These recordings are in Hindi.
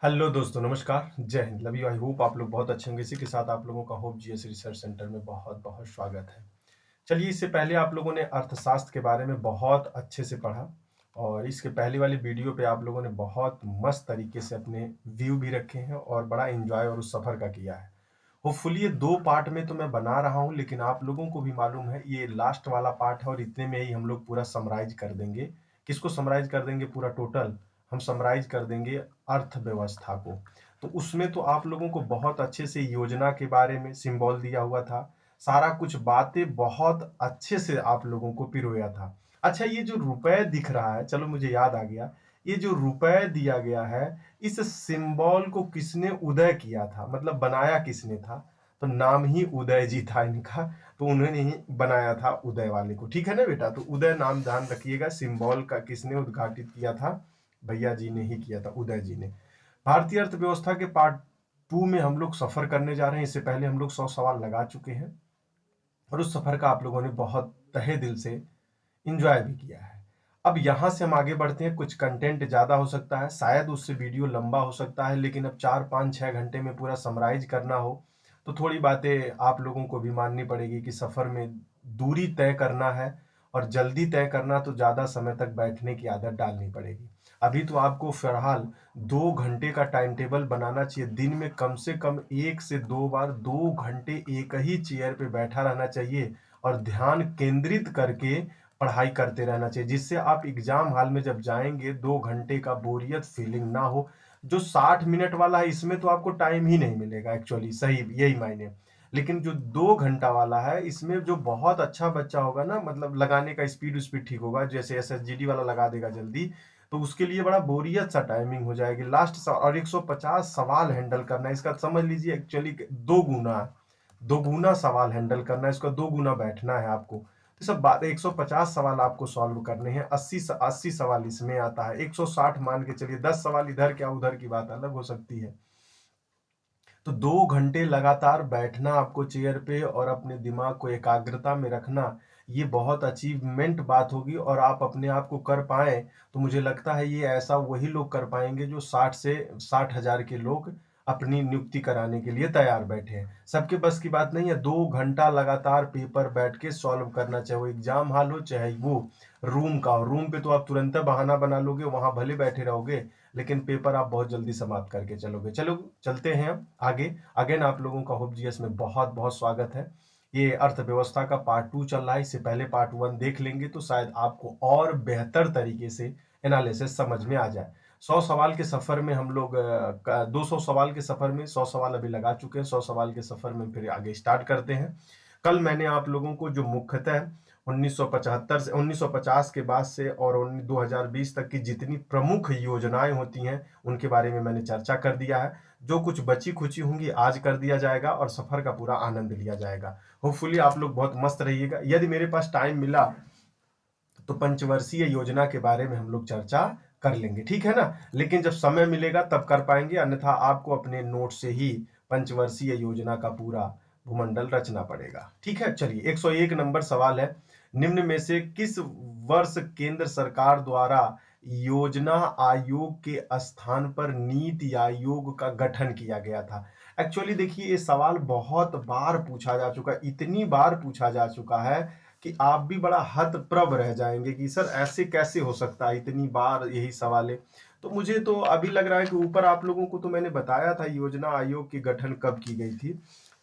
हेलो दोस्तों, नमस्कार, जय Hind, love you. I hope आप लोग बहुत अच्छे होंगे। इसी के साथ आप लोगों का होप जीएस रिसर्च सेंटर में बहुत बहुत स्वागत है। चलिए, इससे पहले आप लोगों ने अर्थशास्त्र के बारे में बहुत अच्छे से पढ़ा और इसके पहले वाली वीडियो पे आप लोगों ने बहुत मस्त तरीके से अपने व्यू भी रखे हैं और बड़ा एंजॉय और उस सफ़र का किया है। होपफुली ये 2 पार्ट में तो मैं बना रहा हूँ, लेकिन आप लोगों को भी मालूम है ये लास्ट वाला पार्ट है और इतने में ही हम लोग पूरा समराइज़ कर देंगे। किसको समराइज़ कर देंगे पूरा टोटल? हम समराइज़ कर देंगे अर्थव्यवस्था को। तो उसमें तो आप लोगों को बहुत अच्छे से योजना के बारे में सिंबल दिया हुआ था। सारा कुछ बातें बहुत अच्छे से आप लोगों को पिरोया था। अच्छा, ये जो रुपए दिख रहा है, चलो मुझे याद आ गया। ये जो रुपए दिया गया है, इस सिंबल को किसने उदय किया था, मतलब बनाया किसने था? तो नाम ही उदय जी था इनका, तो उन्होंने ही बनाया था उदय वाले को। ठीक है ना बेटा? तो उदय नाम ध्यान रखिएगा। सिंबल का किसने उद्घाटित किया था? भैया जी ने ही किया था, उदय जी ने। भारतीय अर्थव्यवस्था के पार्ट 2 में हम लोग सफर करने जा रहे हैं। इससे पहले हम लोग 100 सवाल लगा चुके हैं और उस सफर का आप लोगों ने बहुत तहे दिल से एंजॉय भी किया है। अब यहाँ से हम आगे बढ़ते हैं। कुछ कंटेंट ज़्यादा हो सकता है, शायद उससे वीडियो लंबा हो सकता है, लेकिन अब 4, 5, 6 घंटे में पूरा समराइज करना हो तो थोड़ी बातें आप लोगों को भी माननी पड़ेगी कि सफ़र में दूरी तय करना है और जल्दी तय करना, तो ज़्यादा समय तक बैठने की आदत डालनी पड़ेगी। अभी तो आपको फ़िलहाल 2 घंटे का टाइम टेबल बनाना चाहिए। दिन में कम से कम 1 से 2 बार 2 घंटे एक ही चेयर पे बैठा रहना चाहिए और ध्यान केंद्रित करके पढ़ाई करते रहना चाहिए, जिससे आप एग्जाम हॉल में जब जाएंगे 2 घंटे का बोरियत फीलिंग ना हो। जो 60 मिनट वाला है इसमें तो आपको टाइम ही नहीं मिलेगा, एक्चुअली सही यही मायने। लेकिन जो 2 घंटा वाला है इसमें जो बहुत अच्छा बच्चा होगा ना, मतलब लगाने का स्पीड स्पीड ठीक होगा, जैसे एसएसजीडी वाला लगा देगा जल्दी, तो उसके लिए बड़ा बोरियत सा टाइमिंग हो जाएगी लास्ट। और 150 सवाल हैंडल करना है इसका, समझ लीजिए एक्चुअली 2 गुना सवाल हैंडल करना है इसका, 2 गुना बैठना है आपको। तो सब बात 150 सवाल आपको सॉल्व करने हैं। 80 सवाल इसमें आता है, 160 मान के चलिए, 10 सवाल इधर क्या उधर की बात अलग हो सकती है। तो 2 घंटे लगातार बैठना आपको चेयर पे और अपने दिमाग को एकाग्रता में रखना, ये बहुत अचीवमेंट बात होगी और आप अपने आप को कर पाए तो मुझे लगता है ये ऐसा वही लोग कर पाएंगे जो 60 हजार के लोग अपनी नियुक्ति कराने के लिए तैयार बैठे हैं। सबके बस की बात नहीं है। 2 घंटा लगातार पेपर बैठ के सॉल्व करना, चाहे वो एग्जाम हॉल हो चाहे वो रूम का हो। रूम पे तो आप तुरंत बहाना बना लोगे, वहां भले बैठे रहोगे, लेकिन पेपर आप बहुत जल्दी समाप्त करके चलोगे। चलो चलते हैं अब आगे। अगेन आप लोगों का होप जीएस में बहुत बहुत स्वागत है। ये अर्थव्यवस्था का पार्ट 2 चल रहा है। इससे पहले पार्ट 1 देख लेंगे तो शायद आपको और बेहतर तरीके से एनालिसिस समझ में आ जाए। 100 सवाल के सफर में हम लोग 200 सवाल के सफर में 100 सवाल अभी लगा चुके हैं। 100 सवाल के सफर में फिर आगे स्टार्ट करते हैं। कल मैंने आप लोगों को जो मुख्यतः 1975 से 1950 के बाद से और 2020 तक की जितनी प्रमुख योजनाएं होती हैं उनके बारे में मैंने चर्चा कर दिया है। जो कुछ बची खुची होंगी आज कर दिया जाएगा और सफर का पूरा आनंद लिया जाएगा। होपफुली आप लोग बहुत मस्त रहिएगा। यदि मेरे पास टाइम मिला तो पंचवर्षीय योजना के बारे में हम लोग चर्चा कर लेंगे, ठीक है ना? लेकिन जब समय मिलेगा तब कर पाएंगे, अन्यथा आपको अपने नोट से ही पंचवर्षीय योजना का पूरा भूमंडल रचना पड़ेगा। ठीक है, चलिए 101 नंबर सवाल है। निम्न में से किस वर्ष केंद्र सरकार द्वारा योजना आयोग के स्थान पर नीति आयोग का गठन किया गया था? एक्चुअली देखिए, ये सवाल बहुत बार पूछा जा चुका है, इतनी बार पूछा जा चुका है कि आप भी बड़ा हतप्रभ रह जाएंगे कि सर ऐसे कैसे हो सकता है, इतनी बार यही सवाल है। तो मुझे तो अभी लग रहा है कि ऊपर आप लोगों को तो मैंने बताया था योजना आयोग की गठन कब की गई थी।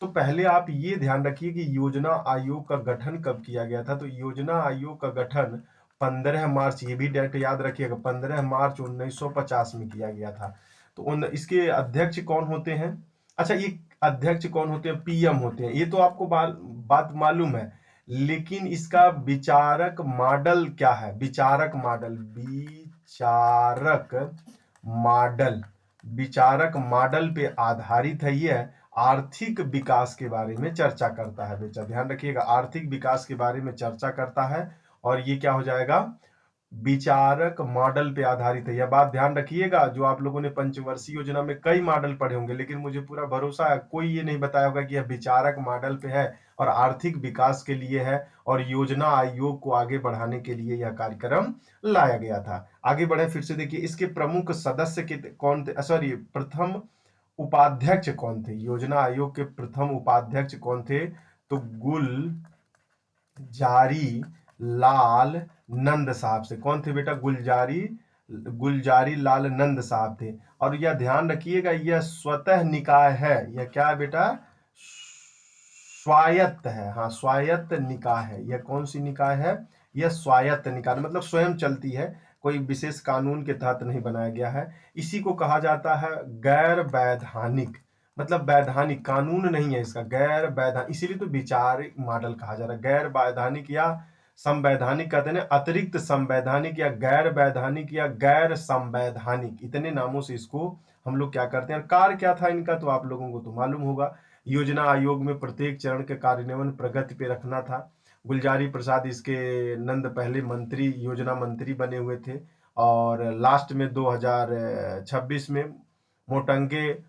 तो पहले आप ये ध्यान रखिए कि योजना आयोग का गठन कब किया गया था। तो योजना आयोग का गठन 15 मार्च, ये भी डेट याद रखिएगा, 15 मार्च 1950 में किया गया था। तो उन इसके अध्यक्ष कौन होते हैं? अच्छा, ये अध्यक्ष कौन होते हैं? पीएम होते हैं, ये तो आपको बात मालूम है। लेकिन इसका विचारक मॉडल क्या है? मॉडल विचारक मॉडल पे आधारित है। यह आर्थिक विकास के बारे में चर्चा करता है। बेटा ध्यान रखिएगा, आर्थिक विकास के बारे में चर्चा करता है। और ये क्या हो जाएगा? विचारक मॉडल पे आधारित है। यह बात ध्यान रखिएगा, जो आप लोगों ने पंचवर्षीय योजना में कई मॉडल पढ़े होंगे, लेकिन मुझे पूरा भरोसा है कोई ये नहीं बताया होगा कि यह विचारक मॉडल पे है और आर्थिक विकास के लिए है और योजना आयोग को आगे बढ़ाने के लिए यह कार्यक्रम लाया गया था। आगे बढ़े, फिर से देखिए, इसके प्रमुख सदस्य कौन थे, सॉरी, प्रथम उपाध्यक्ष कौन थे, योजना आयोग के प्रथम उपाध्यक्ष कौन थे, तो गुलजारी लाल नंद साहब से। कौन थे बेटा? गुलजारी लाल नंद साहब थे। और यह ध्यान रखिएगा, यह स्वतः निकाय है। यह क्या है बेटा? स्वायत्त है। हाँ, स्वायत्त निकाय है। यह कौन सी निकाय है? यह स्वायत्त निकाय, मतलब स्वयं चलती है, कोई विशेष कानून के तहत नहीं बनाया गया है। इसी को कहा जाता है गैर वैधानिक, मतलब वैधानिक कानून नहीं है इसका, गैर वैधानिक, इसीलिए तो विचारिक मॉडल कहा जा रहा है। गैर वैधानिक या संवैधानिक कहते हैं, अतिरिक्त संवैधानिक या गैर वैधानिक या गैर संवैधानिक, इतने नामों से इसको हम लोग क्या करते हैं। कार्य क्या था इनका, तो आप लोगों को तो मालूम होगा। योजना आयोग में प्रत्येक चरण के कार्यान्वयन प्रगति पे रखना था। गुलजारी प्रसाद इसके नंद पहले मंत्री, योजना मंत्री बने हुए थे। और लास्ट में 2026 में मोटंगे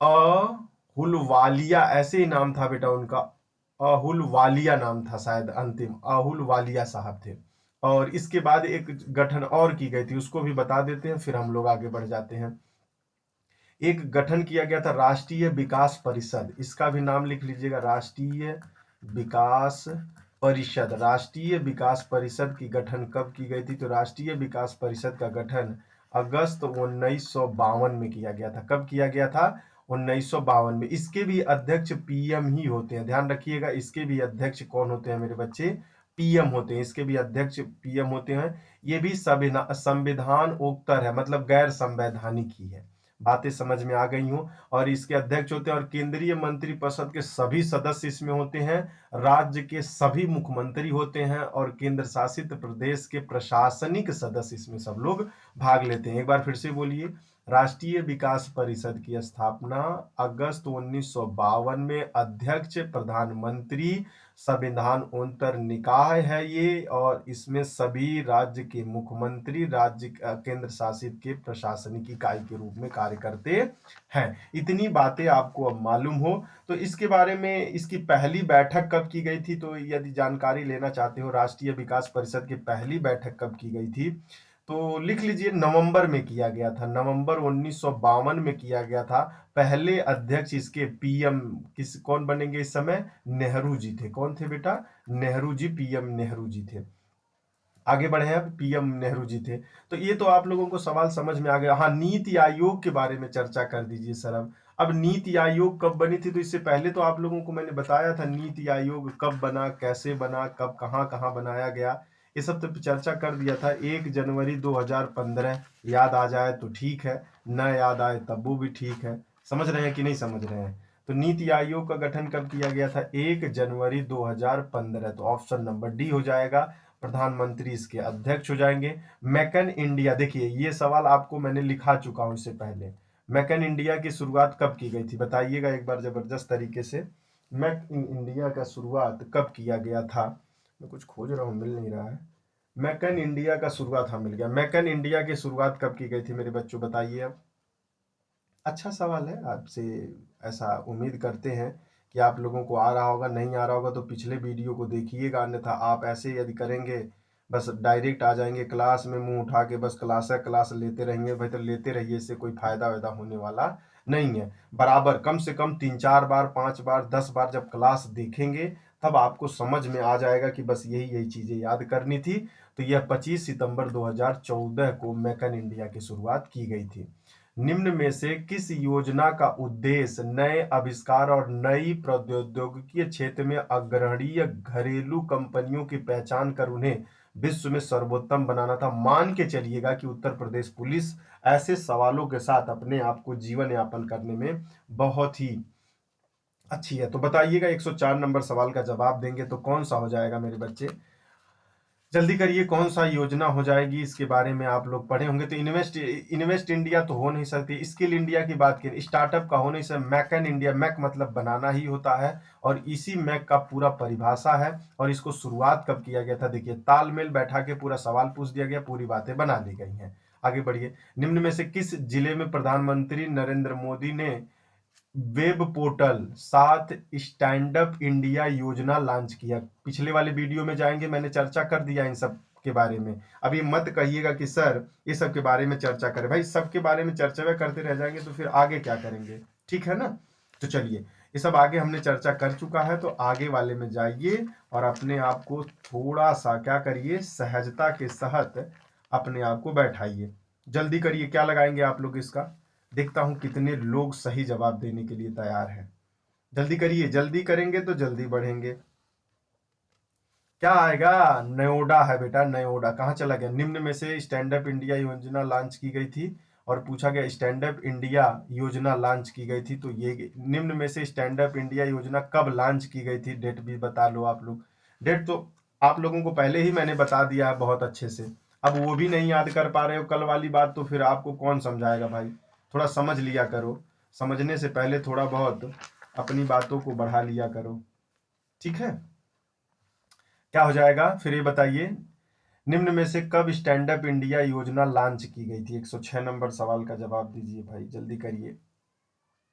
अहुलवालिया, ऐसे ही नाम था बेटा उनका, अहुलवालिया नाम था शायद, अंतिम अहुलवालिया साहब थे। और इसके बाद एक गठन और की गई थी, उसको भी बता देते हैं, फिर हम लोग आगे बढ़ जाते हैं। एक गठन किया गया था राष्ट्रीय विकास परिषद, इसका भी नाम लिख लीजिएगा, राष्ट्रीय विकास परिषद। राष्ट्रीय विकास परिषद की गठन कब की गई थी, तो राष्ट्रीय विकास परिषद का गठन अगस्त 1952 में किया गया था। कब किया गया था? 1952 में। इसके भी अध्यक्ष पीएम ही होते हैं, ध्यान रखिएगा, इसके भी अध्यक्ष कौन होते हैं मेरे बच्चे? पीएम होते हैं। इसके भी अध्यक्ष पीएम होते हैं। ये भी संविधान उत्तर है, मतलब गैर संवैधानिक ही है। बातें समझ में आ गई हूं। और इसके अध्यक्ष होते हैं, और केंद्रीय मंत्रिपरिषद के सभी सदस्य इसमें होते हैं। राज्य के सभी मुख्यमंत्री होते हैं और केंद्र शासित प्रदेश के प्रशासनिक सदस्य इसमें सब लोग भाग लेते हैं। एक बार फिर से बोलिए, राष्ट्रीय विकास परिषद की स्थापना अगस्त 1952 में। अध्यक्ष प्रधानमंत्री, संविधान उत्तर निकाय है ये, और इसमें सभी राज्य के मुख्यमंत्री राज्य केंद्र शासित के प्रशासनिक इकाई के रूप में कार्य करते हैं। इतनी बातें आपको अब मालूम हो तो इसके बारे में, इसकी पहली बैठक कब की गई थी, तो यदि जानकारी लेना चाहते हो राष्ट्रीय विकास परिषद की पहली बैठक कब की गई थी, तो लिख लीजिए, नवंबर में किया गया था। नवंबर 1952 में किया गया था। पहले अध्यक्ष इसके पीएम कौन बनेंगे इस समय? नेहरू जी थे। कौन थे बेटा? नेहरू जी, पीएम नेहरू जी थे। आगे बढ़े हैं, पीएम नेहरू जी थे। तो ये तो आप लोगों को सवाल समझ में आ गया। हाँ, नीति आयोग के बारे में चर्चा कर दीजिए सर। अब नीति आयोग कब बनी थी, तो इससे पहले तो आप लोगों को मैंने बताया था नीति आयोग कब बना, कैसे बना, कब कहाँ कहाँ बनाया गया, ये सब तो चर्चा कर दिया था। 1 जनवरी 2015, याद आ जाए तो ठीक है, न याद आए तब वो भी ठीक है। समझ रहे हैं कि नहीं समझ रहे हैं? तो नीति आयोग का गठन कब किया गया था? 1 जनवरी 2015। तो ऑप्शन नंबर डी हो जाएगा। प्रधानमंत्री इसके अध्यक्ष हो जाएंगे। मेक इन इंडिया, देखिए ये सवाल आपको मैंने लिखा चुका हूं इससे पहले। मेक इन इंडिया की शुरुआत कब की गई थी, बताइएगा एक बार जबरदस्त तरीके से। मेक इन इंडिया का शुरुआत कब किया गया था? मैं कुछ खोज रहा हूँ, मिल नहीं रहा है। मेक इन इंडिया का शुरुआत, हाँ मिल गया। मेक इन इंडिया की शुरुआत कब की गई थी मेरे बच्चों, बताइए अब। अच्छा सवाल है, आपसे ऐसा उम्मीद करते हैं कि आप लोगों को आ रहा होगा। नहीं आ रहा होगा तो पिछले वीडियो को देखिएगा, अन्यथा आप ऐसे यदि करेंगे, बस डायरेक्ट आ जाएंगे क्लास में मुंह उठा के, बस क्लास है क्लास लेते रहेंगे, भाई तो लेते रहिए, इससे कोई फायदा वैदा होने वाला नहीं है। बराबर कम से कम 3-4 बार 5 बार 10 बार जब क्लास देखेंगे, तब आपको समझ में आ जाएगा कि बस यही यही चीजें याद करनी थी। तो यह 25 सितंबर 2014 को मेक इन इंडिया की शुरुआत की गई थी। निम्न में से किस योजना का उद्देश्य नए आविष्कार और नई प्रौद्योगिकी क्षेत्र में अग्रणीय घरेलू कंपनियों की पहचान कर उन्हें विश्व में सर्वोत्तम बनाना था? मान के चलिएगा कि उत्तर प्रदेश पुलिस ऐसे सवालों के साथ अपने आप को जीवन यापन करने में बहुत ही अच्छी है। तो बताइएगा, 104 नंबर सवाल का जवाब देंगे तो कौन सा हो जाएगा मेरे बच्चे? जल्दी करिए, कौन सा योजना हो जाएगी इसके बारे में आप लोग पढ़े होंगे। तो इन्वेस्ट इन्वेस्ट इंडिया तो हो नहीं सकती। स्किल इंडिया की बात करें, स्टार्टअप का हो नहीं सकता। मैक इन इंडिया, मैक मतलब बनाना ही होता है, और इसी मैक का पूरा परिभाषा है। और इसको शुरुआत कब किया गया था, देखिए तालमेल बैठा के पूरा सवाल पूछ दिया गया, पूरी बातें बना दी गई हैं। आगे बढ़िए, निम्न में से किस जिले में प्रधानमंत्री नरेंद्र मोदी ने वेब पोर्टल साथ स्टैंड अप इंडिया योजना लॉन्च किया। पिछले वाले वीडियो में जाएंगे, मैंने चर्चा कर दिया इन सब के बारे में। अभी मत कहिएगा कि सर ये सब के बारे में चर्चा करें, भाई सब के बारे में चर्चा करते रह जाएंगे तो फिर आगे क्या करेंगे, ठीक है ना। तो चलिए, ये सब आगे हमने चर्चा कर चुका है, तो आगे वाले में जाइए और अपने आप को थोड़ा सा क्या करिए, सहजता के साथ अपने आप को बैठाइए। जल्दी करिए, क्या लगाएंगे आप लोग इसका, देखता हूं कितने लोग सही जवाब देने के लिए तैयार हैं। जल्दी करिए, जल्दी करेंगे तो जल्दी बढ़ेंगे। क्या आएगा, नयोडा है बेटा, नयोडा। कहाँ चला गया, निम्न में से स्टैंड अप इंडिया योजना लॉन्च की गई थी, और पूछा गया स्टैंड अप इंडिया योजना लॉन्च की गई थी, तो ये निम्न में से स्टैंड अप इंडिया योजना कब लॉन्च की गई थी, डेट भी बता लो आप लोग। डेट तो आप लोगों को पहले ही मैंने बता दिया है बहुत अच्छे से। अब वो भी नहीं याद कर पा रहे हो कल वाली बात, तो फिर आपको कौन समझाएगा भाई। थोड़ा समझ लिया करो, समझने से पहले थोड़ा बहुत अपनी बातों को बढ़ा लिया करो, ठीक है। क्या हो जाएगा फिर ये बताइए, निम्न में से कब स्टैंड अप इंडिया योजना लॉन्च की गई थी। 106 नंबर सवाल का जवाब दीजिए भाई, जल्दी करिए।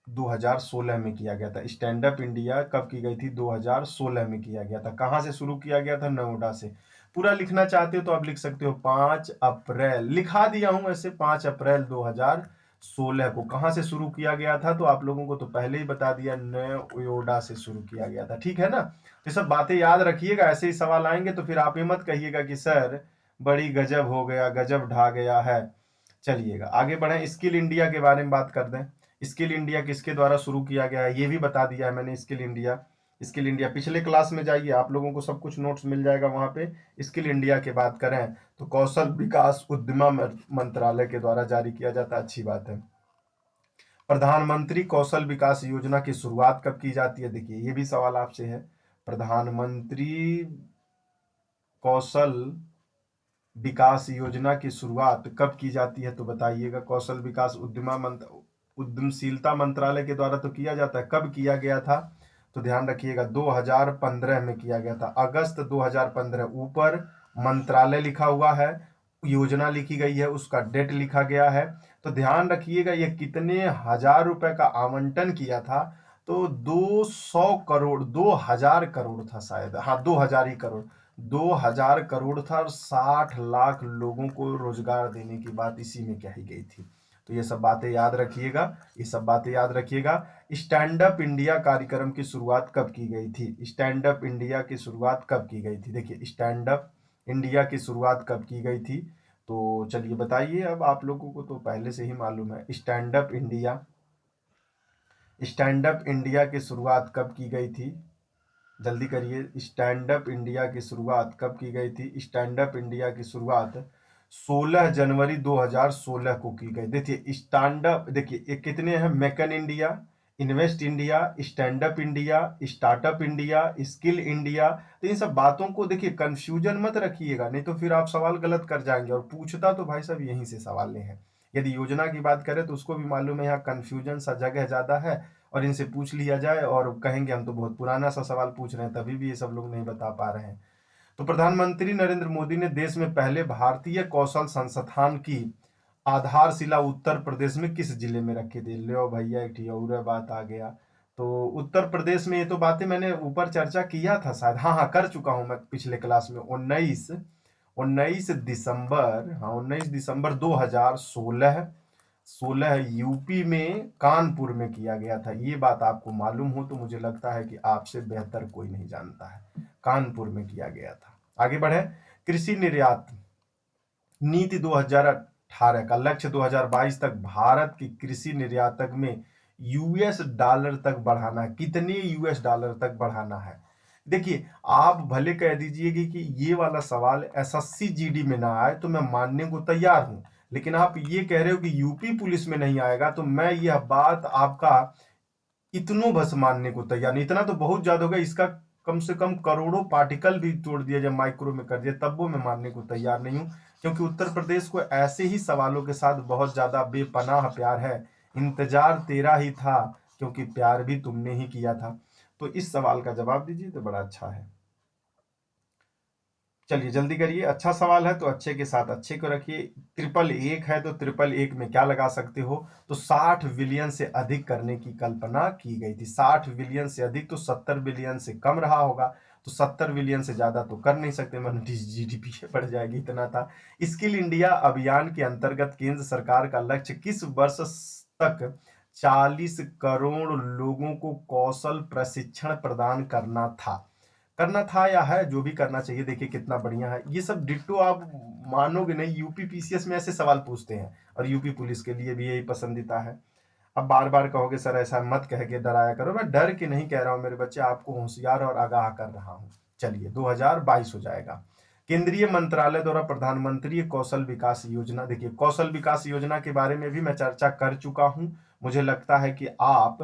2016 में किया गया था। स्टैंड अप इंडिया कब की गई थी, 2016 में किया गया था। कहाँ से शुरू किया गया था, नोएडा से। पूरा लिखना चाहते हो तो आप लिख सकते हो 5 अप्रैल, लिखा दिया हूं ऐसे, 5 अप्रैल 2016 को। कहाँ से शुरू किया गया था, तो आप लोगों को तो पहले ही बता दिया, नोएडा से शुरू किया गया था, ठीक है ना। तो सब बातें याद रखिएगा, ऐसे ही सवाल आएंगे तो फिर आप ये मत कहिएगा कि सर बड़ी गजब हो गया, गजब ढा गया है। चलिएगा आगे बढ़े, स्किल इंडिया के बारे में बात कर दें। स्किल इंडिया किसके द्वारा शुरू किया गया है, ये भी बता दिया है मैंने। स्किल इंडिया, स्किल इंडिया पिछले क्लास में जाइए, आप लोगों को सब कुछ नोट्स मिल जाएगा वहां पे। स्किल इंडिया की बात करें तो कौशल विकास उद्यम मंत्रालय के द्वारा जारी किया जाता है, अच्छी बात है। प्रधानमंत्री कौशल विकास योजना की शुरुआत कब की जाती है, देखिए ये भी सवाल आपसे है। प्रधानमंत्री कौशल विकास योजना की शुरुआत कब की जाती है, तो बताइएगा। कौशल विकास उद्यमशीलता मंत्रालय के द्वारा तो किया जाता है, कब किया गया था, तो ध्यान रखिएगा 2015 में किया गया था, अगस्त 2015। ऊपर मंत्रालय लिखा हुआ है, योजना लिखी गई है, उसका डेट लिखा गया है। तो ध्यान रखिएगा ये कितने हजार रुपए का आवंटन किया था, तो 200 करोड़, 2000 करोड़ था शायद, हाँ 2000 ही करोड़, 2000 करोड़ था, और 60 लाख लोगों को रोजगार देने की बात इसी में कही गई थी। तो ये सब बातें याद रखिएगा, ये सब बातें याद रखिएगा। स्टैंड अप इंडिया कार्यक्रम की शुरुआत कब की गई थी, स्टैंड अप इंडिया की शुरुआत कब की गई थी, देखिए स्टैंड अप इंडिया की शुरुआत कब की गई थी, तो चलिए बताइए। अब आप लोगों को तो पहले से ही मालूम है, stand up India, stand up India की शुरुआत कब की गई थी, जल्दी करिए। स्टैंड अप इंडिया की शुरुआत कब की गई थी, स्टैंड अप इंडिया की शुरुआत 16 जनवरी 2016 को की गई। देखिए स्टैंड अप, देखिए ये कितने हैं, make in India, invest India, stand up India, startup India, skill India. तो इन सब बातों को देखिए, कंफ्यूजन मत रखिएगा, नहीं तो फिर आप सवाल गलत कर जाएंगे, और पूछता तो भाई साहब यहीं से सवाल नहीं है। यदि योजना की बात करें तो उसको भी मालूम है यहाँ कंफ्यूजन सा जगह ज्यादा है, और इनसे पूछ लिया जाए और कहेंगे हम तो बहुत पुराना सा सवाल पूछ रहे हैं, तभी भी ये सब लोग नहीं बता पा रहे हैं। तो प्रधानमंत्री नरेंद्र मोदी ने देश में पहले भारतीय कौशल संस्थान की आधारशिला उत्तर प्रदेश में किस जिले में रखी थी, लो भैया एक और बात आ गया। तो उत्तर प्रदेश में, ये तो बातें मैंने ऊपर चर्चा किया था शायद, हाँ हाँ कर चुका हूं मैं पिछले क्लास में। 19 दिसंबर, हाँ 19 दिसंबर 2016, 16 यूपी में कानपुर में किया गया था। ये बात आपको मालूम हो तो मुझे लगता है कि आपसे बेहतर कोई नहीं जानता है, कानपुर में किया गया था। आगे बढ़े, कृषि निर्यात नीति 2018 का लक्ष्य 2022 तक भारत की कृषि निर्यातक में यूएस डॉलर तक बढ़ाना है। कितने यूएस डॉलर तक बढ़ाना है, देखिए आप भले कह दीजिएगा कि ये वाला सवाल एसएससी जीडी में ना आए तो मैं मानने को तैयार हूं, लेकिन आप ये कह रहे हो कि यूपी पुलिस में नहीं आएगा, तो मैं यह बात आपका इतनों बस मानने को तैयार नहीं। इतना तो बहुत ज्यादा होगा, इसका कम से कम करोड़ों पार्टिकल भी तोड़ दिया जाए, माइक्रो में कर दिया, तब वो मैं मानने को तैयार नहीं हूँ, क्योंकि उत्तर प्रदेश को ऐसे ही सवालों के साथ बहुत ज्यादा बेपनाह प्यार है। इंतजार तेरा ही था, क्योंकि प्यार भी तुमने ही किया था। तो इस सवाल का जवाब दीजिए तो बड़ा अच्छा है। चलिए जल्दी करिए, अच्छा सवाल है तो अच्छे के साथ अच्छे को रखिए। ट्रिपल एक है तो ट्रिपल एक में क्या लगा सकते हो, तो 60 बिलियन से अधिक करने की कल्पना की गई थी। 60 बिलियन से अधिक तो 70 बिलियन से कम रहा होगा, तो 70 बिलियन से ज्यादा तो कर नहीं सकते, मतलब जीडीपी बढ़ जाएगी, इतना था। स्किल इंडिया अभियान के अंतर्गत केंद्र सरकार का लक्ष्य किस वर्ष तक 40 करोड़ लोगों को कौशल प्रशिक्षण प्रदान करना था या है, जो भी करना चाहिए। देखिए कितना बढ़िया है ये सब, डिट्टो आप मानोगे नहीं, यूपी पीसीएस में ऐसे सवाल पूछते हैं, और यूपी पुलिस के लिए भी यही पसंदीदा है। अब बार बार कहोगे सर ऐसा मत कह के डराया करो, मैं डर के नहीं कह रहा हूं मेरे बच्चे, आपको होशियार और आगाह कर रहा हूं। चलिए 2022 हो जाएगा। केंद्रीय मंत्रालय द्वारा प्रधानमंत्री कौशल विकास योजना, देखिए कौशल विकास योजना के बारे में भी मैं चर्चा कर चुका हूं। मुझे लगता है कि आप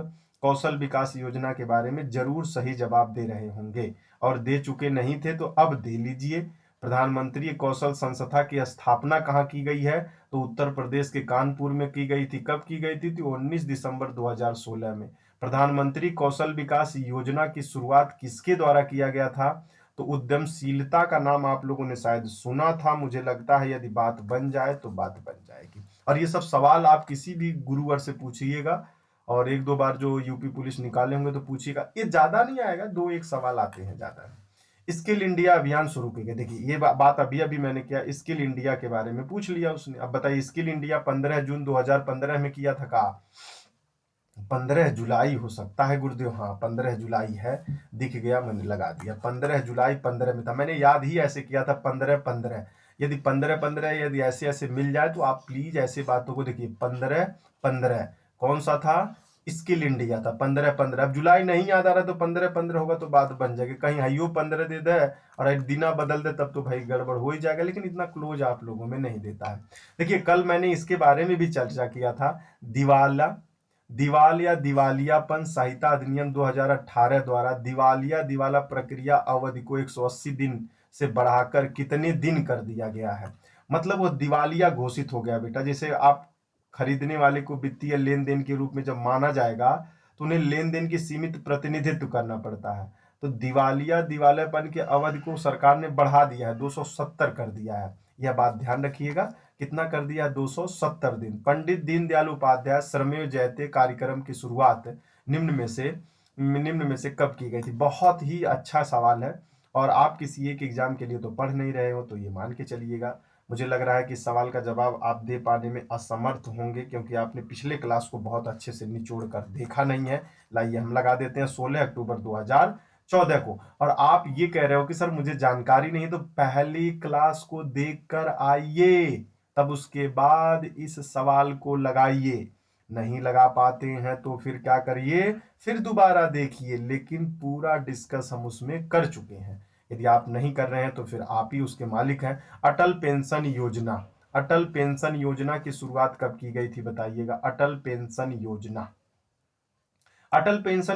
कौशल विकास योजना के बारे में जरूर सही जवाब दे रहे होंगे, और दे चुके नहीं थे तो अब दे लीजिए। प्रधानमंत्री कौशल संस्था की स्थापना कहाँ की गई है, तो उत्तर प्रदेश के कानपुर में की गई थी। कब की गई थी, तो 19 दिसंबर 2016 में। प्रधानमंत्री कौशल विकास योजना की शुरुआत किसके द्वारा किया गया था, तो उद्यमशीलता का नाम आप लोगों ने शायद सुना था। मुझे लगता है यदि बात बन जाए तो बात बन जाएगी, और ये सब सवाल आप किसी भी गुरुवर से पूछिएगा, और एक दो बार जो यूपी पुलिस निकाले होंगे तो पूछिएगा, ये ज्यादा नहीं आएगा, दो एक सवाल आते हैं ज्यादा। स्किल इंडिया अभियान शुरू की गई, देखिए ये बात अभी अभी मैंने किया, स्किल इंडिया के बारे में पूछ लिया उसने। अब बताइए स्किल इंडिया 15 जून 2015 में किया था का, 15 जुलाई हो सकता है गुरुदेव, हाँ 15 जुलाई है, दिख गया, मैंने लगा दिया 15 जुलाई 15 में था, मैंने याद ही ऐसे किया था 15-15। यदि 15-15 यदि ऐसे ऐसे मिल जाए तो आप प्लीज ऐसे बातों को देखिए। 15-15 कौन सा था, स्किल इंडिया था 15-15। अब जुलाई नहीं याद आ रहा तो 15-15 होगा तो बात बन जाएगी, कहीं हाइयो 15 दे दे और एक दिना बदल दे तब तो भाई गड़बड़ हो ही जाएगा, लेकिन इतना क्लोज आप लोगों में नहीं देता है। देखिए कल मैंने इसके बारे में भी चर्चा किया था, दिवाला दिवालिया दिवालियापन संहिता अधिनियम 2018 द्वारा दिवाला प्रक्रिया अवधि को 180 दिन से बढ़ाकर कितने दिन कर दिया गया है, मतलब वो दिवालिया घोषित हो गया बेटा। जैसे आप खरीदने वाले को वित्तीय लेन देन के रूप में जब माना जाएगा तो उन्हें लेन देन की सीमित प्रतिनिधित्व करना पड़ता है, तो दिवालियापन के अवधि को सरकार ने बढ़ा दिया है, 270 कर दिया है। यह बात ध्यान रखिएगा, कितना कर दिया, 270 दिन। पंडित दीनदयाल उपाध्याय श्रमेव जयते कार्यक्रम की शुरुआत निम्न में से कब की गई थी। बहुत ही अच्छा सवाल है, और आप किसी एक एग्जाम के लिए तो पढ़ नहीं रहे हो तो ये मान के चलिएगा। मुझे लग रहा है कि इस सवाल का जवाब आप दे पाने में असमर्थ होंगे, क्योंकि आपने पिछले क्लास को बहुत अच्छे से निचोड़ कर देखा नहीं है। लाइए हम लगा देते हैं 16 अक्टूबर 2014 को। और आप ये कह रहे हो कि सर मुझे जानकारी नहीं, तो पहली क्लास को देख कर आइए, तब उसके बाद इस सवाल को लगाइए। नहीं लगा पाते हैं तो फिर क्या करिए, फिर दोबारा देखिए, लेकिन पूरा डिस्कस हम उसमें कर चुके हैं। यदि आप नहीं कर रहे हैं तो फिर आप ही उसके मालिक हैं। अटल पेंशन योजना की शुरुआत कब की गई थी बताइएगा। अटल पेंशन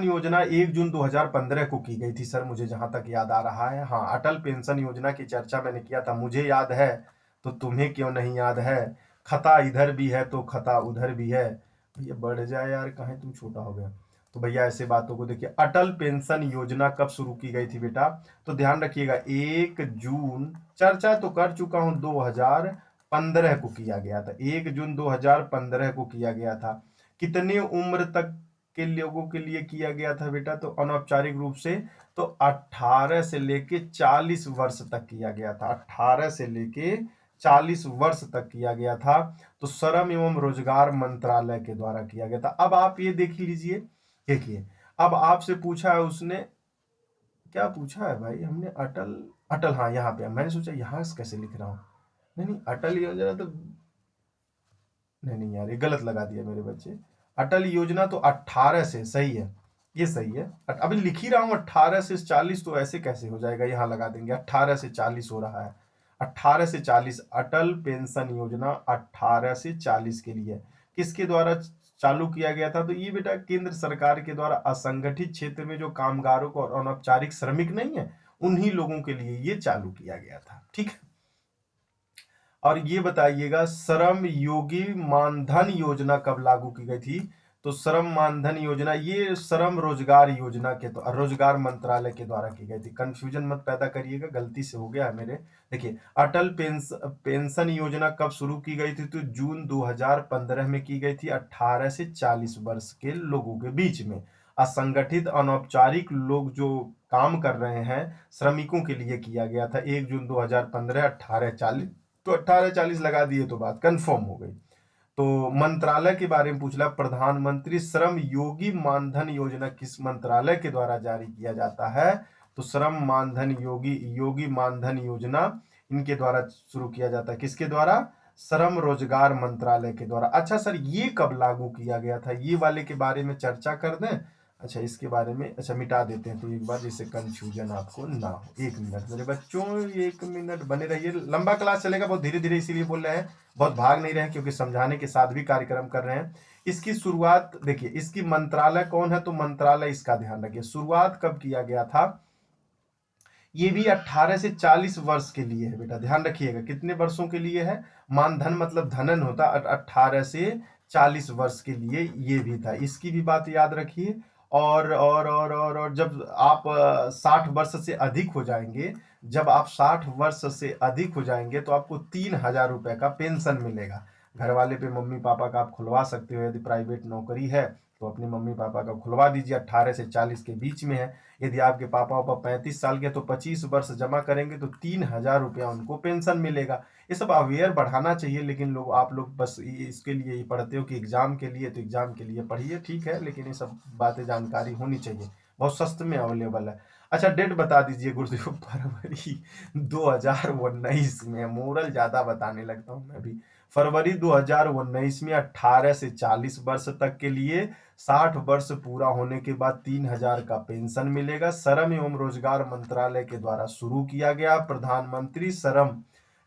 योजना 1 जून 2015 को की गई थी सर, मुझे जहां तक याद आ रहा है। हाँ अटल पेंशन योजना की चर्चा मैंने किया था, मुझे याद है तो तुम्हें क्यों नहीं याद है। खता इधर भी है तो खता उधर भी है। भैया बढ़ जाए यार, कहीं तुम छोटा हो गया। तो भैया ऐसे बातों को देखिए, अटल पेंशन योजना कब शुरू की गई थी बेटा, तो ध्यान रखिएगा 1 जून, चर्चा तो कर चुका हूं, 2015 को किया गया था। 1 जून 2015 को किया गया था। कितने उम्र तक के लोगों के लिए किया गया था बेटा, तो अनौपचारिक रूप से तो 18 से लेके 40 वर्ष तक किया गया था। 18 से लेके 40 वर्ष तक किया गया था, तो श्रम एवं रोजगार मंत्रालय के द्वारा किया गया था। अब आप ये देख लीजिए, देखिए अब आपसे पूछा है उसने, क्या पूछा है भाई हमने, अटल अटल, हाँ यहाँ पे मैंने सोचा यहाँ से कैसे लिख रहा हूँ, नहीं नहीं अटल योजना तो, नहीं नहीं यार ये गलत लगा दिया मेरे बच्चे। अटल योजना तो 18 से, सही है, ये सही है। अभी लिख ही रहा हूँ 18 से 40, तो ऐसे कैसे हो जाएगा, यहाँ लगा देंगे 18 से 40 हो रहा है। 18 से 40 अटल पेंशन योजना 18 से 40 के लिए किसके द्वारा चालू किया गया था, तो ये बेटा केंद्र सरकार के द्वारा असंगठित क्षेत्र में जो कामगारों को और अनौपचारिक श्रमिक नहीं है, उन्हीं लोगों के लिए ये चालू किया गया था। ठीक है। और ये बताइएगा, श्रम योगी मानधन योजना कब लागू की गई थी? तो श्रम मानधन योजना ये श्रम रोजगार योजना के तो रोजगार मंत्रालय के द्वारा की गई थी। कंफ्यूजन मत पैदा करिएगा, गलती से हो गया है मेरे। देखिए, अटल पेंशन योजना कब शुरू की गई थी? तो जून 2015 में की गई थी, 18 से 40 वर्ष के लोगों के बीच में। असंगठित अनौपचारिक लोग जो काम कर रहे हैं, श्रमिकों के लिए किया गया था। 1 जून 2015, 18-40, तो 18-40 लगा दिए तो बात कंफर्म हो गई। तो मंत्रालय के बारे में पूछ रहा, प्रधानमंत्री श्रम योगी मानधन योजना किस मंत्रालय के द्वारा जारी किया जाता है? तो श्रम मानधन योगी मानधन योजना इनके द्वारा शुरू किया जाता है। किसके द्वारा? श्रम रोजगार मंत्रालय के द्वारा। अच्छा सर, ये कब लागू किया गया था? ये वाले के बारे में चर्चा कर दें। अच्छा, इसके बारे में अच्छा मिटा देते हैं तो एक बार, जिससे कंफ्यूजन आपको ना हो। 1 मिनट मेरे बच्चों, 1 मिनट बने रहिए। लंबा क्लास चलेगा, बहुत धीरे धीरे इसीलिए बोल रहे हैं, बहुत भाग नहीं रहे हैं, क्योंकि समझाने के साथ भी कार्यक्रम कर रहे हैं। इसकी शुरुआत देखिए, इसकी मंत्रालय कौन है? तो मंत्रालय, इसका ध्यान रखिए, शुरुआत कब किया गया था? ये भी 18 से 40 वर्ष के लिए है बेटा, ध्यान रखिएगा। कितने वर्षों के लिए है? मानधन मतलब धनन होता, 18 से 40 वर्ष के लिए ये भी था। इसकी भी बात याद रखिए। और जब आप 60 वर्ष से अधिक हो जाएंगे, जब आप 60 वर्ष से अधिक हो जाएंगे तो आपको 3,000 रुपए का पेंशन मिलेगा। घर वाले पे मम्मी पापा का आप खुलवा सकते हो, यदि प्राइवेट नौकरी है तो अपने मम्मी पापा का खुलवा दीजिए। 18 से 40 के बीच में है। यदि आपके पापा 35 साल के तो 25 वर्ष जमा करेंगे तो 3,000 रुपया उनको पेंशन मिलेगा। ये सब अवेयर बढ़ाना चाहिए, लेकिन आप लोग बस इसके लिए ही पढ़ते हो कि एग्जाम के लिए, तो एग्जाम के लिए पढ़िए, ठीक है, लेकिन ये सब बातें जानकारी होनी चाहिए, बहुत सस्ते में अवेलेबल है। अच्छा, डेट बता दीजिए गुरुदेव। फरवरी 2019 में। मोरल ज्यादा बताने लगता हूँ मैं भी। फरवरी 2019 में 18 से 40 वर्ष तक के लिए, 60 वर्ष पूरा होने के बाद 3,000 का पेंशन मिलेगा। श्रम एवं रोजगार मंत्रालय के द्वारा शुरू किया गया प्रधानमंत्री श्रम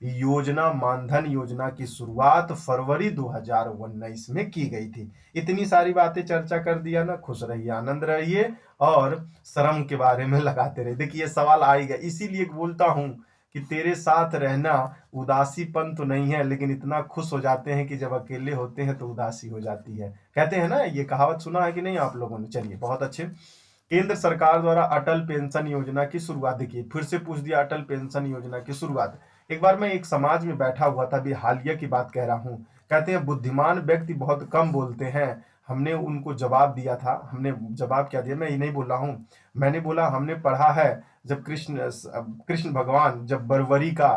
योजना मानधन योजना की शुरुआत फरवरी 2019 में की गई थी। इतनी सारी बातें चर्चा कर दिया ना, खुश रहिए, आनंद रहिए और श्रम के बारे में लगाते रहिए। देखिए, सवाल आएगा, इसीलिए बोलता हूं कि तेरे साथ रहना उदासीपन तो नहीं है, लेकिन इतना खुश हो जाते हैं कि जब अकेले होते हैं तो उदासी हो जाती है। कहते हैं ना, ये कहावत सुना है कि नहीं आप लोगों ने? चलिए, बहुत अच्छे। केंद्र सरकार द्वारा अटल पेंशन योजना की शुरुआत, देखिए फिर से पूछ दिया, अटल पेंशन योजना की शुरुआत। एक बार मैं एक समाज में बैठा हुआ था, अभी हालिया की बात कह रहा हूँ। कहते हैं बुद्धिमान व्यक्ति बहुत कम बोलते हैं। हमने उनको जवाब दिया था। हमने जवाब क्या दिया, मैं ये नहीं बोल रहा हूँ, मैंने बोला हमने पढ़ा है, जब कृष्ण भगवान जब बरबरी का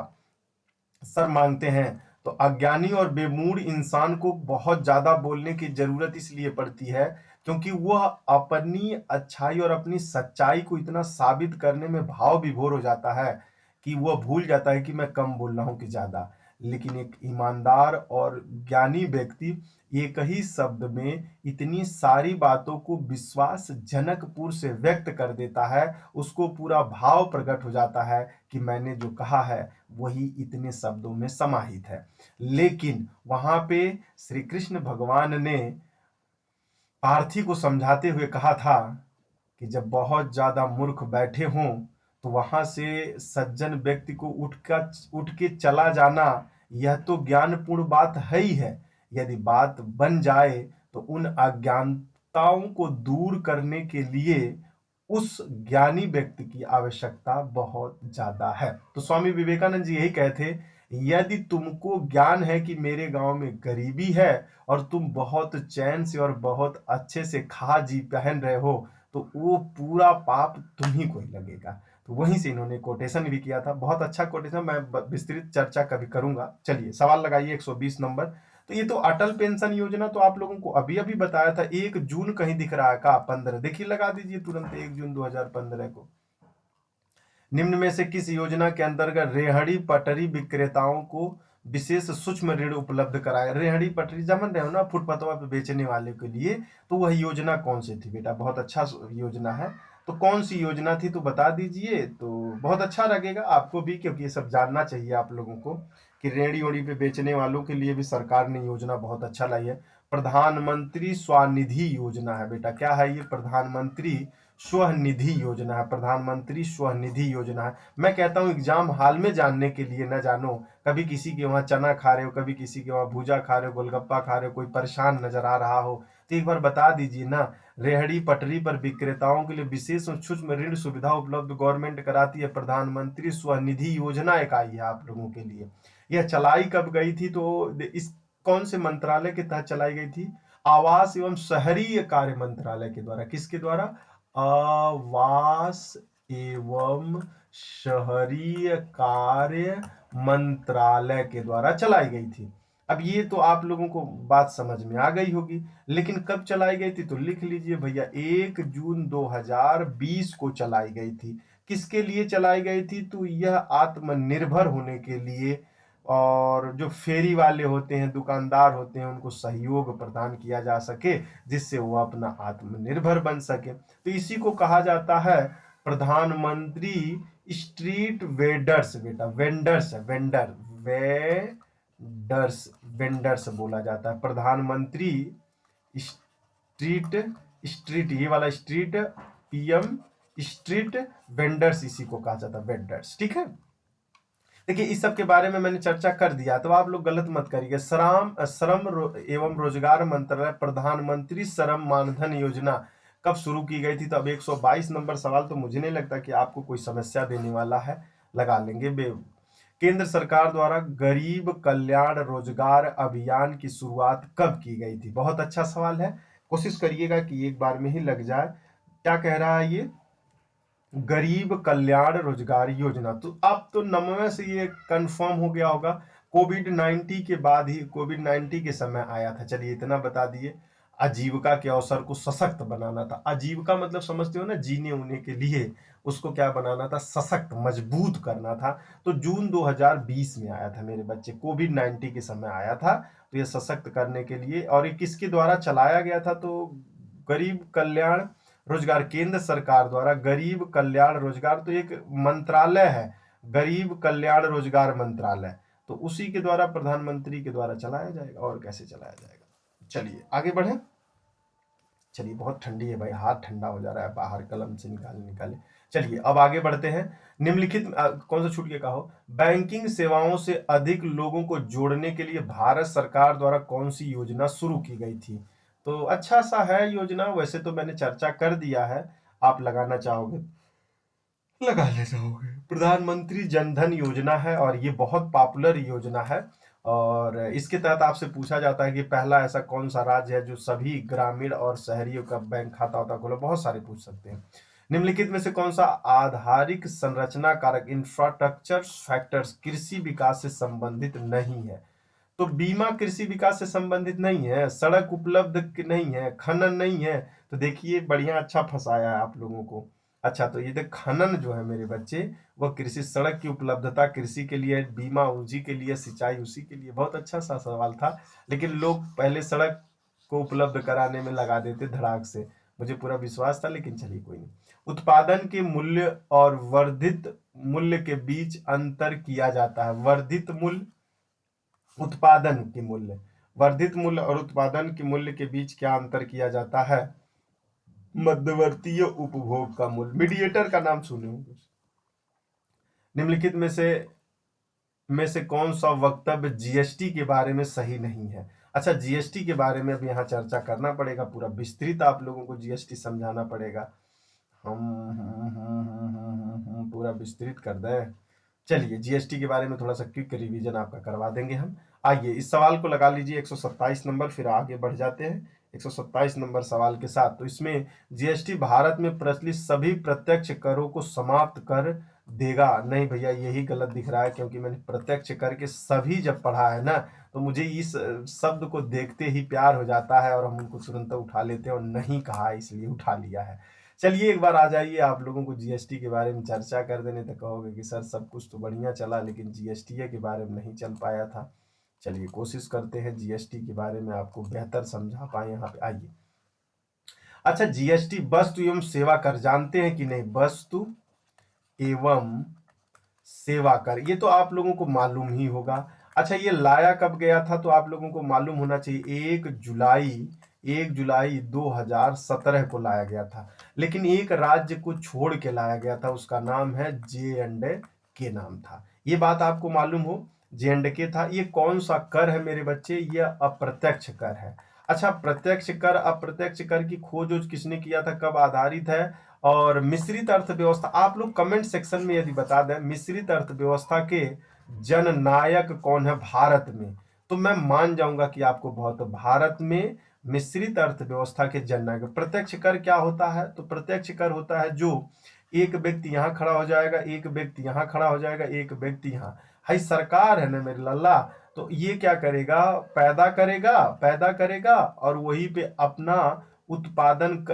सर मांगते हैं तो अज्ञानी और बेमूड इंसान को बहुत ज्यादा बोलने की जरूरत इसलिए पड़ती है क्योंकि वह अपनी अच्छाई और अपनी सच्चाई को इतना साबित करने में भाव विभोर हो जाता है कि वह भूल जाता है कि मैं कम बोल रहा हूं कि ज्यादा। लेकिन एक ईमानदार और ज्ञानी व्यक्ति एक ही शब्द में इतनी सारी बातों को विश्वास जनकपुर से व्यक्त कर देता है, उसको पूरा भाव प्रकट हो जाता है कि मैंने जो कहा है वही इतने शब्दों में समाहित है। लेकिन वहां पे श्री कृष्ण भगवान ने पार्थी को समझाते हुए कहा था कि जब बहुत ज्यादा मूर्ख बैठे हों तो वहां से सज्जन व्यक्ति को उठ के चला जाना, यह तो ज्ञानपूर्ण बात है ही है। यदि बात बन जाए तो उन अज्ञानताओं को दूर करने के लिए उस ज्ञानी व्यक्ति की आवश्यकता बहुत ज्यादा है। तो स्वामी विवेकानंद जी यही कहते, यदि तुमको ज्ञान है कि मेरे गांव में गरीबी है और तुम बहुत चैन से और बहुत अच्छे से खा जी पहन रहे हो, तो वो पूरा पाप तुम ही को ही लगेगा। तो वहीं से इन्होंने कोटेशन भी किया था, बहुत अच्छा कोटेशन, मैं विस्तृत चर्चा कभी करूंगा। चलिए, सवाल लगाइए 120 नंबर। तो ये तो अटल पेंशन योजना तो आप लोगों को अभी अभी बताया था। 1 जून कहीं दिख रहा है का? 15 देखिए, लगा दीजिए तुरंत, 1 जून 2015 को। निम्न में से किस योजना के अंतर्गत रेहड़ी पटरी विक्रेताओं को विशेष सूक्ष्म ऋण उपलब्ध कराया? रेहड़ी पटरी जमन रहे हो ना, फुटपाथवा पे बेचने वाले के लिए, तो वह योजना कौन सी थी बेटा? बहुत अच्छा योजना है। तो कौन सी योजना थी तो बता दीजिए, तो बहुत अच्छा लगेगा आपको भी, क्योंकि ये सब जानना चाहिए आप लोगों को कि रेहड़ी वेड़ी पे बेचने वालों के लिए भी सरकार ने योजना बहुत अच्छा लाई है। प्रधानमंत्री स्वनिधि योजना है बेटा। क्या है ये? प्रधानमंत्री स्वनिधि योजना है। प्रधानमंत्री स्वनिधि योजना है। मैं कहता हूँ एग्जाम हाल में जानने के लिए न जानो, कभी किसी के वहां चना खा रहे हो, कभी किसी के वहां भूजा खा रहे हो, गोलगप्पा खा रहे हो, कोई परेशान नजर आ रहा हो तो एक बार बता दीजिए ना। रेहड़ी पटरी पर विक्रेताओं के लिए विशेष और सूक्ष्म ऋण सुविधा उपलब्ध गवर्नमेंट कराती है। प्रधानमंत्री स्वनिधि योजना एक आई है आप लोगों के लिए। यह चलाई कब गई थी? तो इस कौन से मंत्रालय के तहत चलाई गई थी? आवास एवं शहरी कार्य मंत्रालय के द्वारा। किसके द्वारा? आवास एवं शहरी कार्य मंत्रालय के द्वारा चलाई गई थी। अब ये तो आप लोगों को बात समझ में आ गई होगी, लेकिन कब चलाई गई थी? तो लिख लीजिए भैया, 1 जून 2020 को चलाई गई थी। किसके लिए चलाई गई थी? तो यह आत्मनिर्भर होने के लिए, और जो फेरी वाले होते हैं, दुकानदार होते हैं, उनको सहयोग प्रदान किया जा सके जिससे वो अपना आत्मनिर्भर बन सके। तो इसी को कहा जाता है प्रधानमंत्री स्ट्रीट वेंडर्स बेटा। वेंडर्स है, वेंडर, वेंडर्स, वेंडर्स बोला जाता है। प्रधानमंत्री स्ट्रीट, स्ट्रीट ये वाला स्ट्रीट, पीएम स्ट्रीट वेंडर्स, इसी को कहा जाता है वेंडर्स। ठीक है, देखिए इस सब के बारे में मैंने चर्चा कर दिया, तो आप लोग गलत मत करिए। एवं रोजगार मंत्रालय प्रधानमंत्री श्रम मानधन योजना कब शुरू की गई थी? तो अब 122 नंबर सवाल तो मुझे नहीं लगता कि आपको कोई समस्या देने वाला है, लगा लेंगे केंद्र सरकार द्वारा गरीब कल्याण रोजगार अभियान की शुरुआत कब की गई थी? बहुत अच्छा सवाल है, कोशिश करिएगा कि एक बार में ही लग जाए। क्या कह रहा है ये? गरीब कल्याण रोजगार योजना। तो अब तो नमवे से ये कंफर्म हो गया होगा, कोविड-19 के बाद ही, कोविड-19 के समय आया था। चलिए इतना बता दिए। आजीविका के अवसर को सशक्त बनाना था। आजीविका मतलब समझते हो ना, जीने उने के लिए उसको क्या बनाना था? सशक्त, मजबूत करना था। तो जून 2020 में आया था मेरे बच्चे, कोविड-19 के समय आया था। तो ये सशक्त करने के लिए, और ये किसके द्वारा चलाया गया था? तो गरीब कल्याण रोजगार, केंद्र सरकार द्वारा गरीब कल्याण रोजगार, तो एक मंत्रालय है, गरीब कल्याण रोजगार मंत्रालय, तो उसी के द्वारा, प्रधानमंत्री के द्वारा चलाया जाएगा। और कैसे चलाया जाएगा? चलिए आगे बढ़े। चलिए, बहुत ठंडी है भाई, हाथ ठंडा हो जा रहा है, बाहर कलम से निकाले। चलिए अब आगे बढ़ते हैं। निम्नलिखित कौन सा छूट के कहो? बैंकिंग सेवाओं से अधिक लोगों को जोड़ने के लिए भारत सरकार द्वारा कौन सी योजना शुरू की गई थी? तो अच्छा सा है योजना, वैसे तो मैंने चर्चा कर दिया है, आप लगाना चाहोगे लगा ले जाओगे। प्रधानमंत्री जनधन योजना है, और ये बहुत पॉपुलर योजना है। और इसके तहत आपसे पूछा जाता है कि पहला ऐसा कौन सा राज्य है जो सभी ग्रामीण और शहरियों का बैंक खाता होता खोला? बहुत सारे पूछ सकते हैं। निम्नलिखित में से कौन सा आधारिक संरचना कारक, इंफ्रास्ट्रक्चर फैक्टर्स, कृषि विकास से संबंधित नहीं है? तो बीमा कृषि विकास से संबंधित नहीं है, सड़क उपलब्ध नहीं है, खनन नहीं है। तो देखिए बढ़िया, अच्छा फंसाया है आप लोगों को। अच्छा, तो ये देख, खनन जो है मेरे बच्चे, वह कृषि, सड़क की उपलब्धता कृषि के लिए, बीमा उसी के लिए, सिंचाई उसी के लिए। बहुत अच्छा सा सवाल था, लेकिन लोग पहले सड़क को उपलब्ध कराने में लगा देते धड़ाक से, मुझे पूरा विश्वास था, लेकिन चलिए कोई नहीं। उत्पादन के मूल्य और वर्धित मूल्य के बीच अंतर किया जाता है। वर्धित मूल्य, उत्पादन के मूल्य, वर्धित मूल्य और उत्पादन के मूल्य के बीच क्या अंतर किया जाता है? मध्यवर्तीय उपभोग का मूल्य, मीडिएटर का नाम सुने होंगे। निम्नलिखित में से कौन सा वक्तव्य जीएसटी के बारे में सही नहीं है? अच्छा, जीएसटी के बारे में अब यहाँ चर्चा करना पड़ेगा, पूरा विस्तृत आप लोगों को जीएसटी समझाना पड़ेगा। हम पूरा विस्तृत कर दें। चलिए जीएसटी के बारे में थोड़ा सा क्विक रिवीजन आपका करवा देंगे हम। आइए इस सवाल को लगा लीजिए 127 नंबर, फिर आगे बढ़ जाते हैं 127 नंबर सवाल के साथ। तो इसमें जीएसटी भारत में प्रचलित सभी प्रत्यक्ष करों को समाप्त कर देगा। नहीं भैया, यही गलत दिख रहा है, क्योंकि मैंने प्रत्यक्ष कर के सभी जब पढ़ा है ना, तो मुझे इस शब्द को देखते ही प्यार हो जाता है और हम उनको तुरंत उठा लेते हैं, और नहीं कहा इसलिए उठा लिया है। चलिए एक बार आ जाइए, आप लोगों को जीएसटी के बारे में चर्चा कर देने, तो कहोगे कि सर सब कुछ तो बढ़िया चला, लेकिन जीएसटी के बारे में नहीं चल पाया था। चलिए कोशिश करते हैं जीएसटी के बारे में आपको बेहतर समझा पाए। यहाँ पे आइए। अच्छा, जीएसटी वस्तु एवं सेवा कर जानते हैं कि नहीं? वस्तु एवं सेवा कर, ये तो आप लोगों को मालूम ही होगा। अच्छा, ये लाया कब गया था तो आप लोगों को मालूम होना चाहिए, 1 जुलाई 2017 को लाया गया था। लेकिन एक राज्य को छोड़ के लाया गया था, उसका नाम है J&K नाम था। ये बात आपको मालूम हो, J&K था। ये कौन सा कर है मेरे बच्चे? ये अप्रत्यक्ष कर है। अच्छा, प्रत्यक्ष कर अप्रत्यक्ष कर की खोज वोज किसने किया था, कब आधारित है? और मिश्रित अर्थव्यवस्था, आप लोग कमेंट सेक्शन में यदि बता दें मिश्रित अर्थव्यवस्था के जननायक कौन है भारत में, तो मैं मान जाऊंगा कि आपको बहुत भारत में मिश्रित अर्थव्यवस्था के जननायक। प्रत्यक्ष कर क्या होता है? तो प्रत्यक्ष कर होता है जो एक व्यक्ति यहाँ खड़ा हो जाएगा, एक व्यक्ति यहाँ खड़ा हो जाएगा, एक व्यक्ति यहाँ। भाई सरकार है ना मेरे लल्ला, तो ये क्या करेगा, पैदा करेगा और वहीं पे अपना उत्पादन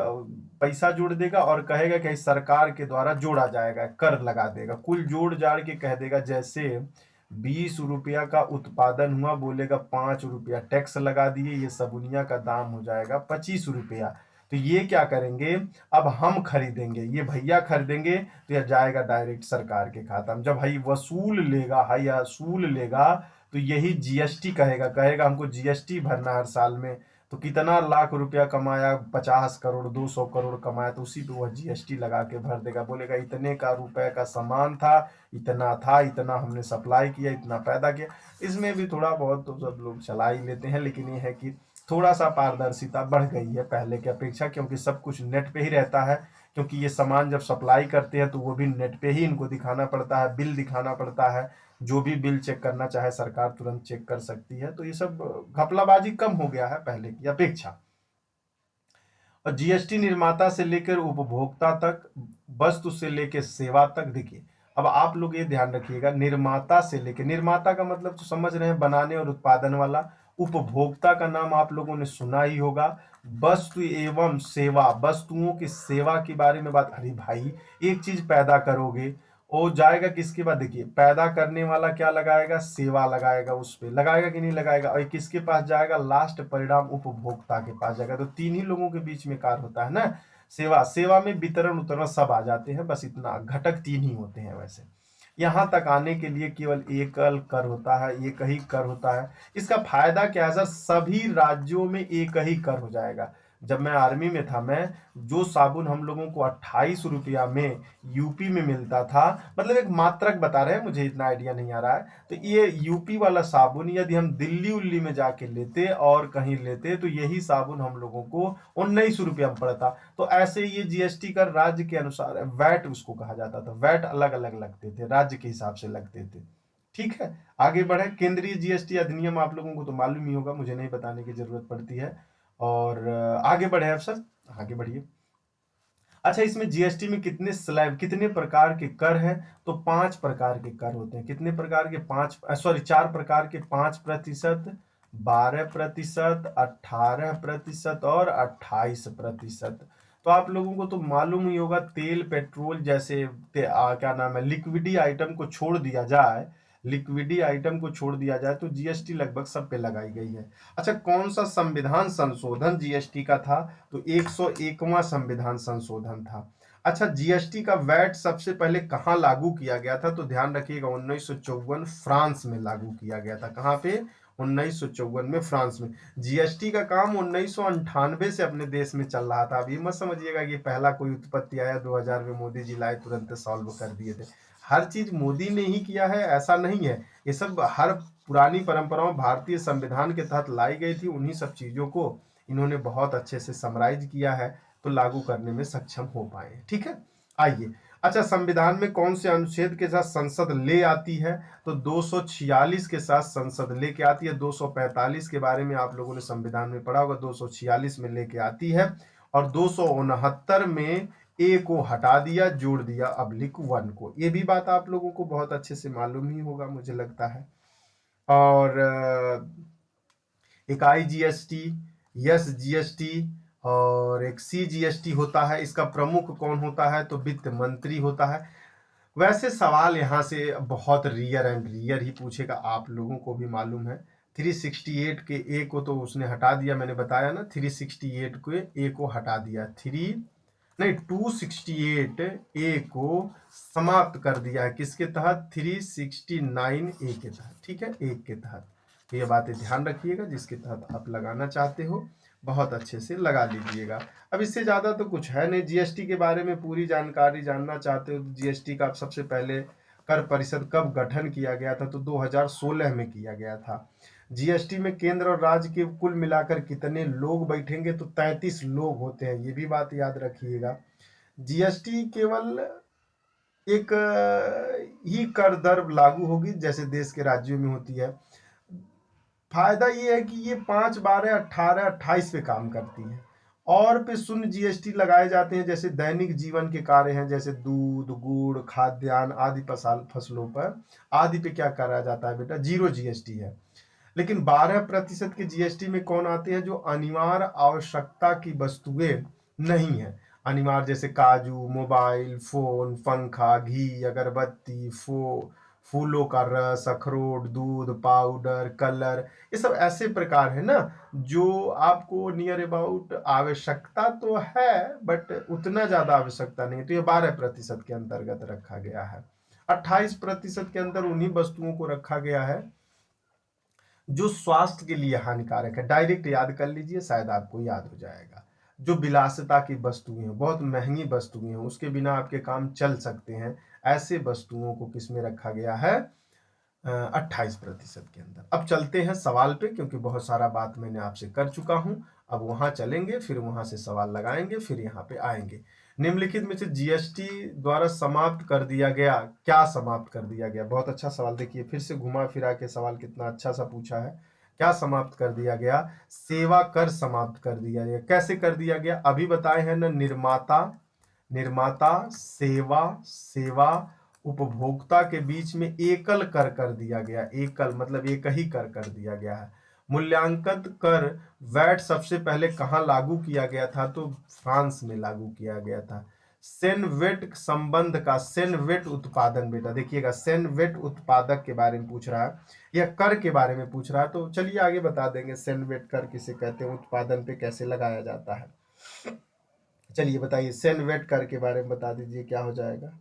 पैसा जोड़ देगा और कहेगा कि सरकार के द्वारा जोड़ा जाएगा, कर लगा देगा, कुल जोड़ जाड़ के कह देगा। जैसे 20 रुपया का उत्पादन हुआ, बोलेगा 5 रुपया टैक्स लगा दिए, ये सबुनिया का दाम हो जाएगा 25 रुपया। तो ये क्या करेंगे, अब हम खरीदेंगे, ये भैया खरीदेंगे तो यह जाएगा डायरेक्ट सरकार के खाता में। जब भाई वसूल लेगा तो यही जीएसटी कहेगा हमको जीएसटी भरना हर साल में। तो कितना लाख रुपया कमाया, 50 करोड़ 200 करोड़ कमाया, तो उसी पे वह जीएसटी लगा के भर देगा, बोलेगा इतने का रुपए का सामान था, इतना हमने सप्लाई किया, इतना पैदा किया। इसमें भी थोड़ा बहुत तो सब लोग चला ही लेते हैं, लेकिन ये है कि थोड़ा सा पारदर्शिता बढ़ गई है पहले की अपेक्षा, क्योंकि सब कुछ नेट पे ही रहता है। क्योंकि ये सामान जब सप्लाई करते हैं तो वो भी नेट पे ही इनको दिखाना पड़ता है, बिल दिखाना पड़ता है। जो भी बिल चेक करना चाहे सरकार तुरंत चेक कर सकती है। तो ये सब घपलाबाजी कम हो गया है पहले की अपेक्षा। और जीएसटी निर्माता से लेकर उपभोक्ता तक, वस्तु से लेकर सेवा तक। देखिए, अब आप लोग ये ध्यान रखिएगा, निर्माता से लेकर, निर्माता का मतलब तो समझ रहे हैं बनाने और उत्पादन वाला। उपभोक्ता का नाम आप लोगों ने सुना ही होगा। वस्तु एवं सेवा, वस्तुओं की सेवा के बारे में बात। अरे भाई, एक चीज पैदा करोगे, वो जाएगा किसके पास? देखिए, पैदा करने वाला क्या लगाएगा, सेवा लगाएगा, उस पे लगाएगा कि नहीं लगाएगा, और किसके पास जाएगा, लास्ट परिणाम उपभोक्ता के पास जाएगा। तो तीन ही लोगों के बीच में कार्य होता है ना। सेवा में वितरण उतरण सब आ जाते हैं, बस इतना घटक तीन ही होते हैं। वैसे यहाँ तक आने के लिए केवल एकल कर होता है, एक ही कर होता है। इसका फायदा क्या है सर, सभी राज्यों में एक ही कर हो जाएगा। जब मैं आर्मी में था, मैं जो साबुन हम लोगों को 28 रुपया में यूपी में मिलता था, मतलब एक मात्रक बता रहे हैं, मुझे इतना आइडिया नहीं आ रहा है। तो ये यूपी वाला साबुन यदि हम दिल्ली उल्ली में जाके लेते और कहीं लेते तो यही साबुन हम लोगों को 19 रुपया में पड़ता। तो ऐसे ये जीएसटी का राज्य के अनुसार है, वैट उसको कहा जाता था। वैट अलग अलग लगते थे, राज्य के हिसाब से लगते थे। ठीक है, आगे बढ़े। केंद्रीय जीएसटी अधिनियम आप लोगों को तो मालूम ही होगा, मुझे नहीं बताने की जरूरत पड़ती है। और आगे बढ़े अफसर, आगे बढ़िए। अच्छा, इसमें जीएसटी में कितने स्लैब, कितने प्रकार के कर हैं? तो 5 प्रकार के कर होते हैं। कितने प्रकार के? 4 प्रकार के। 5%, 12%, 18% और 28%। तो आप लोगों को तो मालूम ही होगा, तेल पेट्रोल जैसे क्या नाम है, लिक्विडी आइटम को छोड़ दिया जाए तो जीएसटी लगभग सब पे लगाई गई है। अच्छा, कौन सा संविधान संशोधन जीएसटी का था? तो 101वां संविधान संशोधन था। अच्छा, जीएसटी का वैट सबसे पहले कहाँ लागू किया गया था? तो ध्यान रखिएगा, 1954 फ्रांस में लागू किया गया था। कहाँ पे? 1954 में फ्रांस में। जीएसटी का काम 1998 से अपने देश में चल रहा था। अब ये मत समझिएगा कि पहला कोई उत्पत्ति आया 2000 में मोदी जी लाए तुरंत सॉल्व कर दिए थे। हर चीज मोदी ने ही किया है ऐसा नहीं है। ये सब हर पुरानी परंपराओं भारतीय संविधान के तहत लाई गई थी, उन्हीं सब चीजों को इन्होंने बहुत अच्छे से समराइज किया है, तो लागू करने में सक्षम हो पाए। ठीक है, आइए। अच्छा, संविधान में कौन से अनुच्छेद के साथ संसद ले आती है? तो 246 के साथ संसद लेके आती है। 245 के बारे में आप लोगों ने संविधान में पढ़ा होगा, 246 में लेके आती है। और 269 में ए को हटा दिया, जोड़ दिया /1 को। ये भी बात आप लोगों को बहुत अच्छे से मालूम ही होगा, मुझे लगता है। और एक IGST, SGST और एक CGST होता है। इसका प्रमुख कौन होता है? तो वित्त मंत्री होता है। वैसे सवाल यहाँ से बहुत रियर एंड रियर ही पूछेगा, आप लोगों को भी मालूम है। 368 के ए को तो उसने हटा दिया, मैंने बताया ना, 368 के ए को हटा दिया। नहीं, 268 ए को समाप्त कर दिया है किसके तहत, 369 ए के तहत, ठीक है, एक के तहत। तो ये बातें ध्यान रखिएगा, जिसके तहत आप लगाना चाहते हो बहुत अच्छे से लगा लीजिएगा। अब इससे ज़्यादा तो कुछ है नहीं। जीएसटी के बारे में पूरी जानकारी जानना चाहते हो तो जीएसटी का सबसे पहले कर परिषद कब गठन किया गया था, तो 2016 में किया गया था। जीएसटी में केंद्र और राज्य के कुल मिलाकर कितने लोग बैठेंगे, तो 33 लोग होते हैं, ये भी बात याद रखिएगा। जीएसटी केवल एक ही कर दर लागू होगी जैसे देश के राज्यों में होती है। फायदा ये है कि ये 5, 12, 18, 28 पे काम करती है। और पे शून्य जीएसटी लगाए जाते हैं, जैसे दैनिक जीवन के कार्य हैं, जैसे दूध, गुड़, खाद्यान्न आदि फसलों पर आदि पे क्या करा जाता है बेटा, जीरो जीएसटी है। लेकिन 12% के जीएसटी में कौन आते हैं, जो अनिवार्य आवश्यकता की वस्तुएं नहीं है। अनिवार्य जैसे काजू, मोबाइल फोन, पंखा, घी, अगरबत्ती, फूलों का रस, अखरोट, दूध, पाउडर, कलर, ये सब ऐसे प्रकार है ना जो आपको नियर अबाउट आवश्यकता तो है, बट उतना ज्यादा आवश्यकता नहीं है, तो ये 12% के अंतर्गत रखा गया है। 28% के अंदर उन्हीं वस्तुओं को रखा गया है जो स्वास्थ्य के लिए हानिकारक है। डायरेक्ट याद कर लीजिए, शायद आपको याद हो जाएगा। जो विलासिता की वस्तुएं हैं, बहुत महंगी वस्तुएं हैं, उसके बिना आपके काम चल सकते हैं, ऐसे वस्तुओं को किसमें रखा गया है, 28% के अंदर। अब चलते हैं सवाल पे, क्योंकि बहुत सारा बात मैंने आपसे कर चुका हूं। अब वहां चलेंगे, फिर वहां से सवाल लगाएंगे, फिर यहाँ पे आएंगे। निम्नलिखित में से जीएसटी द्वारा समाप्त कर दिया गया, क्या समाप्त कर दिया गया, बहुत अच्छा सवाल। देखिए फिर से घुमा फिरा के सवाल कितना अच्छा सा पूछा है। क्या समाप्त कर दिया गया, सेवा कर समाप्त कर दिया गया। कैसे कर दिया गया, अभी बताए हैं ना, निर्माता, सेवा, उपभोक्ता के बीच में एकल कर दिया गया। एकल मतलब एक ही कर दिया गया है। मूल्यांकन कर वैट सबसे पहले कहाँ लागू किया गया था, तो फ्रांस में लागू किया गया था। सेनवेट संबंध का, सेनवेट उत्पादन, बेटा देखिएगा, सेनवेट उत्पादक के बारे में पूछ रहा है या कर के बारे में पूछ रहा है, तो चलिए आगे बता देंगे। सेनवेट कर किसे कहते हैं, उत्पादन पे कैसे लगाया जाता है। चलिए बताइए, सेनवेट कर के बारे में बता दीजिए क्या हो जाएगा।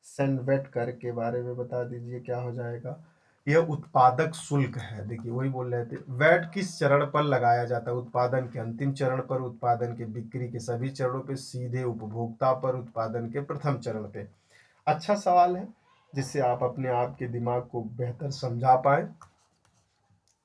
सेनवेट कर के बारे में बता दीजिए क्या हो जाएगा। यह उत्पादक शुल्क है। देखिए वही बोल रहे थे, वैट किस चरण पर लगाया जाता है, उत्पादन के अंतिम चरण पर, उत्पादन के बिक्री के सभी चरणों पे, सीधे उपभोक्ता पर, उत्पादन के प्रथम चरण पे। अच्छा सवाल है, जिससे आप अपने आप के दिमाग को बेहतर समझा पाए।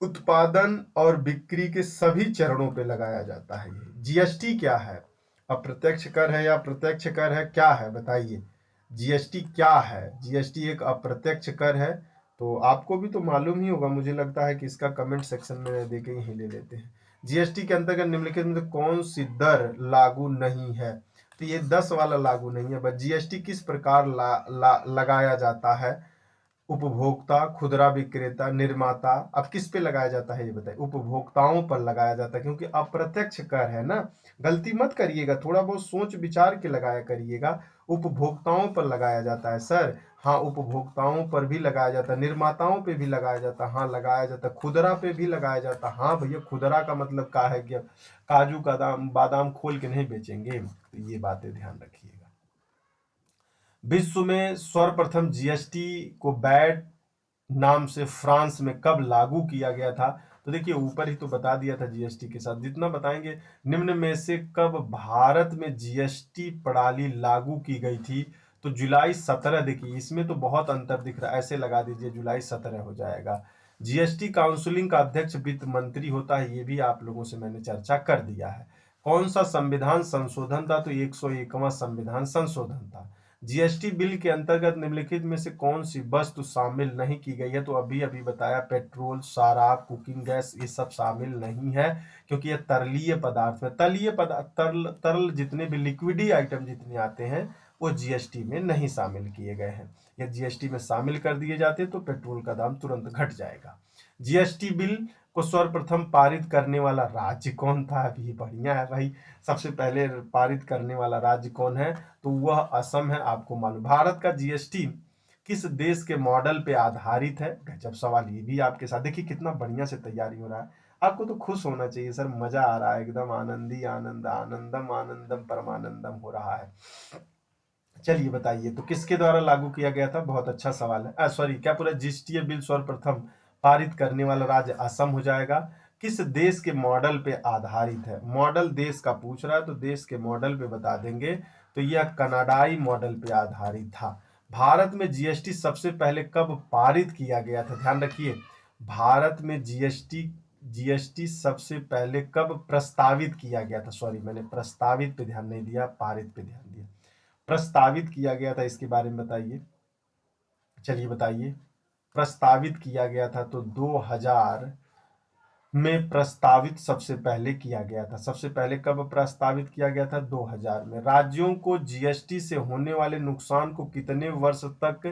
उत्पादन और बिक्री के सभी चरणों पे लगाया जाता है। ये जीएसटी क्या है, अप्रत्यक्ष कर है या प्रत्यक्ष कर है, क्या है बताइए। जीएसटी क्या है, जीएसटी एक अप्रत्यक्ष कर है। तो आपको भी तो मालूम ही होगा, मुझे लगता है कि इसका कमेंट सेक्शन में देके ही ले लेते हैं। जीएसटी के अंतर्गत निम्नलिखित में से कौन सी दर लागू नहीं है, तो ये 10 वाला लागू नहीं है। बस जीएसटी किस प्रकार लगाया जाता है, उपभोक्ता, खुदरा विक्रेता, निर्माता, अब किस पे लगाया जाता है ये बताइए, उपभोक्ताओं पर लगाया जाता है, क्योंकि अप्रत्यक्ष कर है ना। गलती मत करिएगा, थोड़ा बहुत सोच विचार के लगाया करिएगा। उपभोक्ताओं पर लगाया जाता है सर, हाँ उपभोक्ताओं पर भी लगाया जाता है, निर्माताओं पे भी लगाया जाता है, हाँ लगाया जाता है, खुदरा पे भी लगाया जाता है। हाँ भैया, खुदरा का मतलब क्या है कि काजू का दाम बादाम खोल के नहीं बेचेंगे, तो ये बातें ध्यान रखिएगा। विश्व में सर्वप्रथम जीएसटी को वैट नाम से फ्रांस में कब लागू किया गया था, तो देखिए ऊपर ही तो बता दिया था जीएसटी के साथ, जितना बताएंगे। निम्न में से कब भारत में जीएसटी प्रणाली लागू की गई थी, तो जुलाई 17। देखिए इसमें तो बहुत अंतर दिख रहा है, ऐसे लगा दीजिए जुलाई 17 हो जाएगा। जीएसटी काउंसिलिंग का अध्यक्ष वित्त मंत्री होता है, ये भी आप लोगों से मैंने चर्चा कर दिया है। कौन सा संविधान संशोधन था, तो 101वां संविधान संशोधन था। जीएसटी बिल के अंतर्गत निम्नलिखित में से कौन सी वस्तु शामिल नहीं की गई है, तो अभी अभी बताया, पेट्रोल, शराब, कुकिंग गैस, ये सब शामिल नहीं है, क्योंकि ये तरलीय पदार्थ है। तलीय पदार्थ, तरल जितने भी लिक्विडी आइटम जितने आते हैं वो जीएसटी में नहीं शामिल किए गए हैं। ये जीएसटी में शामिल कर दिए जाते तो पेट्रोल का दाम तुरंत घट जाएगा। जीएसटी बिल को सर्वप्रथम पारित करने वाला राज्य कौन था, अभी बढ़िया है भाई। सबसे पहले पारित करने वाला राज्य कौन है, तो वह असम है, आपको मालूम। भारत का जीएसटी किस देश के मॉडल पे आधारित है, गजब सवाल ये भी आपके साथ। देखिए कितना बढ़िया से तैयारी हो रहा है। आपको तो खुश होना चाहिए सर, मजा आ रहा है एकदम, आनंदी आनंद, आनंदम आनंदम परमानंदम हो रहा है। चलिए बताइए, तो किसके द्वारा लागू किया गया था? बहुत अच्छा सवाल है। सॉरी, क्या पूरा जीएसटी बिल सर्वप्रथम पारित करने वाला राज्य असम हो जाएगा? किस देश के मॉडल पे आधारित है? मॉडल देश का पूछ रहा है तो देश के मॉडल पे बता देंगे, तो यह कनाडाई मॉडल पे आधारित था। भारत में जीएसटी सबसे पहले कब पारित किया गया था? ध्यान रखिए, भारत में जीएसटी जीएसटी सबसे पहले कब प्रस्तावित किया गया था? सॉरी, मैंने प्रस्तावित पे ध्यान नहीं दिया, पारित पे ध्यान दिया। प्रस्तावित किया गया था, इसके बारे में बताइए। चलिए बताइए, प्रस्तावित किया गया था तो 2000 में प्रस्तावित सबसे पहले किया गया था। सबसे पहले कब प्रस्तावित किया गया था? 2000 में। राज्यों को जीएसटी से होने वाले नुकसान को कितने वर्ष तक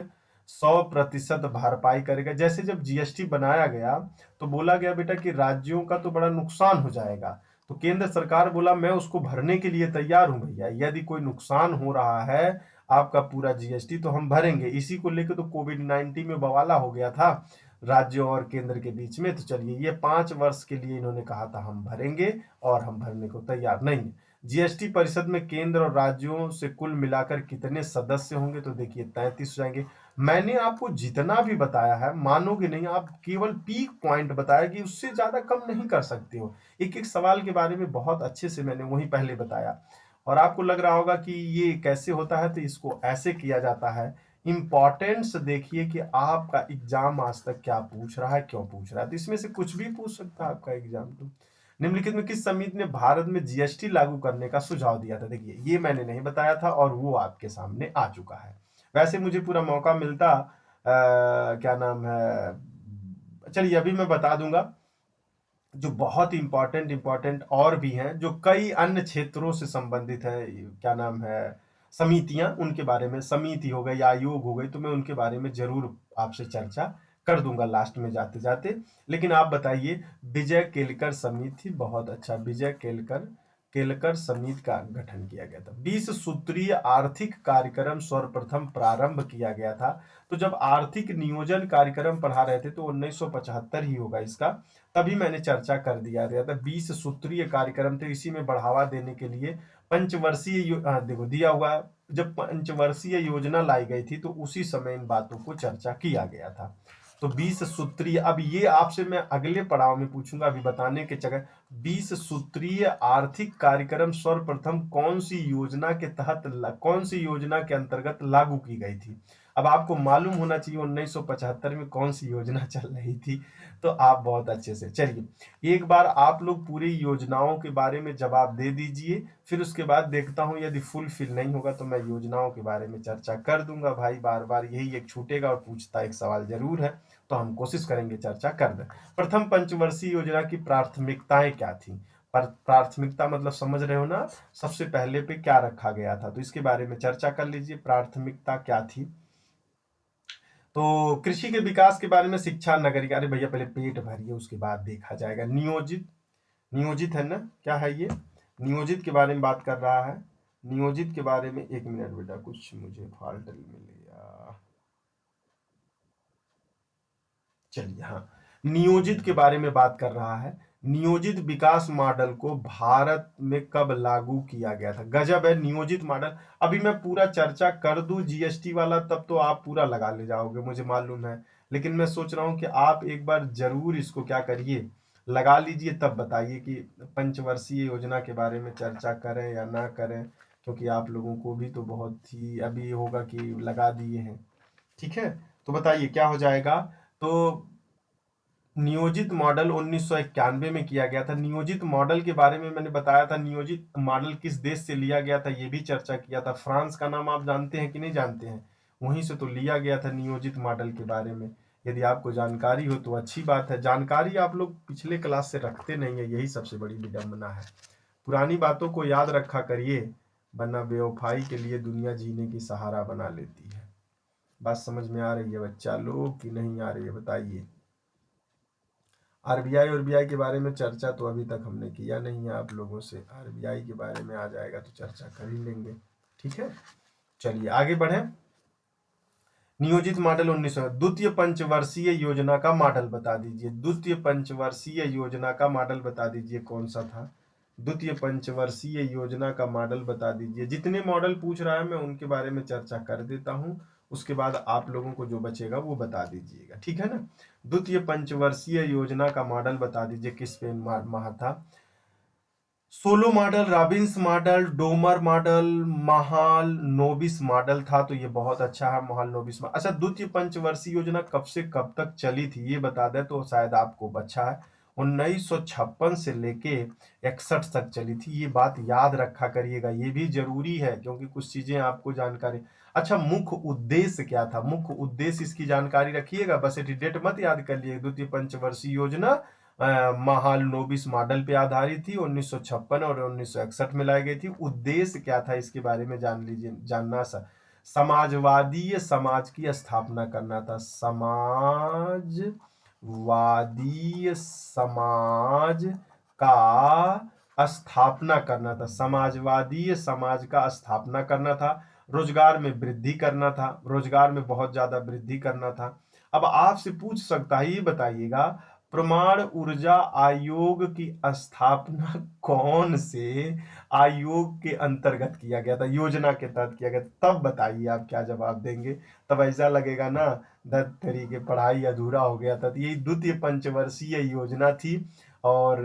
100% भरपाई करेगा? जैसे जब जीएसटी बनाया गया तो बोला गया बेटा कि राज्यों का तो बड़ा नुकसान हो जाएगा, तो केंद्र सरकार बोला मैं उसको भरने के लिए तैयार हूं भैया, यदि कोई नुकसान हो रहा है आपका पूरा जीएसटी तो हम भरेंगे। इसी को लेकर तो कोविड-19 में बवाला हो गया था राज्यों और केंद्र के बीच में। तो चलिए, ये 5 वर्ष के लिए इन्होंने कहा था हम भरेंगे, और हम भरने को तैयार नहीं है। जीएसटी परिषद में केंद्र और राज्यों से कुल मिलाकर कितने सदस्य होंगे? तो देखिए 33 हो जाएंगे। मैंने आपको जितना भी बताया है, मानोगे नहीं, आप केवल पीक पॉइंट बताया कि उससे ज्यादा कम नहीं कर सकते हो। एक एक सवाल के बारे में बहुत अच्छे से मैंने वहीं पहले बताया, और आपको लग रहा होगा कि ये कैसे होता है, तो इसको ऐसे किया जाता है। इंपॉर्टेंस देखिए कि आपका एग्जाम आज तक क्या पूछ रहा है, क्यों पूछ रहा है, तो इसमें से कुछ भी पूछ सकता है आपका एग्जाम। तो निम्नलिखित में किस समिति ने भारत में जीएसटी लागू करने का सुझाव दिया था? देखिए, ये मैंने नहीं बताया था और वो आपके सामने आ चुका है। वैसे मुझे पूरा मौका मिलता, क्या नाम है, चलिए अभी मैं बता दूंगा। जो बहुत इंपॉर्टेंट इंपॉर्टेंट और भी हैं, जो कई अन्य क्षेत्रों से संबंधित है, क्या नाम है, समितियां, उनके बारे में, समिति हो गई, आयोग हो गई, तो मैं उनके बारे में जरूर आपसे चर्चा कर दूंगा लास्ट में जाते जाते। लेकिन आप बताइए, विजय केलकर समिति, बहुत अच्छा, विजय केलकर केलकर समिति का गठन किया गया था। 20 सूत्रीय आर्थिक कार्यक्रम सर्वप्रथम प्रारंभ किया गया था। तो जब आर्थिक नियोजन कार्यक्रम पढ़ा रहे थे तो 1975 ही होगा इसका, तभी मैंने चर्चा कर दिया गया था। 20 सूत्रीय कार्यक्रम थे, इसी में बढ़ावा देने के लिए पंचवर्षीय देखो दिया हुआ, जब पंचवर्षीय योजना लाई गई थी तो उसी समय इन बातों को चर्चा किया गया था। तो 20 सूत्रीय, अब ये आपसे मैं अगले पड़ाव में पूछूंगा, अभी बताने के जगह 20 सूत्रीय आर्थिक कार्यक्रम सर्वप्रथम कौन सी योजना के तहत, कौन सी योजना के अंतर्गत लागू की गई थी? अब आपको मालूम होना चाहिए 1975 में कौन सी योजना चल रही थी, तो आप बहुत अच्छे से, चलिए एक बार आप लोग पूरी योजनाओं के बारे में जवाब दे दीजिए, फिर उसके बाद देखता हूं यदि फुलफिल नहीं होगा तो मैं योजनाओं के बारे में चर्चा कर दूंगा। भाई बार बार यही एक छूटेगा और पूछता एक सवाल जरूर है, तो हम कोशिश करेंगे चर्चा कर दें। प्रथम पंचवर्षीय योजना की प्राथमिकताएं क्या थी? पर प्राथमिकता मतलब समझ रहे हो ना, सबसे पहले पे क्या रखा गया था, तो इसके बारे में चर्चा कर लीजिए, प्राथमिकता क्या थी। तो कृषि के विकास के बारे में, शिक्षा, नगरीय, अरे भैया पहले पेट भरिए उसके बाद देखा जाएगा। नियोजित, नियोजित है ना, क्या है ये, नियोजित के बारे में बात कर रहा है। नियोजित के बारे में, एक मिनट बेटा, कुछ मुझे फॉल्ट मिल गया, चलिए हाँ, नियोजित के बारे में बात कर रहा है। नियोजित विकास मॉडल को भारत में कब लागू किया गया था? गजब है, नियोजित मॉडल। अभी मैं पूरा चर्चा कर दूं जीएसटी वाला, तब तो आप पूरा लगा ले जाओगे मुझे मालूम है, लेकिन मैं सोच रहा हूं कि आप एक बार जरूर इसको क्या करिए, लगा लीजिए, तब बताइए कि पंचवर्षीय योजना के बारे में चर्चा करें या ना करें, क्योंकि आप लोगों को भी तो बहुत ही अभी होगा कि लगा दिए हैं। ठीक है, तो बताइए क्या हो जाएगा। तो नियोजित मॉडल 1991 में किया गया था। नियोजित मॉडल के बारे में मैंने बताया था, नियोजित मॉडल किस देश से लिया गया था ये भी चर्चा किया था। फ्रांस का नाम आप जानते हैं कि नहीं जानते हैं? वहीं से तो लिया गया था नियोजित मॉडल के बारे में। यदि आपको जानकारी हो तो अच्छी बात है, जानकारी आप लोग पिछले क्लास से रखते नहीं है, यही सबसे बड़ी विडंबना है। पुरानी बातों को याद रखा करिए, वरना बेवफाई के लिए दुनिया जीने की सहारा बना लेती है। बात समझ में आ रही है बच्चा लोग कि नहीं आ रही है, बताइए। आरबीआई और बीआई के बारे में चर्चा तो अभी तक हमने किया नहीं है आप लोगों से, आरबीआई के बारे में आ जाएगा तो चर्चा कर ही लेंगे। ठीक है, चलिए आगे बढ़े। नियोजित मॉडल 1900। द्वितीय पंचवर्षीय योजना का मॉडल बता दीजिए, द्वितीय पंचवर्षीय योजना का मॉडल बता दीजिए कौन सा था। द्वितीय पंचवर्षीय योजना का मॉडल बता दीजिए। जितने मॉडल पूछ रहा है मैं उनके बारे में चर्चा कर देता हूँ, उसके बाद आप लोगों को जो बचेगा वो बता दीजिएगा, ठीक है ना। द्वितीय पंचवर्षीय योजना का मॉडल बता दीजिए किस पे महा था। Solow model, Robins model, Domar model, Mahal नोबिस model था। तो ये बहुत अच्छा है, महाल नोबिस मॉडल। अच्छा, द्वितीय पंचवर्षीय योजना कब से कब तक चली थी ये बता दें तो शायद आपको अच्छा है। 1956 से लेके 61 तक चली थी। ये बात याद रखा करिएगा, ये भी जरूरी है क्योंकि कुछ चीजें आपको जानकारी। अच्छा, मुख्य उद्देश्य क्या था, मुख्य उद्देश्य इसकी जानकारी रखिएगा, बस डेट मत याद कर लिए। द्वितीय पंचवर्षीय योजना महालनोबिस मॉडल पे आधारित थी, 1956 और 1961 में लाई गई थी। उद्देश्य क्या था इसके बारे में जान लीजिए, जानना समाजवादी समाज की स्थापना करना था। समाजवादी समाज का स्थापना करना था, समाजवादी समाज का स्थापना करना था। रोजगार में वृद्धि करना था, रोजगार में बहुत ज्यादा वृद्धि करना था। अब आपसे पूछ सकता है, ये बताइएगा प्रमाण ऊर्जा आयोग की स्थापना कौन से आयोग के अंतर्गत किया गया था, योजना के तहत किया गया था, तब बताइए आप क्या जवाब देंगे। तब ऐसा लगेगा ना दत्त तरीके पढ़ाई अधूरा हो गया था। तो यही द्वितीय पंचवर्षीय योजना थी। और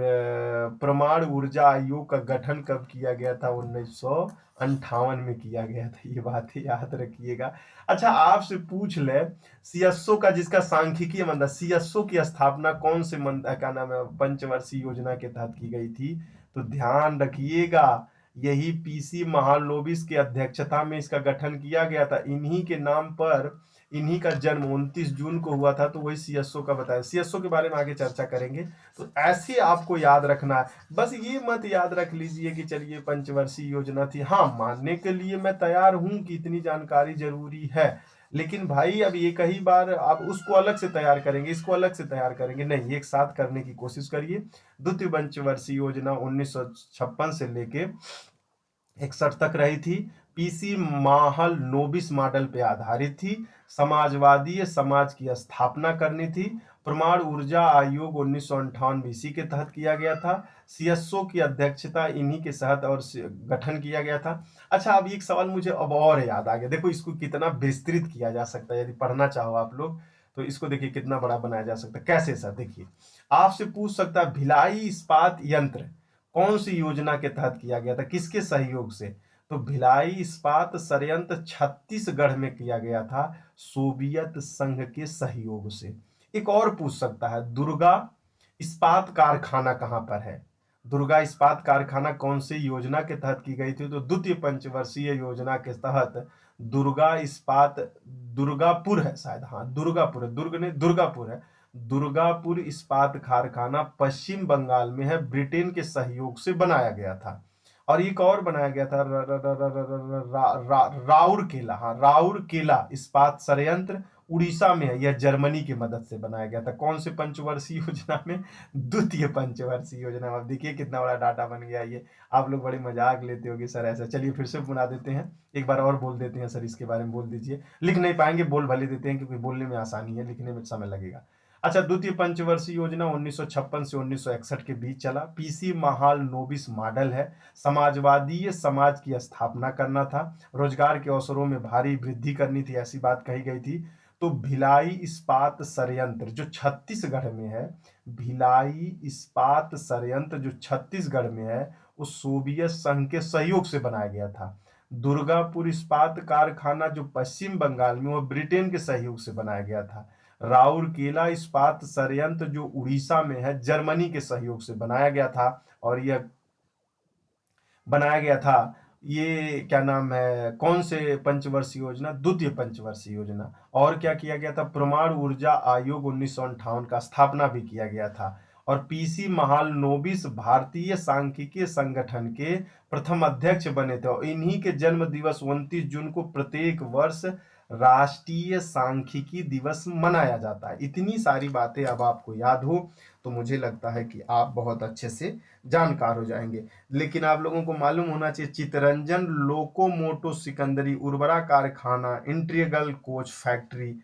प्रमाण ऊर्जा आयोग का गठन कब किया गया था, 1958 में किया गया था। ये बात याद रखिएगा। अच्छा, आपसे पूछ ले सीएसओ का, जिसका सांख्यिकीय मंडल, सीएसओ की स्थापना कौन से क्या नाम है पंचवर्षीय योजना के तहत की गई थी, तो ध्यान रखिएगा यही पीसी महालनोबिस की अध्यक्षता में इसका गठन किया गया था। इन्हीं के नाम पर इन्हीं का जन्म 29 जून को हुआ था, तो वही सीएसओ का बताया। सीएसओ के बारे में आगे चर्चा करेंगे। तो ऐसे आपको याद रखना है, बस ये मत याद रख लीजिए कि चलिए पंचवर्षीय योजना थी। हाँ, मानने के लिए मैं तैयार हूं कि इतनी जानकारी जरूरी है, लेकिन भाई अब ये कई बार आप उसको अलग से तैयार करेंगे, इसको अलग से तैयार करेंगे, नहीं, एक साथ करने की कोशिश करिए। द्वितीय पंचवर्षीय योजना 1956 से लेके 61 तक रही थी। पीसी माहल नोबिस मॉडल पे आधारित थी। समाजवादी समाज की स्थापना करनी थी। प्रमाण ऊर्जा आयोग 1958 इसी के तहत किया गया था। सीएसओ की अध्यक्षता इन्हीं के तहत और गठन किया गया था। अच्छा, अब एक सवाल मुझे अब और याद आ गया, देखो इसको कितना विस्तृत किया जा सकता है, यदि पढ़ना चाहो आप लोग तो इसको देखिए कितना बड़ा बनाया जा सकता है। कैसे सर, देखिए आपसे पूछ सकता है भिलाई इस्पात यंत्र कौन सी योजना के तहत किया गया था, किसके सहयोग से, तो भिलाई इस्पात संयंत्र छत्तीसगढ़ में किया गया था, सोवियत संघ के सहयोग से। एक और पूछ सकता है दुर्गा इस्पात कारखाना कहां पर है, दुर्गा इस्पात कारखाना कौन सी योजना के तहत की गई थी, तो द्वितीय पंचवर्षीय योजना के तहत दुर्गा इस्पात, दुर्गापुर है शायद, हाँ दुर्गापुर है, दुर्ग नहीं दुर्गापुर है। दुर्गापुर इस्पात कारखाना पश्चिम बंगाल में है, ब्रिटेन के सहयोग से बनाया गया था। और एक और बनाया गया था राउरकेला, हाँ राउरकेला इस्पात संयंत्र उड़ीसा में है, यह जर्मनी की मदद से बनाया गया था। कौन से पंचवर्षीय योजना में, द्वितीय पंचवर्षीय योजना में। अब देखिए कितना बड़ा डाटा बन गया ये, आप लोग बड़े मजाक लेते होगे सर ऐसा। चलिए फिर से बना देते हैं, एक बार और बोल देते हैं सर, इसके बारे में बोल दीजिए। लिख नहीं पाएंगे, बोल भले देते हैं क्योंकि बोलने में आसानी है, लिखने में समय लगेगा। अच्छा, द्वितीय पंचवर्षीय योजना 1956 से 1961 के बीच चला। पीसी महाल नोबिस मॉडल है, समाजवादी समाज की स्थापना करना था, रोजगार के अवसरों में भारी वृद्धि करनी थी, ऐसी बात कही गई थी। तो भिलाई इस्पात संयंत्र जो छत्तीसगढ़ में है, भिलाई इस्पात संयंत्र जो छत्तीसगढ़ में है, वो सोवियत संघ के सहयोग से बनाया गया था। दुर्गापुर इस्पात कारखाना जो पश्चिम बंगाल में, वो ब्रिटेन के सहयोग से बनाया गया था। राउरकेला इस्पात संयंत्र जो उड़ीसा में है, जर्मनी के सहयोग से बनाया गया था। और यह बनाया गया था, ये क्या नाम है, कौन से पंचवर्षीय योजना, द्वितीय पंचवर्षीय योजना। और क्या किया गया था, परमाणु ऊर्जा आयोग 1958 का स्थापना भी किया गया था। और पीसी महालनोबिस भारतीय सांख्यिकीय संगठन के प्रथम अध्यक्ष बने थे, और इन्हीं के जन्म दिवस 29 जून को प्रत्येक वर्ष राष्ट्रीय सांख्यिकी दिवस मनाया जाता है। इतनी सारी बातें अब आपको याद हो तो मुझे लगता है कि आप बहुत अच्छे से जानकार हो जाएंगे। लेकिन आप लोगों को मालूम होना चाहिए, चितरंजन लोकोमोटो सिकंदरी उर्वरा कारखाना इंटीग्रल कोच फैक्ट्री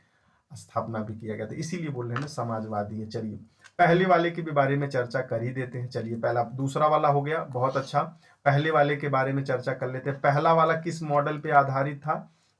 स्थापना भी किया गया था, इसीलिए बोल रहे हैं ना समाजवादी है। चलिए पहले वाले के भी बारे में चर्चा कर ही देते हैं। चलिए पहला दूसरा वाला हो गया, बहुत अच्छा। पहले वाले के बारे में चर्चा कर लेते हैं। पहला वाला किस मॉडल पे आधारित था?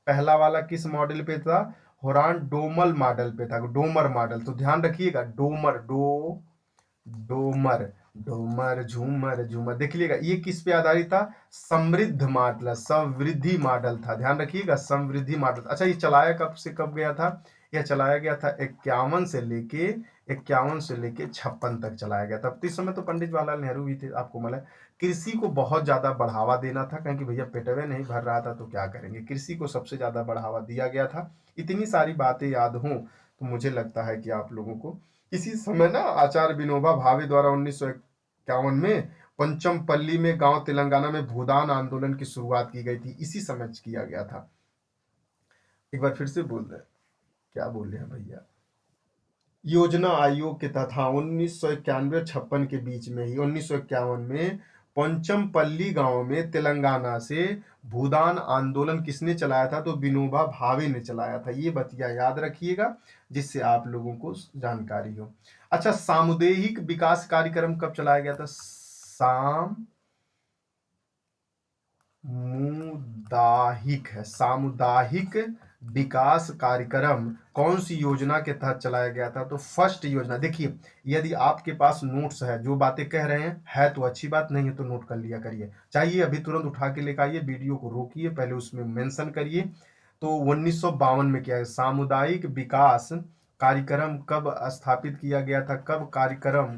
पहला वाला किस मॉडल पे था? होरान डोमल मॉडल पे था, डोमर मॉडल। तो ध्यान रखिएगा, डोमर डोमर डोमर झूमर झूमर, देख लीजिएगा ये किस पे आधारित था? समृद्ध मॉडल, समृद्धि मॉडल था। ध्यान रखिएगा, समृद्धि मॉडल। अच्छा, ये चलाया कब से कब गया था? यह चलाया गया था 51 से लेके 56 तक चलाया गया था। इस समय तो पंडित जवाहरलाल नेहरू भी थे, आपको मालूम है। कृषि को बहुत ज्यादा बढ़ावा देना था, क्योंकि भैया पेटवे नहीं भर रहा था तो क्या करेंगे, कृषि को सबसे ज्यादा बढ़ावा दिया गया था। इतनी सारी बातें याद हों तो मुझे लगता है कि आप लोगों को इसी समय ना आचार्य विनोबा भावे द्वारा 1951 में पंचमपल्ली में गांव तेलंगाना में भूदान आंदोलन की शुरुआत की गई थी, इसी समय किया गया था। एक बार फिर से बोल रहे, क्या बोल रहे हैं भैया? योजना आयोग के तहत, हाँ, 1991-56 के बीच में ही 1951 में पंचमपल्ली गांव में तेलंगाना से भूदान आंदोलन किसने चलाया था? तो विनोबा भावे ने चलाया था। ये बतिया याद रखिएगा जिससे आप लोगों को जानकारी हो। अच्छा, सामुदायिक विकास कार्यक्रम कब चलाया गया था? सामुदायिक विकास कार्यक्रम कौन सी योजना के तहत चलाया गया था? तो फर्स्ट योजना। देखिए, यदि आपके पास नोट्स है, जो बातें कह रहे हैं है तो अच्छी बात, नहीं है तो नोट कर लिया करिए। चाहिए अभी तुरंत उठा के लेकर आइए, वीडियो को रोकिए, पहले उसमें मेंशन करिए। तो 1952 में किया गया। सामुदायिक विकास कार्यक्रम कब स्थापित किया गया था? कब कार्यक्रम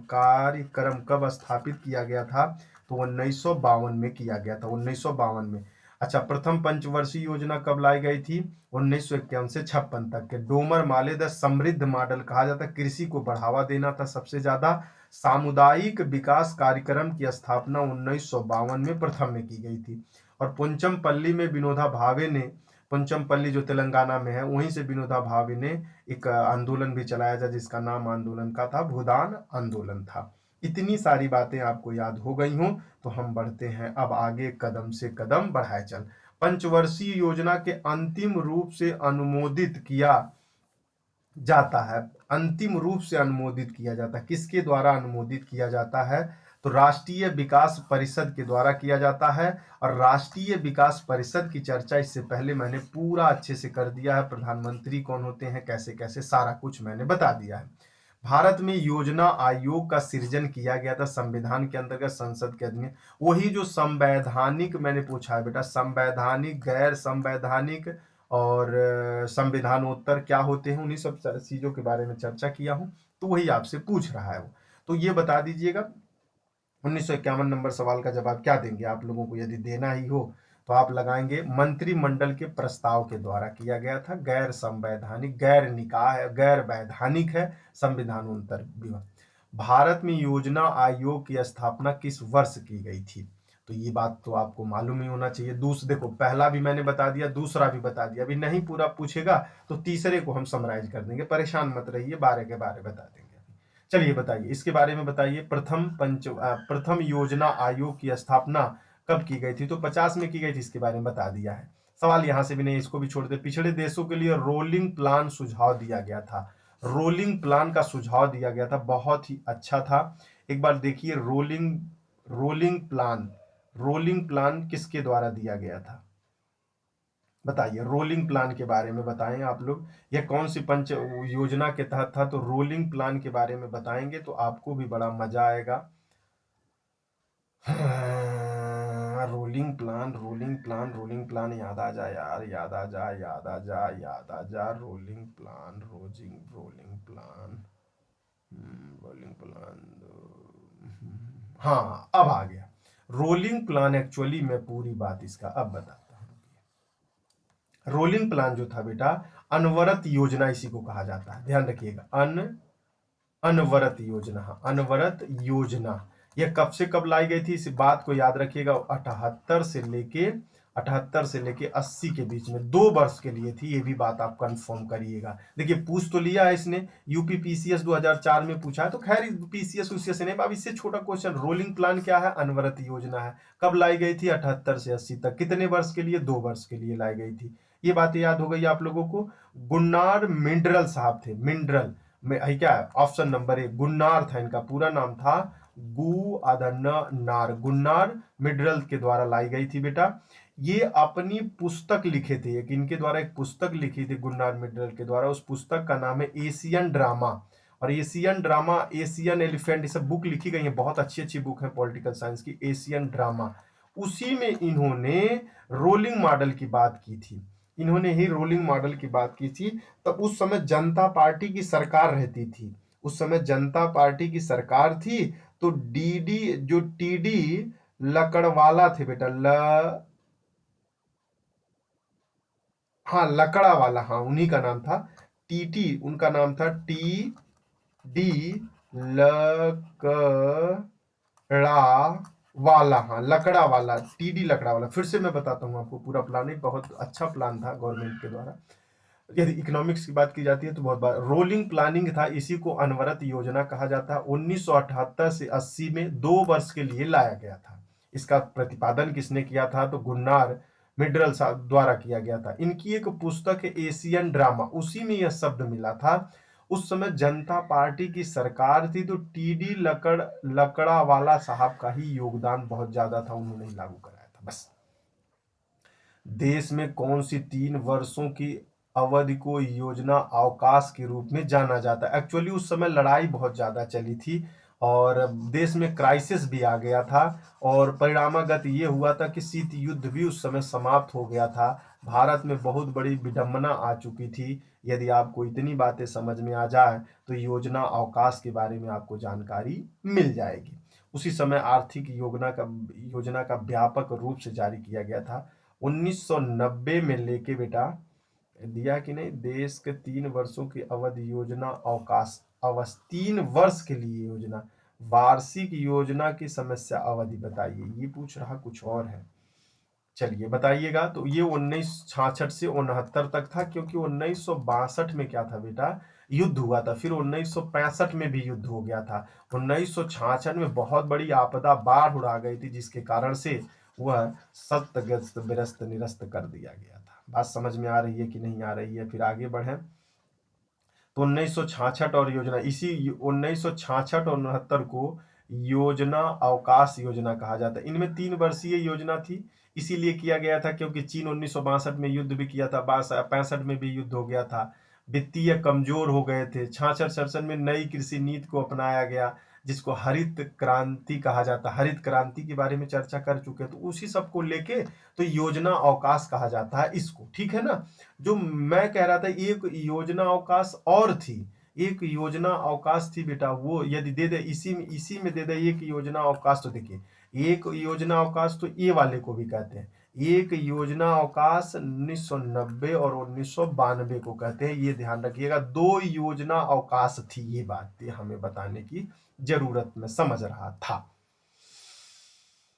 कब स्थापित किया गया था? तो 1952 में किया गया था, 1952 में। अच्छा, प्रथम पंचवर्षीय योजना कब लाई गई थी? 1951 से 56 तक के। डोमर मालेद समृद्ध मॉडल कहा जाता है, कृषि को बढ़ावा देना था सबसे ज्यादा। सामुदायिक विकास कार्यक्रम की स्थापना 1952 में प्रथम में की गई थी। और पुंचमपल्ली में विनोबा भावे ने, पुंचमपल्ली जो तेलंगाना में है, वहीं से विनोबा भावे ने एक आंदोलन भी चलाया था, जिसका नाम आंदोलन का था भूदान आंदोलन था। इतनी सारी बातें आपको याद हो गई हों तो हम बढ़ते हैं अब आगे, कदम से कदम बढ़ाए चल। पंचवर्षीय योजना के अंतिम रूप से अनुमोदित किया जाता है, अंतिम रूप से अनुमोदित किया जाता है। किसके द्वारा अनुमोदित किया जाता है? तो राष्ट्रीय विकास परिषद के द्वारा किया जाता है। और राष्ट्रीय विकास परिषद की चर्चा इससे पहले मैंने पूरा अच्छे से कर दिया है। प्रधानमंत्री कौन होते हैं, कैसे कैसे, सारा कुछ मैंने बता दिया है। भारत में योजना आयोग का सृजन किया गया था संविधान के अंतर्गत, संसद के अधीन। वही जो संवैधानिक मैंने पूछा है बेटा, संवैधानिक, गैर संवैधानिक और संविधानोत्तर क्या होते हैं, उन्हीं सब चीजों के बारे में चर्चा किया हूं। तो वही आपसे पूछ रहा है वो। तो ये बता दीजिएगा 1951 नंबर सवाल का जवाब क्या देंगे आप लोगों को? यदि देना ही हो तो आप लगाएंगे मंत्रिमंडल के प्रस्ताव के द्वारा किया गया था। गैर संवैधानिक, गैर निकाय है, गैर वैधानिक है, संविधानोत्तर विभाग। भारत में योजना आयोग की स्थापना किस वर्ष की गई थी? तो ये बात तो आपको मालूम ही होना चाहिए। देखो, पहला भी मैंने बता दिया, दूसरा भी बता दिया। अभी नहीं पूरा पूछेगा तो तीसरे को हम समराइज कर देंगे, परेशान मत रहिए, 12 के 12 बता देंगे। चलिए बताइए, इसके बारे में बताइए। प्रथम योजना आयोग की स्थापना कब की गई थी? तो 50 में की गई थी, इसके बारे में बता दिया है। सवाल यहां से भी नहीं, इसको भी छोड़ दे। पिछड़े देशों के लिए रोलिंग प्लान सुझाव दिया गया था, रोलिंग प्लान का सुझाव दिया गया था, बहुत ही अच्छा था। एक बार देखिए, रोलिंग प्लान किसके द्वारा दिया गया था? बताइए, रोलिंग प्लान के बारे में बताएं आप लोग। यह कौन सी पंच योजना के तहत था? तो रोलिंग प्लान के बारे में बताएंगे तो आपको भी बड़ा मजा आएगा। रोलिंग प्लान याद आ जा यार, याद आ जा, याद आ जा, याद आ जा। Rolling plan, rolling plan, rolling plan. हाँ, अब आ गया रोलिंग प्लान। एक्चुअली मैं पूरी बात इसका अब बताता हूँ। रोलिंग प्लान जो था बेटा, अनवरत योजना इसी को कहा जाता है, ध्यान रखिएगा। अनवरत योजना, अनवरत योजना। यह कब से कब लाई गई थी, इस बात को याद रखिएगा। 78 से लेके 78 से लेके 80 के बीच में 2 वर्ष के लिए थी, ये भी बात आप कंफर्म करिएगा। देखिए पूछ तो लिया है इसने, यूपी पीसीएस 2004 में पूछा है, तो खैर पीसीएस उसीएस नहीं। अब इससे छोटा क्वेश्चन, रोलिंग प्लान क्या है? अनवरत योजना है। कब लाई गई थी? 78 से 80 तक। कितने वर्ष के लिए? 2 वर्ष के लिए लाई गई थी। ये बातें याद हो गई आप लोगों को। गुन्नार मिंडरल साहब थे, मिंडरल में क्या है? ऑप्शन नंबर ए गुन्नार था, इनका पूरा नाम था गु आधा नार, गुन्नार मिडरल के द्वारा लाई गई थी बेटा। ये अपनी पुस्तक लिखे थे, एक इनके द्वारा एक पुस्तक लिखी थी गुन्नार मिडरल के द्वारा। उस पुस्तक का नाम है एशियन ड्रामा, और एशियन ड्रामा, एशियन एलिफेंट, ये सब बुक लिखी गई है, बहुत अच्छी अच्छी बुक है पॉलिटिकल साइंस की, एशियन ड्रामा। उसी में इन्होंने रोलिंग मॉडल की बात की थी, इन्होंने ही रोलिंग मॉडल की बात की थी। तब उस समय जनता पार्टी की सरकार रहती थी, उस समय जनता पार्टी की सरकार थी। तो डीडी जो टीडी लकड़वाला थे बेटा, हाँ लकड़ा वाला, हाँ उन्हीं का नाम था टीटी, उनका नाम था टी डी लकड़ा वाला, हाँ लकड़ा वाला, टीडी लकड़ा वाला। फिर से मैं बताता हूँ आपको पूरा प्लान, एक बहुत अच्छा प्लान था गवर्नमेंट के द्वारा। यदि इकोनॉमिक्स की बात की जाती है तो बहुत बार रोलिंग प्लानिंग था, इसी को अनवरत योजना कहा जाता है। 1978 से 80 में 2 वर्ष के लिए लाया गया था। इसका प्रतिपादन किसने किया था? तो गुन्नार मिडरल साहब द्वारा किया गया था। इनकी एक पुस्तक है एशियन ड्रामा, उसी में यह शब्द मिला था। उस समय जनता पार्टी की सरकार थी, तो टीडी लकड़ा वाला साहब का ही योगदान बहुत ज्यादा था, उन्होंने ही लागू कराया था। बस देश में कौन सी 3 वर्षों की अवधि को योजना अवकाश के रूप में जाना जाता है? एक्चुअली उस समय लड़ाई बहुत ज्यादा चली थी और देश में क्राइसिस भी आ गया था, और परिणामगत ये हुआ था कि शीत युद्ध भी उस समय समाप्त हो गया था। भारत में बहुत बड़ी विडंबना आ चुकी थी। यदि आपको इतनी बातें समझ में आ जाए तो योजना अवकाश के बारे में आपको जानकारी मिल जाएगी। उसी समय आर्थिक योजना का व्यापक रूप से जारी किया गया था। 1990 में लेके बेटा दिया कि नहीं, देश के 3 वर्षों की अवधि योजना अवकाश, 3 वर्ष के लिए योजना। वार्षिक योजना की समस्या अवधि बताइए, ये पूछ रहा कुछ और है। चलिए बताइएगा। तो ये 1966 से 69 तक था, क्योंकि 1962 में क्या था बेटा? युद्ध हुआ था। फिर 1965 में भी युद्ध हो गया था। 1966 में बहुत बड़ी आपदा, बाढ़ उड़ा गई थी, जिसके कारण से वह सत्तग्रस्त विरस्त निरस्त कर दिया गया था। बात समझ में आ रही है कि नहीं आ रही है? फिर आगे बढ़े। तो 1966 और योजना, इसी 1966 और 69 को योजना अवकाश योजना कहा जाता है। इनमें 3 वर्षीय योजना थी, इसीलिए किया गया था क्योंकि चीन 1962 में युद्ध भी किया था, 65 में भी युद्ध हो गया था, वित्तीय कमजोर हो गए थे। 66-67 में नई कृषि नीति को अपनाया गया, जिसको हरित क्रांति कहा जाता है। हरित क्रांति के बारे में चर्चा कर चुके हैं, तो उसी सब को लेके तो योजना अवकाश कहा जाता है इसको, ठीक है ना? जो मैं कह रहा था, एक योजना अवकाश और थी, एक योजना अवकाश थी बेटा, वो यदि दे दे इसी में दे दे एक योजना अवकाश, तो देखिए एक योजना अवकाश तो ये वाले को भी कहते हैं। एक योजना अवकाश 1990 और 1992 को कहते हैं, ये ध्यान रखिएगा। 2 योजना अवकाश थी, ये बात हमें बताने की जरूरत में समझ रहा था।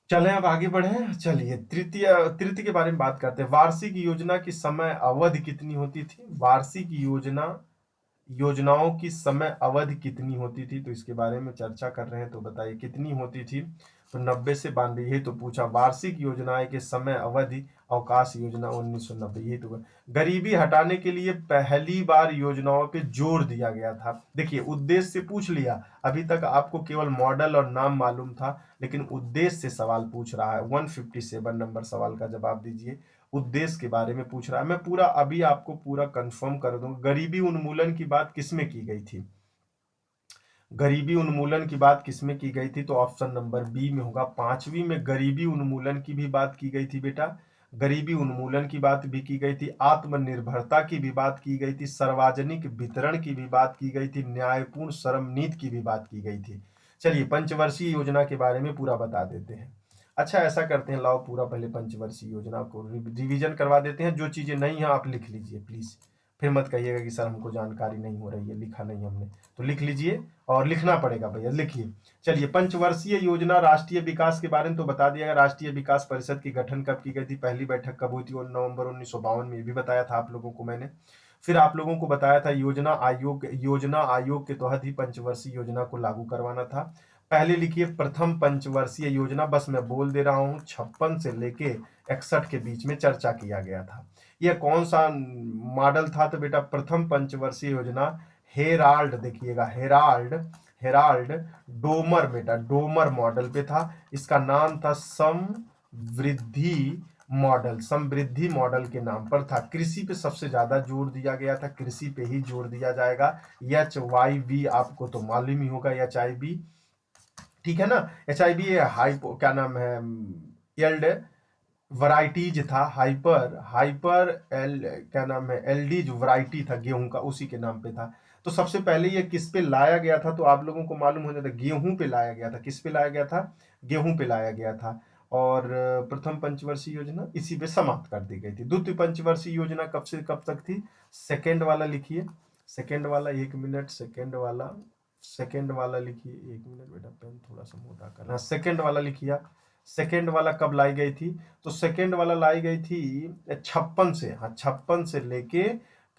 चले अब आगे बढ़े। चलिए तृतीय के बारे में बात करते हैं। वार्षिक योजना की समय अवधि कितनी होती थी? वार्षिक योजनाओं की समय अवधि कितनी होती थी? तो इसके बारे में चर्चा कर रहे हैं, तो बताइए कितनी होती थी? तो 90 से 92, यही तो पूछा। वार्षिक योजनाएं के समय अवधि अवकाश योजना 1990, यही तो। गरीबी हटाने के लिए पहली बार योजनाओं पे जोर दिया गया था। देखिए उद्देश्य से पूछ लिया, अभी तक आपको केवल मॉडल और नाम मालूम था, लेकिन उद्देश्य से सवाल पूछ रहा है। 157 नंबर सवाल का जवाब दीजिए। उद्देश्य के बारे में पूछ रहा है। मैं पूरा अभी आपको पूरा कंफर्म कर दूं। गरीबी उन्मूलन की बात किसमें की गई थी? गरीबी उन्मूलन की बात किसमें की गई थी? तो ऑप्शन नंबर बी में होगा। 5वीं में गरीबी उन्मूलन की भी बात की गई थी बेटा, गरीबी उन्मूलन की बात भी की गई थी, आत्मनिर्भरता की भी बात की गई थी, सार्वजनिक वितरण की भी बात की गई थी, न्यायपूर्ण श्रम नीति की भी बात की गई थी। चलिए पंचवर्षीय योजना के बारे में पूरा बता देते हैं। अच्छा ऐसा करते हैं, लाओ पूरा पहले पंचवर्षीय योजना को रिवीजन करवा देते हैं। जो चीजें नहीं है आप लिख लीजिए प्लीज, फिर मत कहिएगा कि सर हमको जानकारी नहीं हो रही है, लिखा नहीं हमने, तो लिख लीजिए और लिखना पड़ेगा भैया, लिखिए। चलिए, पंचवर्षीय योजना राष्ट्रीय विकास के बारे में तो बता दिया गया। राष्ट्रीय विकास परिषद की गठन कब की गई थी, पहली बैठक कब हुई थी, और नवंबर 1952 में, ये भी बताया था आप लोगों को मैंने। फिर आप लोगों को बताया था योजना आयोग के तहत ही पंचवर्षीय योजना को लागू करवाना था। पहले लिखिए, प्रथम पंचवर्षीय योजना, बस मैं बोल दे रहा हूं, 56 से लेके 61 के बीच में चर्चा किया गया था। यह कौन सा मॉडल था, तो बेटा प्रथम पंचवर्षीय योजना हेराल्ड, देखिएगा हेराल्ड, हेराल्ड डोमर, बेटा डोमर मॉडल पे था। इसका नाम था समवृद्धि मॉडल, समवृद्धि मॉडल के नाम पर था। कृषि पे सबसे ज्यादा जोर दिया गया था, कृषि पे ही जोर दिया जाएगा। HYV आपको तो मालूम ही होगा, HIV, ठीक है ना। HIV हाइपो क्या नाम है, एल्ड वराइटीज था, हाइपर हाइपर एल क्या नाम है, एलडीज वराइटी था गेहूं का, उसी के नाम पे था। तो सबसे पहले ये किस पे लाया गया था, तो आप लोगों को मालूम हो जाता, गेहूं पे लाया गया था। किस पे लाया गया था, गेहूं पे लाया गया था। और प्रथम पंचवर्षीय योजना इसी पे समाप्त कर दी गई थी। द्वितीय पंचवर्षीय योजना कब से कब तक थी, सेकेंड वाला लिखिए, सेकेंड वाला, 1 मिनट, सेकेंड वाला, सेकेंड वाला लिखिए, 1 मिनट बेटा, पेन थोड़ा सा मोटा करना, सेकेंड वाला लिखिए। सेकेंड वाला कब लाई गई थी, तो सेकेंड वाला लाई गई थी 56 से, हाँ 56 से लेके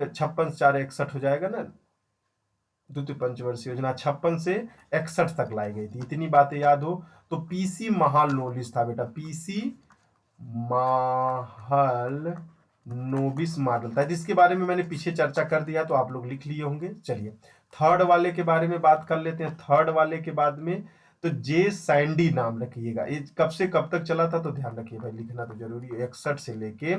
56 4 61 हो जाएगा ना। द्वितीय पंचवर्षीय योजना 56 से 61 तक लाई गई थी। इतनी बातें याद हो तो पीसी महालनोबिस था बेटा, पीसी महालनोबिस मॉडल था, जिसके बारे में मैंने पीछे चर्चा कर दिया, तो आप लोग लिख लिए होंगे। चलिए, थर्ड वाले के बारे में बात कर लेते हैं। थर्ड वाले के बाद में तो जे सैंडी नाम रखिएगा। ये कब से कब तक चला था, तो ध्यान रखिए भाई, लिखना तो जरूरी है। 61 से लेके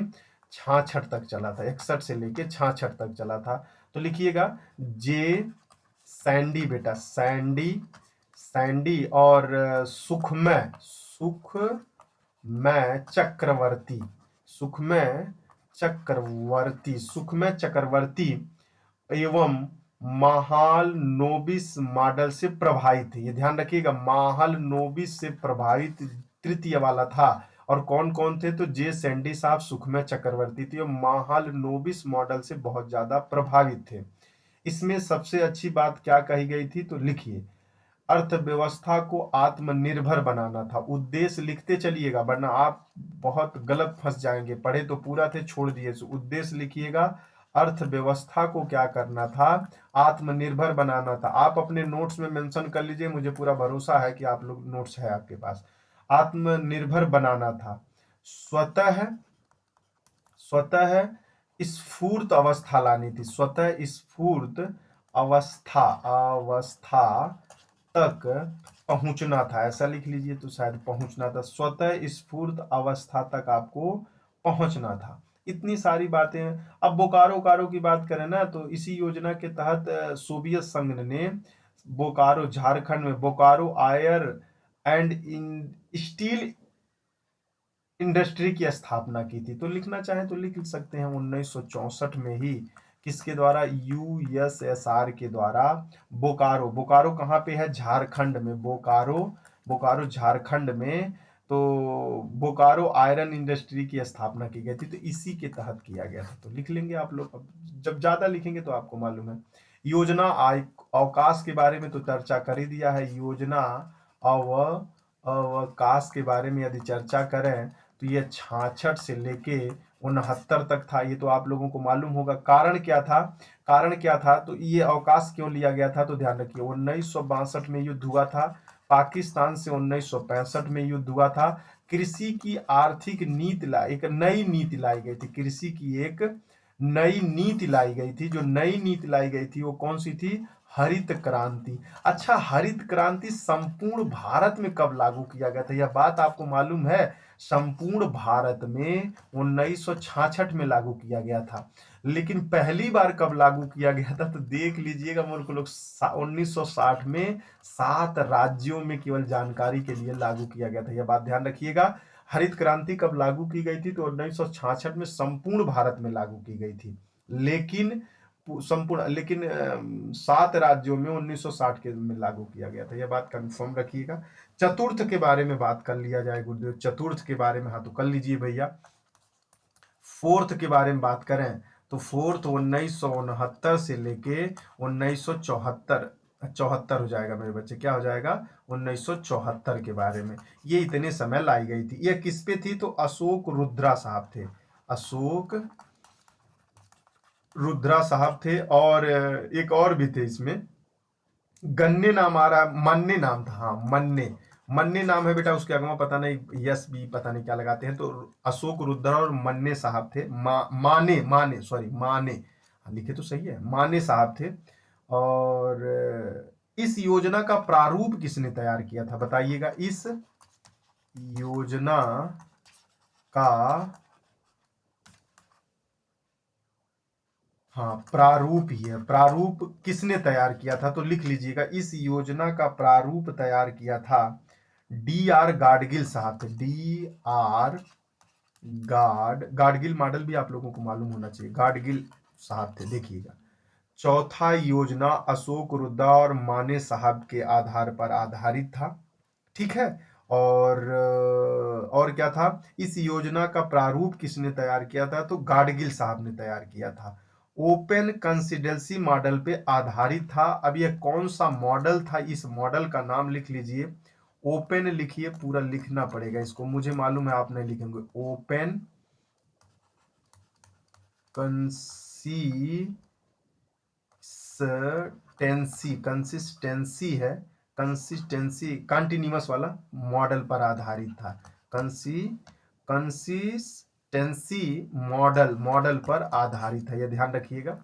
66 तक चला था, 61 से लेके 66 तक चला था। तो लिखिएगा जे सैंडी बेटा, सैंडी, सैंडी और सुखमय, सुखमय चक्रवर्ती, सुखमय चक्रवर्ती, सुखमय चक्रवर्ती एवं महालनोबिस मॉडल से प्रभावित थे। ये ध्यान रखिएगा, महालनोबिस से प्रभावित तृतीय वाला था। और कौन कौन थे, तो जे सैंडी साहब, सुखमय चक्रवर्ती थे, और महालनोबिस मॉडल से बहुत ज्यादा प्रभावित थे। इसमें सबसे अच्छी बात क्या कही गई थी, तो लिखिए, अर्थव्यवस्था को आत्मनिर्भर बनाना था। उद्देश्य लिखते चलिएगा, वरना आप बहुत गलत फंस जाएंगे। पढ़े तो पूरा थे, छोड़ दिए। उद्देश्य लिखिएगा, अर्थव्यवस्था को क्या करना था, आत्मनिर्भर बनाना था। आप अपने नोट्स में मेंशन कर लीजिए, मुझे पूरा भरोसा है कि आप लोग नोट्स है आपके पास। आत्मनिर्भर बनाना था, स्वतः स्वतः स्फूर्त अवस्था लानी थी, स्वतः स्फूर्त अवस्था अवस्था तक पहुंचना था, ऐसा लिख लीजिए, तो शायद पहुंचना था, स्वतः स्फूर्त अवस्था तक आपको पहुंचना था। इतनी सारी बातें। अब बोकारो कारो की बात करें ना, तो इसी योजना के तहत सोवियत संघ ने बोकारो, झारखंड में बोकारो आयर एंड स्टील इंडस्ट्री की स्थापना की थी। तो लिखना चाहे तो लिख सकते हैं 1964 में ही, किसके द्वारा, यूएसएसआर के द्वारा। बोकारो, बोकारो कहाँ पे है, झारखंड में, बोकारो, बोकारो झारखंड में। तो बोकारो आयरन इंडस्ट्री की स्थापना की गई थी, तो इसी के तहत किया गया था। तो लिख लेंगे आप लोग, जब ज्यादा लिखेंगे तो आपको मालूम है। योजना अवकाश के बारे में तो चर्चा कर ही दिया है। योजना अवकाश के बारे में यदि चर्चा करें तो ये 66 से लेके 69 तक था। ये तो आप लोगों को मालूम होगा। कारण क्या था, कारण क्या था, तो ये अवकाश क्यों लिया गया था, तो ध्यान रखिए, 1962 में युद्ध हुआ था पाकिस्तान से, 1965 में युद्ध हुआ था। कृषि की आर्थिक नीति एक नई नीति लाई गई थी, कृषि की एक नई नीति लाई गई थी। जो नई नीति लाई गई थी वो कौन सी थी, हरित क्रांति। अच्छा, हरित क्रांति संपूर्ण भारत में कब लागू किया गया था, यह बात आपको मालूम है। संपूर्ण भारत में 1966 में लागू किया गया था। लेकिन पहली बार कब लागू किया गया था, तो देख लीजिएगा मूर्ख लोग, 1960 में 7 राज्यों में केवल जानकारी के लिए लागू किया गया था। यह बात ध्यान रखिएगा। हरित क्रांति कब लागू की गई थी, तो 1966 में संपूर्ण भारत में लागू की गई थी। लेकिन संपूर्ण, लेकिन 7 राज्यों में 1960 के में लागू किया गया था। यह बात कंफर्म रखिएगा। चतुर्थ के बारे में बात कर लिया जाए गुरुदेव, चतुर्थ के बारे में, हाँ तो कर लीजिए भैया। फोर्थ के बारे में बात करें तो फोर्थ 1969 से लेके 1974 74 हो जाएगा मेरे बच्चे, क्या हो जाएगा 1974 के बारे में। ये इतने समय लाई गई थी। ये किस पे थी? तो अशोक रुद्रा साहब थे, अशोक रुद्रा साहब थे। और एक और भी थे इसमें, गन्ने नाम आ रहा है, मन्ने नाम था, हाँ मन्ने, मन्ने नाम है बेटा, उसके आगे में पता नहीं यस भी पता नहीं क्या लगाते हैं। तो अशोक रुद्रा और मन्ने साहब थे, माने माने सॉरी माने, हाँ, लिखे तो सही है, माने साहब थे। और इस योजना का प्रारूप किसने तैयार किया था बताइएगा? इस योजना का, हाँ प्रारूप ही है, प्रारूप किसने तैयार किया था? तो लिख लीजिएगा, इस योजना का प्रारूप तैयार किया था D.R. गाडगिल साहब थे। D.R. गाडगिल मॉडल भी आप लोगों को मालूम होना चाहिए, गाडगिल साहब थे। देखिएगा, चौथा योजना अशोक रुद्रा और माने साहब के आधार पर आधारित था, ठीक है। और क्या था? इस योजना का प्रारूप किसने तैयार किया था? तो गाडगिल साहब ने तैयार किया था। ओपन कंसिस्टेंसी मॉडल पे आधारित था। अब यह कौन सा मॉडल था? इस मॉडल का नाम लिख लीजिए, ओपन लिखिए, पूरा लिखना पड़ेगा इसको, मुझे मालूम है आप नहीं लिखेंगे। ओपन कंसिस्टेंसी है, कंसिस्टेंसी कंटिन्यूअस वाला मॉडल पर आधारित था। कंसिस्टेंसी मॉडल पर आधारित है, यह ध्यान रखिएगा।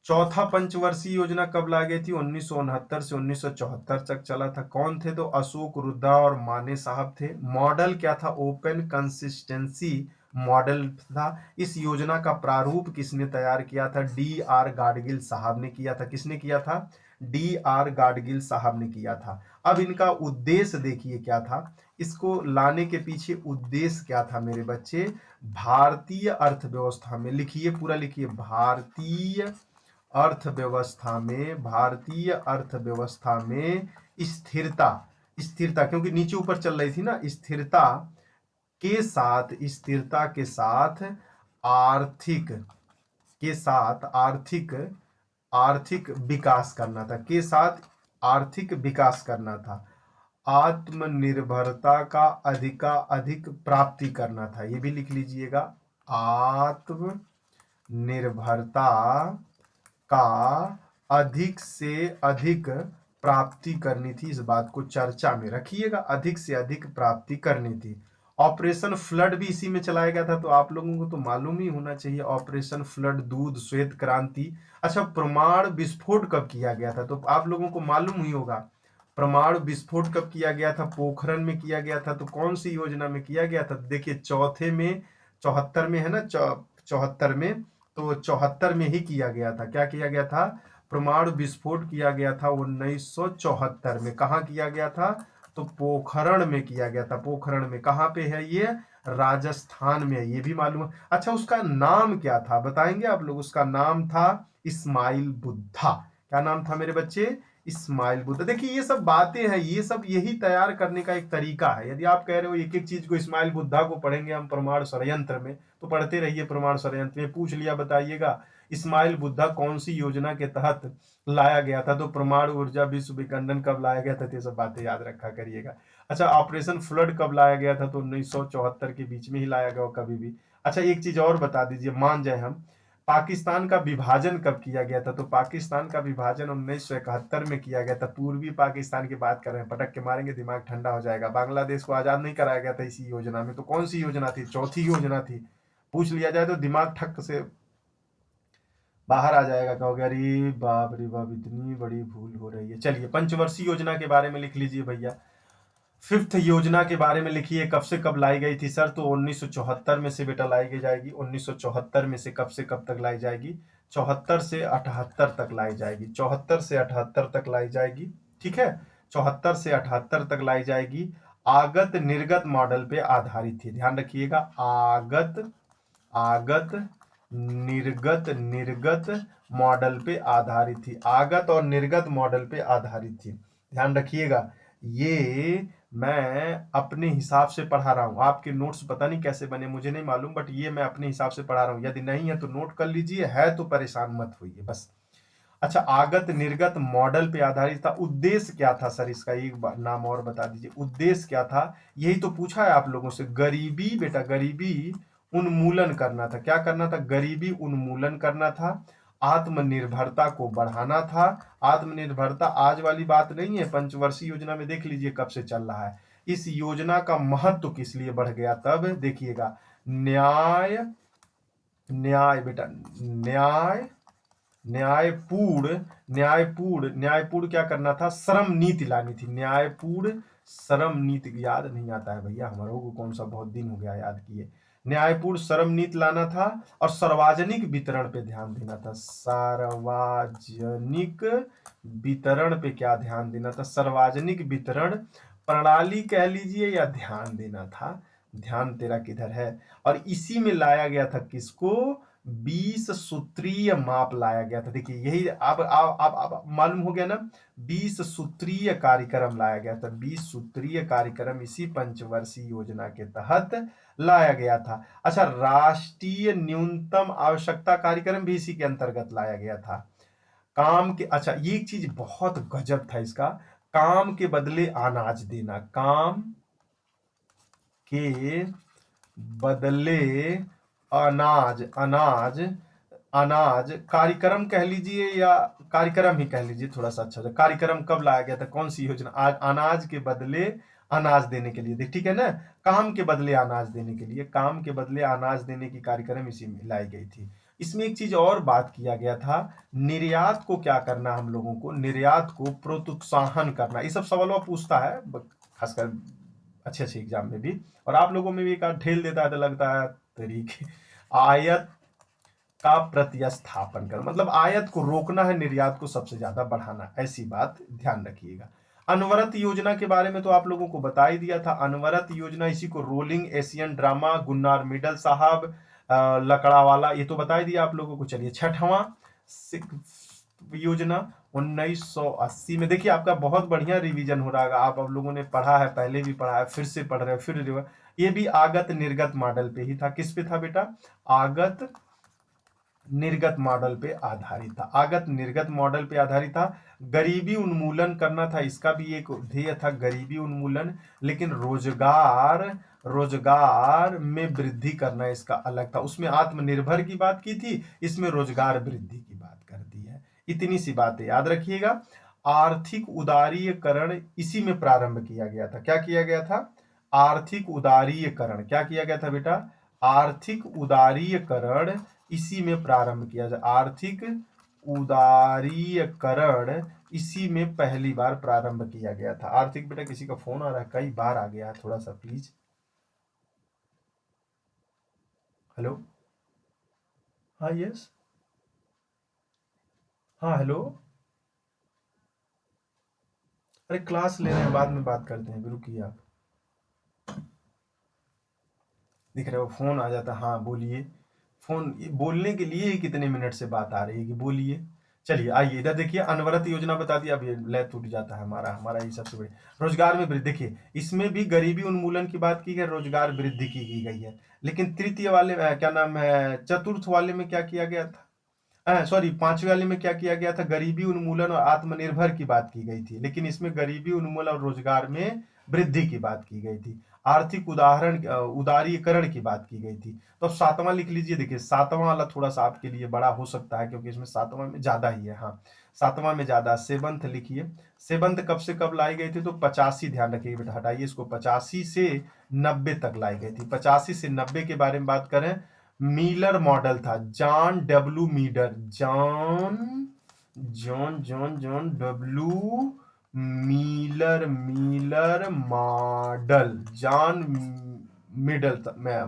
चौथा पंचवर्षीय योजना कब लाई गई थी? 1969 से 1974 तक चला था। कौन थे? तो अशोक रुद्रा और माने साहब थे। मॉडल क्या था? ओपन कंसिस्टेंसी मॉडल था। इस योजना का प्रारूप किसने तैयार किया था? D.R. गाडगिल साहब ने किया था। किसने किया था? D.R. गाडगिल साहब ने किया था। अब इनका उद्देश्य देखिए क्या था, इसको लाने के पीछे उद्देश्य क्या था मेरे बच्चे? भारतीय अर्थव्यवस्था में, लिखिए पूरा लिखिए, भारतीय अर्थव्यवस्था में स्थिरता, स्थिरता क्योंकि नीचे ऊपर चल रही थी ना, स्थिरता के साथ आर्थिक आर्थिक विकास करना था, के साथ आर्थिक विकास करना था। आत्मनिर्भरता का अधिक प्राप्ति करना था, ये भी लिख लीजिएगा। आत्मनिर्भरता का अधिक से अधिक प्राप्ति करनी थी, इस बात को चर्चा में रखिएगा, अधिक से अधिक प्राप्ति करनी थी। ऑपरेशन फ्लड भी इसी में चलाया गया था, तो आप लोगों को तो मालूम ही होना चाहिए ऑपरेशन फ्लड, दूध श्वेत क्रांति। अच्छा, परमाणु विस्फोट कब किया गया था? तो आप लोगों को मालूम ही होगा, परमाणु विस्फोट कब किया गया था? पोखरण में किया गया था। तो कौन सी योजना में किया गया था? देखिए चौथे में, 74 में है ना, 74 में, तो 74 में ही किया गया था। क्या किया गया था? परमाणु विस्फोट किया गया था 1974 में। कहाँ किया गया था? तो पोखरण में किया गया था। पोखरण में कहाँ पे है ये? राजस्थान में है, ये भी मालूम है। अच्छा, उसका नाम क्या था बताएंगे आप लोग? उसका नाम था इस्माइल बुद्धा। क्या नाम था मेरे बच्चे? इस्माइल बुद्धा। देखिए ये सब बातें हैं, ये सब यही तैयार करने का एक तरीका है। यदि आप कह रहे हो एक एक चीज को, इस्माइल बुद्धा को पढ़ेंगे हम परमाणु षड्यंत्र में, तो पढ़ते रहिए। परमाणु षड्यंत्र में पूछ लिया, बताइएगा इस्माइल बुद्धा कौन सी योजना के तहत लाया गया था? तो परमाणु ऊर्जा विश्व विखंडन कब लाया गया था? तो ये सब बातें याद रखा करिएगा। अच्छा, ऑपरेशन फ्लड कब लाया गया था? तो 1974 के बीच में ही लाया गया कभी भी। अच्छा, एक चीज और बता दीजिए, मान जाए हम, पाकिस्तान का विभाजन कब किया गया था? तो पाकिस्तान का विभाजन 1971 में किया गया था। पूर्वी पाकिस्तान की बात कर रहे हैं, पटक के मारेंगे दिमाग ठंडा हो जाएगा। बांग्लादेश को आजाद नहीं कराया गया था इसी योजना में। तो कौन सी योजना थी? चौथी योजना थी। पूछ लिया जाए तो दिमाग ठक से बाहर आ जाएगा, कहोगे अरे बाप रे बाप, इतनी बड़ी भूल हो रही है। चलिए, पंचवर्षीय योजना के बारे में लिख लीजिए भैया। फिफ्थ योजना के बारे में लिखिए, कब से कब लाई गई थी सर? तो 1974 में से बेटा लाई जाएगी। 1974 में से कब तक लाई जाएगी? 74 से 78 तक लाई जाएगी। 74 से 78 तक लाई जाएगी, ठीक है। 74 से 78 तक लाई जाएगी। आगत निर्गत मॉडल पे आधारित थी, ध्यान रखिएगा। आगत निर्गत मॉडल पे आधारित थी। आगत और निर्गत मॉडल पे आधारित थी, ध्यान रखिएगा। ये मैं अपने हिसाब से पढ़ा रहा हूँ, आपके नोट्स पता नहीं कैसे बने, मुझे नहीं मालूम, बट ये मैं अपने हिसाब से पढ़ा रहा हूँ। यदि नहीं है तो नोट कर लीजिए, है तो परेशान मत होइए बस। अच्छा, आगत निर्गत मॉडल पे आधारित था। उद्देश्य क्या था सर इसका, एक बार नाम और बता दीजिए, उद्देश्य क्या था? यही तो पूछा है आप लोगों से। गरीबी बेटा, गरीबी उन्मूलन करना था। क्या करना था? गरीबी उन्मूलन करना था, आत्मनिर्भरता को बढ़ाना था। आत्मनिर्भरता आज वाली बात नहीं है, पंचवर्षीय योजना में देख लीजिए कब से चल रहा है। इस योजना का महत्व किस लिए बढ़ गया? तब देखिएगा, न्याय, न्याय बेटा, न्याय, न्यायपूर्ण, न्यायपूर्ण, न्यायपूर्ण क्या करना था? श्रम नीति लानी थी। न्यायपूर्ण श्रम नीति, याद नहीं आता है भैया हमारे को, कौन सा बहुत दिन हो गया याद किए। न्यायपूर्ण श्रम नीति लाना था और सार्वजनिक वितरण पे ध्यान देना था। सार्वजनिक वितरण पे क्या ध्यान देना था? सार्वजनिक वितरण प्रणाली कह लीजिए या ध्यान देना था। ध्यान तेरा किधर है? और इसी में लाया गया था किसको? 20 सूत्रीय माप लाया गया था। देखिए यही अब मालूम हो गया ना, 20 सूत्रीय कार्यक्रम लाया गया था। 20 सूत्रीय कार्यक्रम इसी पंचवर्षीय योजना के तहत लाया गया था। अच्छा, राष्ट्रीय न्यूनतम आवश्यकता कार्यक्रम भी इसी के अंतर्गत लाया गया था। काम के, अच्छा ये एक चीज बहुत गजब था इसका, काम के बदले अनाज देना। काम के बदले अनाज, अनाज, अनाज कार्यक्रम कह लीजिए या कार्यक्रम ही कह लीजिए, थोड़ा सा अच्छा। कार्यक्रम कब लाया गया था? कौन सी योजना? आज अनाज के बदले अनाज देने के लिए, ठीक है ना, काम के बदले अनाज देने के लिए, काम के बदले अनाज देने की कार्यक्रम इसी में लाई गई थी। इसमें एक चीज और बात किया गया था, निर्यात को क्या करना, हम लोगों को निर्यात को प्रोत्साहन करना। ये सब सवालों पूछता है खासकर अच्छे अच्छे एग्जाम में भी, और आप लोगों में भी एक आध ढेल देता है तो लगता है तरीके। आयत का प्रतिस्थापन कर, मतलब आयत को रोकना है, निर्यात को सबसे ज्यादा बढ़ाना, ऐसी बात ध्यान रखिएगा। अनवरत योजना के बारे में तो आप लोगों को बता ही दिया था। अनवरत योजना, इसी को rolling Asian drama, Gunnar Myrdal साहब, लकड़ावाला, ये तो बता ही दिया आप लोगों को। चलिए, छठवां योजना 1980 में। देखिए आपका बहुत बढ़िया रिवीजन हो रहा है, आप लोगों ने पढ़ा है, पहले भी पढ़ा है, फिर से पढ़ रहे हैं, फिर ये भी आगत निर्गत मॉडल पे ही था। किस पे था बेटा? आगत निर्गत मॉडल पे आधारित था। आगत निर्गत मॉडल पे आधारित था। गरीबी उन्मूलन करना था, इसका भी एक ध्येय था, गरीबी उन्मूलन। लेकिन रोजगार, रोजगार में वृद्धि करना इसका अलग था। उसमें आत्मनिर्भर की बात की थी, इसमें रोजगार वृद्धि की बात कर दी है। इतनी सी बातें याद रखिएगा। आर्थिक उदारीकरण इसी में प्रारंभ किया गया था। क्या किया गया था? आर्थिक उदारीकरण। क्या किया गया था बेटा? आर्थिक उदारीकरण इसी में प्रारंभ किया जाए। आर्थिक उदारीकरण इसी में पहली बार प्रारंभ किया गया था। आर्थिक, बेटा किसी का फोन आ रहा है, कई बार आ गया है, थोड़ा सा प्लीज। हेलो, हाँ यस, हाँ हेलो। अरे क्लास ले रहे हैं, बाद में बात करते हैं, रुकिए आप। दिख रहे हो फोन आ जाता, हाँ बोलिए। फोन बोलने के लिए ही कितने मिनट से बात आ रही है कि बोलिए। चलिए आइए इधर देखिए, अनवरत योजना बता दिया, अब ये लय टूट जाता है हमारा, हमारा ये सबसे बड़ी। रोजगार में वृद्धि, देखिए इसमें भी गरीबी उन्मूलन की बात की है, रोजगार वृद्धि की गई है। लेकिन तृतीय वाले क्या नाम है, चतुर्थ वाले में क्या किया गया था? सॉरी, पांचवे वाले में क्या किया गया था? गरीबी उन्मूलन और आत्मनिर्भर की बात की गई थी, लेकिन इसमें गरीबी उन्मूलन और रोजगार में वृद्धि की बात की गई थी। आर्थिक उदारीकरण की बात की गई थी। तो अब सातवां लिख लीजिए। देखिए सातवां वाला थोड़ा सा आपके लिए बड़ा हो सकता है, क्योंकि इसमें सातवां में ज्यादा ही है। हाँ, सातवां में ज्यादा। सेवंथ लिखिए। सेवंथ कब से कब लाई गई थी? तो 85, ध्यान रखिए बेटा, हटाइए इसको, 85 से 90 तक लाई गई थी। 85 से 90 के बारे में बात करें, मीलर मॉडल था, John W Miller, John John John John W Miller, Miller model, John middle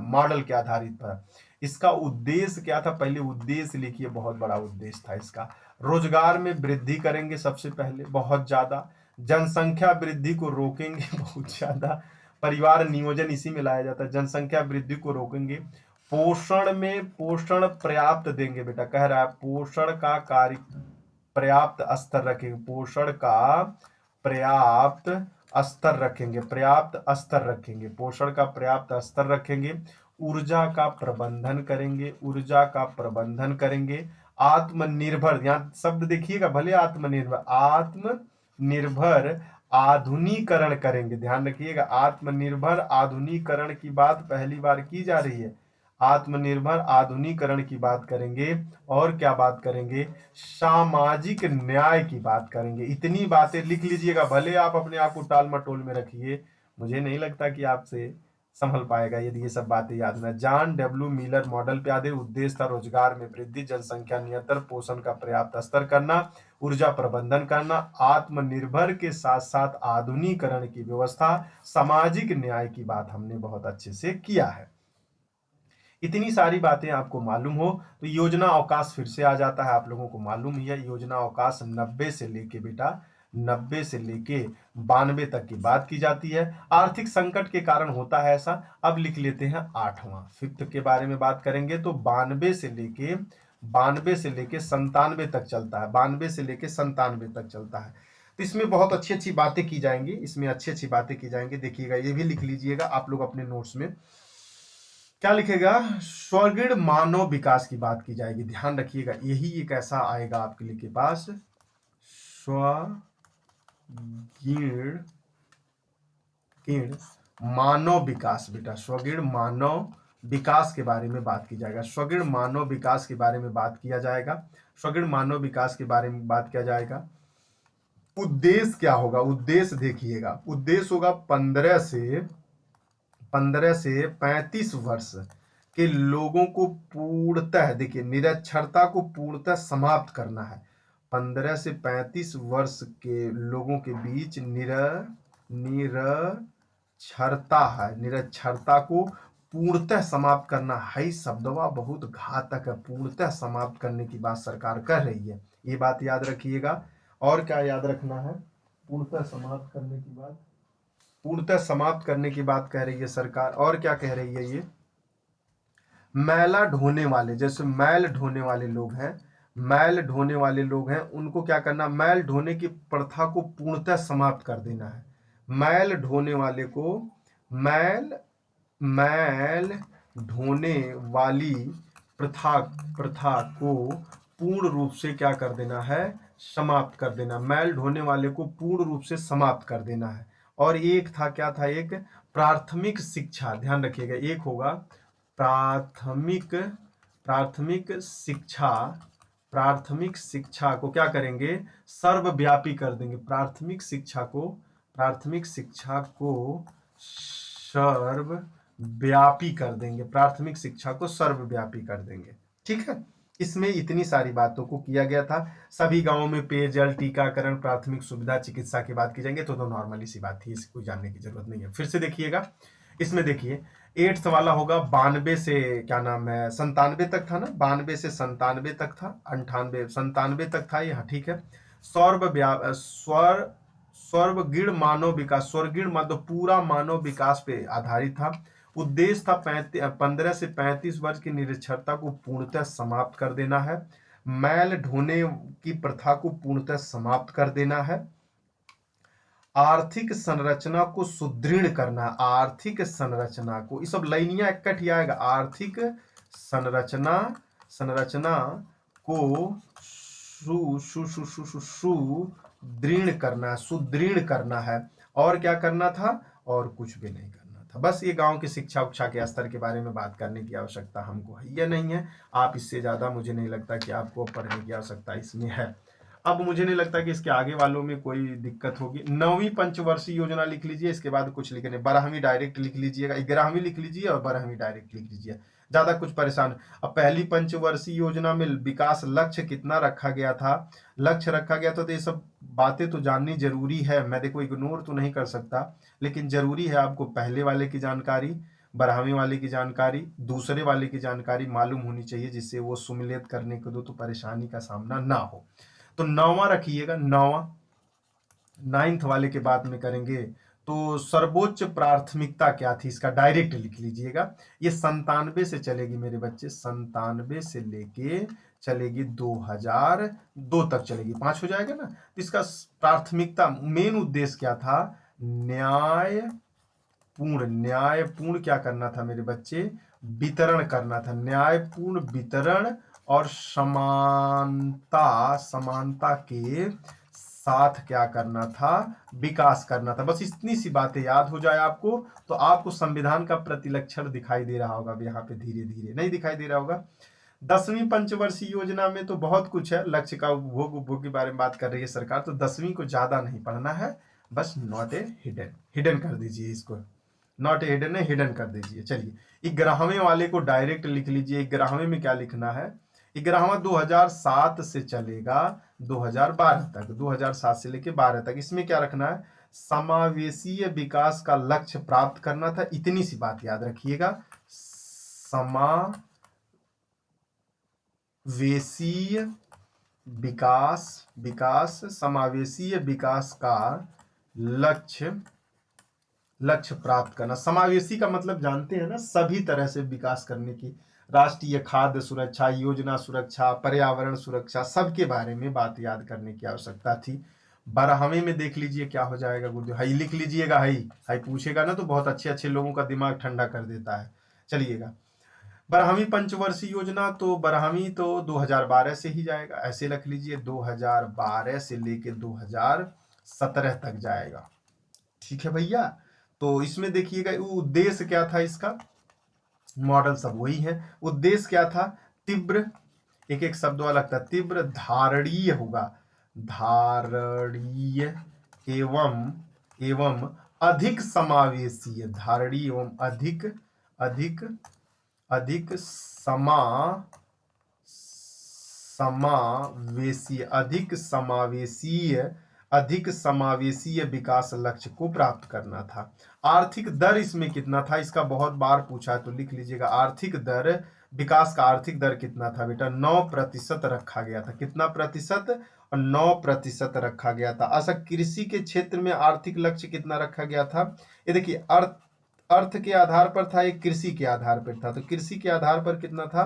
model के आधारित था। इसका उद्देश्य क्या था? पहले उद्देश्य लिखिए, बहुत बड़ा उद्देश्य था इसका। रोजगार में वृद्धि करेंगे सबसे पहले, बहुत ज्यादा। जनसंख्या वृद्धि को रोकेंगे बहुत ज्यादा। परिवार नियोजन इसी में लाया जाता है। जनसंख्या वृद्धि को रोकेंगे। पोषण में पोषण पर्याप्त देंगे बेटा, कह रहा है पोषण का कार्य पर्याप्त स्तर रखेंगे, पोषण का पर्याप्त स्तर रखेंगे, पर्याप्त स्तर रखेंगे, पोषण का पर्याप्त स्तर रखेंगे, ऊर्जा का प्रबंधन करेंगे, ऊर्जा का प्रबंधन करेंगे, आत्मनिर्भर, यहाँ शब्द देखिएगा, भले आत्मनिर्भर, आत्मनिर्भर आधुनिकीकरण करेंगे, ध्यान रखिएगा, आत्मनिर्भर आधुनिकीकरण की बात पहली बार की जा रही है, आत्मनिर्भर आधुनिकीकरण की बात करेंगे, और क्या बात करेंगे, सामाजिक न्याय की बात करेंगे। इतनी बातें लिख लीजिएगा, भले आप अपने आप को टाल मटोल में रखिए, मुझे नहीं लगता कि आपसे संभल पाएगा यदि ये सब बातें याद ना। जॉन डब्ल्यू मिलर मॉडल पे आधे उद्देश्य था रोजगार में वृद्धि, जनसंख्या नियंत्रण, पोषण का पर्याप्त स्तर करना, ऊर्जा प्रबंधन करना, आत्मनिर्भर के साथ साथ आधुनिकीकरण की व्यवस्था, सामाजिक न्याय की बात हमने बहुत अच्छे से किया है। इतनी सारी बातें आपको मालूम हो तो योजना अवकाश फिर से आ जाता है, आप लोगों को मालूम ही है, योजना अवकाश 90 से लेके बेटा 90 से लेके 92 तक की बात की जाती है। आर्थिक संकट के कारण होता है ऐसा। अब लिख लेते हैं 8वां, फिफ्थ के बारे में बात करेंगे तो 92 से लेके 97 तक चलता है, 92 से लेके 97 तक चलता है। तो इसमें बहुत अच्छी अच्छी बातें की जाएंगी, इसमें अच्छी अच्छी बातें की जाएंगी, देखिएगा, ये भी लिख लीजिएगा आप लोग अपने नोट्स में। क्या लिखेगा, स्वर्गीण मानव विकास की बात की जाएगी, ध्यान रखिएगा, यही एक ऐसा आएगा आपके लिए के पास, स्वगीण मानव विकास, बेटा स्वगीण मानव विकास के बारे में बात की जाएगा, स्वगीण मानव विकास के बारे में बात किया जाएगा, स्वगीण मानव विकास के बारे में बात किया जाएगा। उद्देश्य क्या होगा, उद्देश्य देखिएगा, उद्देश्य होगा 15 से 35 वर्ष के लोगों को पूर्णतः, देखिए, निरक्षरता को पूर्णतः समाप्त करना है। 15 से 35 वर्ष के लोगों के बीच निरक्षरता है, निरक्षरता को पूर्णतः समाप्त करना है। शब्दवा बहुत घातक है, पूर्णतः समाप्त करने की बात सरकार कर रही है, ये बात याद रखिएगा। और क्या याद रखना है, पूर्णतः समाप्त करने की बात, पूर्णतः समाप्त करने की बात कह रही है सरकार। और क्या कह रही है ये, मैला ढोने वाले, जैसे मैल ढोने वाले लोग हैं, मैल ढोने वाले लोग हैं, उनको क्या करना, मैल ढोने की प्रथा को पूर्णतः समाप्त कर देना है। मैल ढोने वाले को, मैल मैल ढोने वाली प्रथा प्रथा को पूर्ण रूप से क्या कर देना है, समाप्त कर देना, मैल ढोने वाले को पूर्ण रूप से समाप्त कर देना है। और एक था, क्या था, एक प्राथमिक शिक्षा, ध्यान रखिएगा, एक होगा प्राथमिक प्राथमिक शिक्षा, प्राथमिक शिक्षा को क्या करेंगे, सर्वव्यापी कर देंगे, प्राथमिक शिक्षा को, प्राथमिक शिक्षा को सर्वव्यापी कर देंगे, प्राथमिक शिक्षा को सर्वव्यापी कर देंगे, ठीक है। इसमें इतनी सारी बातों को किया गया था। सभी गांवों में पेयजल, टीकाकरण, प्राथमिक सुविधा, चिकित्सा की बात की जाएंगे तो नॉर्मली सी बात थी, इसको जानने की जरूरत नहीं है। फिर से देखिएगा, इसमें देखिए 8th वाला होगा 92 से, क्या नाम है, 97 तक था ना, 92 से 97 तक था, 98 97 तक था यहाँ, ठीक है। स्वर्गीण मानव विकास, स्वर्गीण मानव, पूरा मानव विकास पे आधारित था। उद्देश्य था 15 से 35 वर्ष की निरक्षरता को पूर्णतः समाप्त कर देना है, मैल ढोने की प्रथा को पूर्णतः समाप्त कर देना है, आर्थिक संरचना को सुदृढ़ करना, आर्थिक संरचना को, ये सब लाइनियां इकट्ठी आएगा, आर्थिक संरचना संरचना को सुदृढ़ करना, सुदृढ़ करना है। और क्या करना था, और कुछ भी नहीं करना था, बस ये गांव की शिक्षा उक्षा के स्तर के बारे में बात करने की आवश्यकता हमको है या नहीं है। आप इससे ज्यादा मुझे नहीं लगता कि आपको पढ़ने की आवश्यकता इसमें है। अब मुझे नहीं लगता कि इसके आगे वालों में कोई दिक्कत होगी। 9वीं पंचवर्षीय योजना लिख लीजिए, इसके बाद कुछ लिखने, 12वीं डायरेक्ट लिख लीजिएगा, 11वीं लिख लीजिए और 12वीं डायरेक्ट लिख लीजिए, ज्यादा कुछ परेशान। अब पहली पंचवर्षीय योजना में विकास लक्ष्य कितना रखा गया था, लक्ष्य रखा गया था, तो ये सब बातें तो जाननी जरूरी है, मैं देखो इग्नोर तो नहीं कर सकता, लेकिन जरूरी है आपको पहले वाले की जानकारी, 12वीं वाले की जानकारी, दूसरे वाले की जानकारी मालूम होनी चाहिए, जिससे वो सुमिलित करने को दो तो परेशानी का सामना ना हो। तो 9वां रखिएगा, 9वां, 9th वाले के बाद में करेंगे। तो सर्वोच्च प्राथमिकता क्या थी, इसका डायरेक्ट लिख लीजिएगा। ये 97 से चलेगी मेरे बच्चे, 97 से लेके चलेगी 2002 तक चलेगी, 5 हो जाएगा ना। तो इसका प्राथमिकता, मेन उद्देश्य क्या था, न्यायपूर्ण क्या करना था मेरे बच्चे? वितरण करना था। न्यायपूर्ण वितरण और समानता के साथ क्या करना था? विकास करना था। बस इतनी सी बातें याद हो जाए आपको, तो आपको संविधान का प्रतिलक्षण दिखाई दे रहा होगा। अब यहाँ पे धीरे धीरे नहीं दिखाई दे रहा होगा। 10वीं पंचवर्षीय योजना में तो बहुत कुछ है। लक्ष्य का उपभोग के बारे में बात कर रही है सरकार, तो 10वीं को ज्यादा नहीं पढ़ना है, बस नॉट ए हिडन, हिडन कर दीजिए इसको। नॉट ए हिडन है, हिडन कर दीजिए। चलिए 11वें वाले को डायरेक्ट लिख लीजिए। 11वें में क्या लिखना है? 11वां 2007 से चलेगा 2012 तक, 2007 से लेके 12 तक। इसमें क्या रखना है? समावेशीय विकास का लक्ष्य प्राप्त करना था। इतनी सी बात याद रखिएगा, समावेशीय समावेशीय विकास का लक्ष्य प्राप्त करना। समावेशी का मतलब जानते हैं ना, सभी तरह से विकास करने की। राष्ट्रीय खाद्य सुरक्षा योजना, सुरक्षा, पर्यावरण सुरक्षा, सबके बारे में बात याद करने की आवश्यकता थी। 12वें में देख लीजिए क्या हो जाएगा गुरुदेव। हाई लिख लीजिएगा। हाई पूछेगा ना तो बहुत अच्छे अच्छे लोगों का दिमाग ठंडा कर देता है। चलिएगा 12वीं पंचवर्षीय योजना, तो 12वीं तो 2012 से ही जाएगा, ऐसे रख लीजिए। 2012 से लेके 2017 तक जाएगा। ठीक है भैया। तो इसमें देखिएगा उद्देश्य क्या था इसका, मॉडल सब वही है। उद्देश्य क्या था? तीव्र, एक एक शब्द वाला लगता है। तीव्र, धारणीय होगा, धारणीय एवं अधिक समावेशीय, धारणीय एवं अधिक अधिक अधिक अधिक समावेशीय विकास लक्ष्य को प्राप्त करना था। आर्थिक दर इसमें कितना था? इसका बहुत बार पूछा है, तो लिख लीजिएगा। आर्थिक दर, विकास का आर्थिक दर कितना था बेटा? 9% रखा गया था। कितना प्रतिशत? और 9% रखा गया था। अच्छा, कृषि के क्षेत्र में आर्थिक लक्ष्य कितना रखा गया था? ये देखिए, अर्थ के आधार पर था, एक कृषि के आधार पर था। तो कृषि के आधार पर कितना था?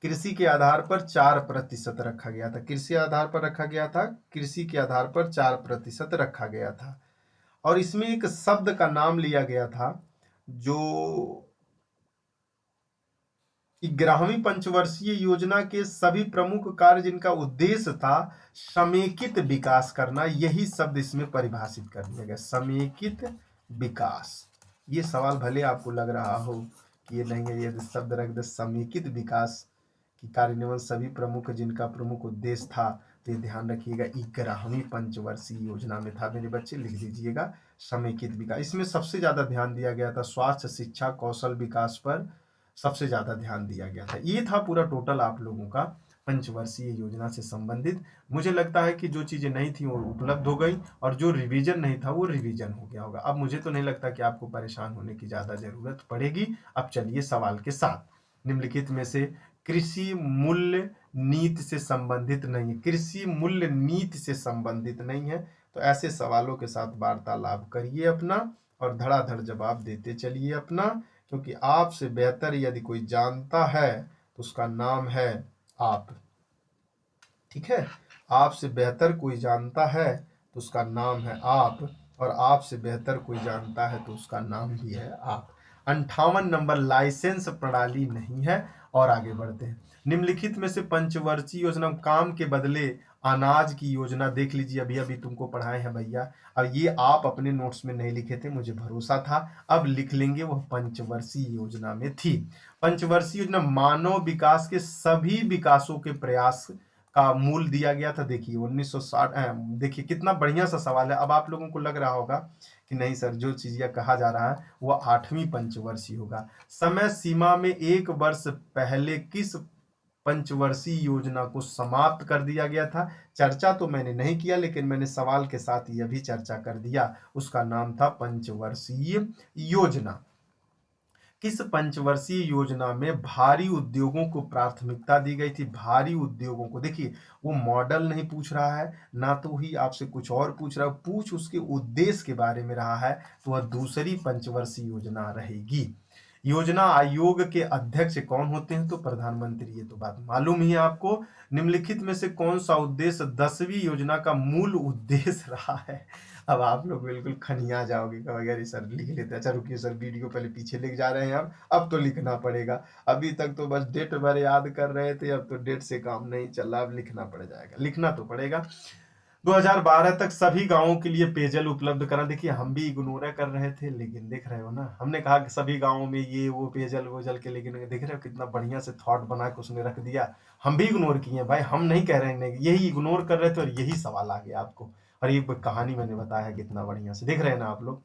कृषि के आधार पर 4% रखा गया था। कृषि आधार पर रखा गया था, कृषि के आधार पर 4% रखा गया था। और इसमें एक शब्द का नाम लिया गया था, जो 11वीं पंचवर्षीय योजना के सभी प्रमुख कार्य जिनका उद्देश्य था समेकित विकास करना, यही शब्द इसमें परिभाषित कर दिया गया, समेकित विकास। ये सवाल भले आपको लग रहा हो कि ये नहीं है, ये शब्द रख दे, समेकित विकास की कार्यान्वयन सभी प्रमुख जिनका प्रमुख उद्देश्य था। तो ये ध्यान रखिएगा 11वीं पंचवर्षीय योजना में था मेरे बच्चे, लिख दीजिएगा समेकित विकास। इसमें सबसे ज्यादा ध्यान दिया गया था स्वास्थ्य, शिक्षा, कौशल विकास पर सबसे ज्यादा ध्यान दिया गया था। ये था पूरा टोटल आप लोगों का पंचवर्षीय योजना से संबंधित। मुझे लगता है कि जो चीजें नहीं थी वो उपलब्ध हो गई, और जो रिवीजन नहीं था वो रिवीजन हो गया होगा। अब मुझे तो नहीं लगता कि आपको परेशान होने की ज्यादा जरूरत पड़ेगी। अब चलिए सवाल के साथ। निम्नलिखित में से कृषि मूल्य नीति से संबंधित नहीं है, कृषि मूल्य नीति से संबंधित नहीं है, तो ऐसे सवालों के साथ वार्तालाप करिए अपना, और धड़ाधड़ जवाब देते चलिए अपना। क्योंकि आपसे बेहतर यदि कोई जानता है तो उसका नाम है आप। ठीक है, आपसे बेहतर कोई जानता है तो उसका नाम है आप, और आपसे बेहतर कोई जानता है तो उसका नाम भी है आप। 58 नंबर लाइसेंस प्रणाली नहीं है। और आगे बढ़ते हैं। निम्नलिखित में से पंचवर्षीय योजना, काम के बदले अनाज की योजना देख लीजिए, अभी अभी तुमको पढ़ाए हैं भैया। अब ये आप अपने नोट्स में नहीं लिखे थे, मुझे भरोसा था, अब लिख लेंगे। वह पंचवर्षीय योजना में थी। पंचवर्षीय योजना मानव विकास के सभी विकासों के प्रयास का मूल दिया गया था। देखिए 1960, देखिए कितना बढ़िया सा सवाल है। अब आप लोगों को लग रहा होगा कि नहीं सर, जो चीज यह कहा जा रहा है वह 8वीं पंचवर्षीय होगा। समय सीमा में 1 वर्ष पहले किस पंचवर्षीय योजना को समाप्त कर दिया गया था? चर्चा तो मैंने नहीं किया, लेकिन मैंने सवाल के साथ यह भी चर्चा कर दिया। उसका नाम था पंचवर्षीय योजना। किस पंचवर्षीय योजना में भारी उद्योगों को प्राथमिकता दी गई थी? भारी उद्योगों को, देखिए वो मॉडल नहीं पूछ रहा है ना, तो ही आपसे कुछ और पूछ रहा है, पूछ उसके उद्देश्य के बारे में रहा है, तो वह दूसरी पंचवर्षीय योजना रहेगी। योजना आयोग के अध्यक्ष कौन होते हैं? तो प्रधानमंत्री, ये तो बात मालूम ही है आपको। निम्नलिखित में से कौन सा उद्देश्य 10वीं योजना का मूल उद्देश्य रहा है? अब आप लोग बिल्कुल खनिया जाओगे, कहोगे अरे सर लिख लेते, अच्छा रुकिए सर वीडियो पहले पीछे लेके जा रहे हैं, अब तो लिखना पड़ेगा। अभी तक तो बस डेट भर याद कर रहे थे, अब तो डेट से काम नहीं चल रहा, अब लिखना पड़ जाएगा, लिखना तो पड़ेगा। 2012 तक सभी गांवों के लिए पेयजल उपलब्ध करा। देखिए हम भी इग्नोर कर रहे थे, लेकिन देख रहे हो ना, हमने कहा कि सभी गांवों में ये वो पेयजल वोजल के, लेकिन देख रहे हो कितना बढ़िया से थॉट बना के उसने रख दिया। हम भी इग्नोर किए भाई, हम नहीं कह रहे हैं, यही इग्नोर कर रहे थे और यही सवाल आ गया आपको। और ये कहानी मैंने बताया कितना बढ़िया से, देख रहे हैं ना आप लोग।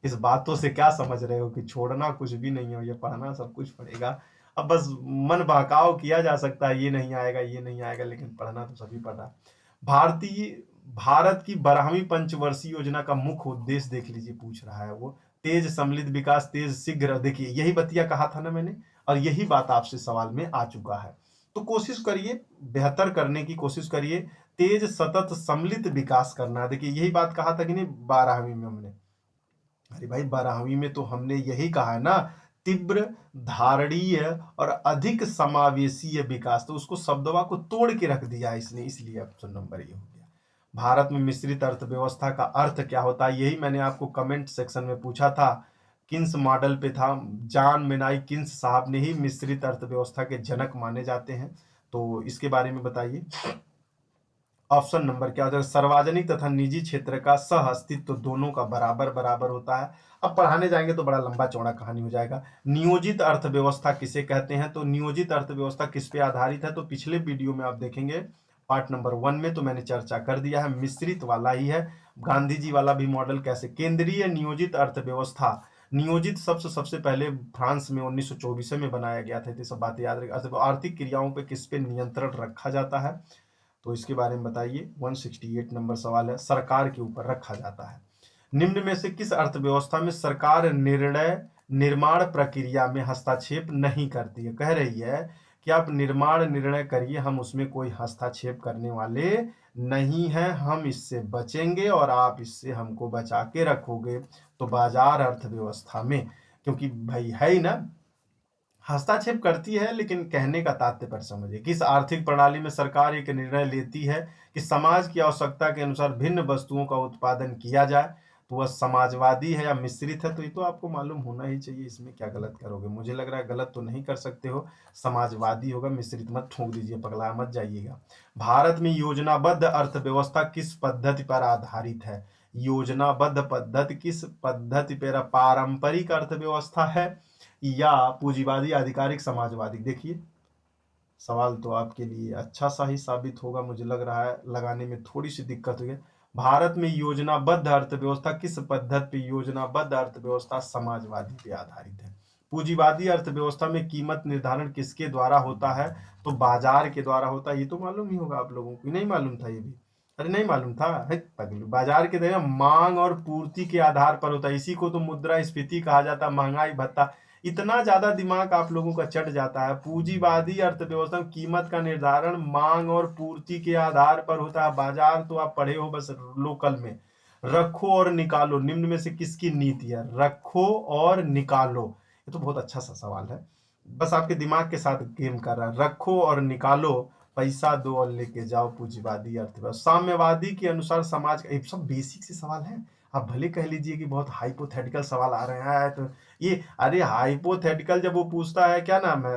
इस बातों से क्या समझ रहे हो कि छोड़ना कुछ भी नहीं हो, ये पढ़ना सब कुछ पड़ेगा। अब बस मन बहकाव किया जा सकता है, ये नहीं आएगा ये नहीं आएगा, लेकिन पढ़ना तो सभी पढ़ा। भारतीय भारत की 12वीं पंचवर्षीय योजना का मुख्य उद्देश्य देख लीजिए, पूछ रहा है वो, तेज सम्मिलित विकास, तेज शीघ्र, देखिए यही बतिया कहा था ना मैंने, और यही बात आपसे सवाल में आ चुका है। तो कोशिश करिए, बेहतर करने की कोशिश करिए, तेज सतत सम्मिलित विकास करना है। देखिए यही बात कहा था कि नहीं 12वीं में हमने, अरे भाई 12वीं में तो हमने यही कहा है ना, तीव्र, धारणीय और अधिक समावेशीय विकास, तो उसको शब्दवा को तोड़ के रख दिया है इसने, इसलिए ऑप्शन नंबर ये हो गया। भारत में मिश्रित अर्थव्यवस्था का अर्थ क्या होता है, यही मैंने आपको कमेंट सेक्शन में पूछा था, किन्स मॉडल पे था, जॉन मेनाई किन्स साहब ने ही मिश्रित अर्थव्यवस्था के जनक माने जाते हैं, तो इसके बारे में बताइए। ऑप्शन नंबर क्या होता है, सार्वजनिक तथा निजी क्षेत्र का सह अस्तित्व दोनों का बराबर बराबर होता है। अब पढ़ाने जाएंगे तो बड़ा लंबा चौड़ा कहानी हो जाएगा। नियोजित अर्थव्यवस्था किसे कहते हैं, तो नियोजित अर्थव्यवस्था किस पे आधारित है, तो पिछले वीडियो में आप देखेंगे पार्ट नंबर 1 में तो मैंने चर्चा कर दिया है, मिश्रित वाला ही है। गांधी जी वाला भी मॉडल कैसे, केंद्रीय नियोजित अर्थव्यवस्था, नियोजित सबसे पहले फ्रांस में 1924 में बनाया गया था, तो सब बातें याद रखें। आर्थिक क्रियाओं पे किस पे नियंत्रण रखा जाता है, तो इसके बारे में बताइए। 168 नंबर सवाल है, सरकार के ऊपर रखा जाता है। निम्न में से किस अर्थव्यवस्था में सरकार निर्णय निर्माण प्रक्रिया में हस्तक्षेप नहीं करती है, कह रही है कि आप निर्माण निर्णय करिए, हम उसमें कोई हस्तक्षेप करने वाले नहीं हैं, हम इससे बचेंगे और आप इससे हमको बचा के रखोगे। तो बाजार अर्थव्यवस्था में, क्योंकि भाई है ही ना, हस्तक्षेप करती है, लेकिन कहने का तात्पर्य पर समझिए, किस आर्थिक प्रणाली में सरकार एक निर्णय लेती है कि समाज की आवश्यकता के अनुसार भिन्न वस्तुओं का उत्पादन किया जाए, तो वह समाजवादी है या मिश्रित है, तो ये तो आपको मालूम होना ही चाहिए, इसमें क्या गलत करोगे, मुझे लग रहा है गलत तो नहीं कर सकते हो, समाजवादी होगा, मिश्रित मत ठोक दीजिए, पगला मत जाइएगा। भारत में योजनाबद्ध अर्थव्यवस्था किस पद्धति पर आधारित है, योजनाबद्ध पद्धति किस पद्धति पर, पारंपरिक अर्थव्यवस्था है या पूंजीवादी आधिकारिक समाजवादी। देखिए सवाल तो आपके लिए अच्छा सा ही साबित होगा, मुझे लग रहा है लगाने में थोड़ी सी दिक्कत हुई है। भारत में योजनाबद्ध अर्थव्यवस्था किस पद्धति पे, योजनाबद्ध अर्थव्यवस्था समाजवादी पे आधारित है। पूंजीवादी अर्थव्यवस्था में कीमत निर्धारण किसके द्वारा होता है, तो बाजार के द्वारा होता है, ये तो मालूम ही होगा आप लोगों को, नहीं मालूम था ये भी, अरे नहीं मालूम था, है पगलू, बाजार के द्वारा मांग और पूर्ति के आधार पर होता है, इसी को तो मुद्रास्फीति कहा जाता है, महंगाई भत्ता। इतना ज्यादा दिमाग आप लोगों का चट जाता है, पूंजीवादी अर्थव्यवस्था में कीमत का निर्धारण मांग और पूर्ति के आधार पर होता है, बाजार तो आप पढ़े हो बस लोकल में। रखो और निकालो, निम्न में से किसकी नीति है, रखो और निकालो, ये तो बहुत अच्छा सा सवाल है, बस आपके दिमाग के साथ गेम कर रहा है। रखो और निकालो, पैसा दो और लेके जाओ, पूंजीवादी अर्थव्यवस्था। साम्यवादी के अनुसार समाज का, एक सब बेसिक से सवाल है, आप भले कह लीजिए कि बहुत हाइपोथेटिकल सवाल आ रहे हैं, तो ये अरे हाइपोथेटिकल जब वो पूछता है, क्या नाम है,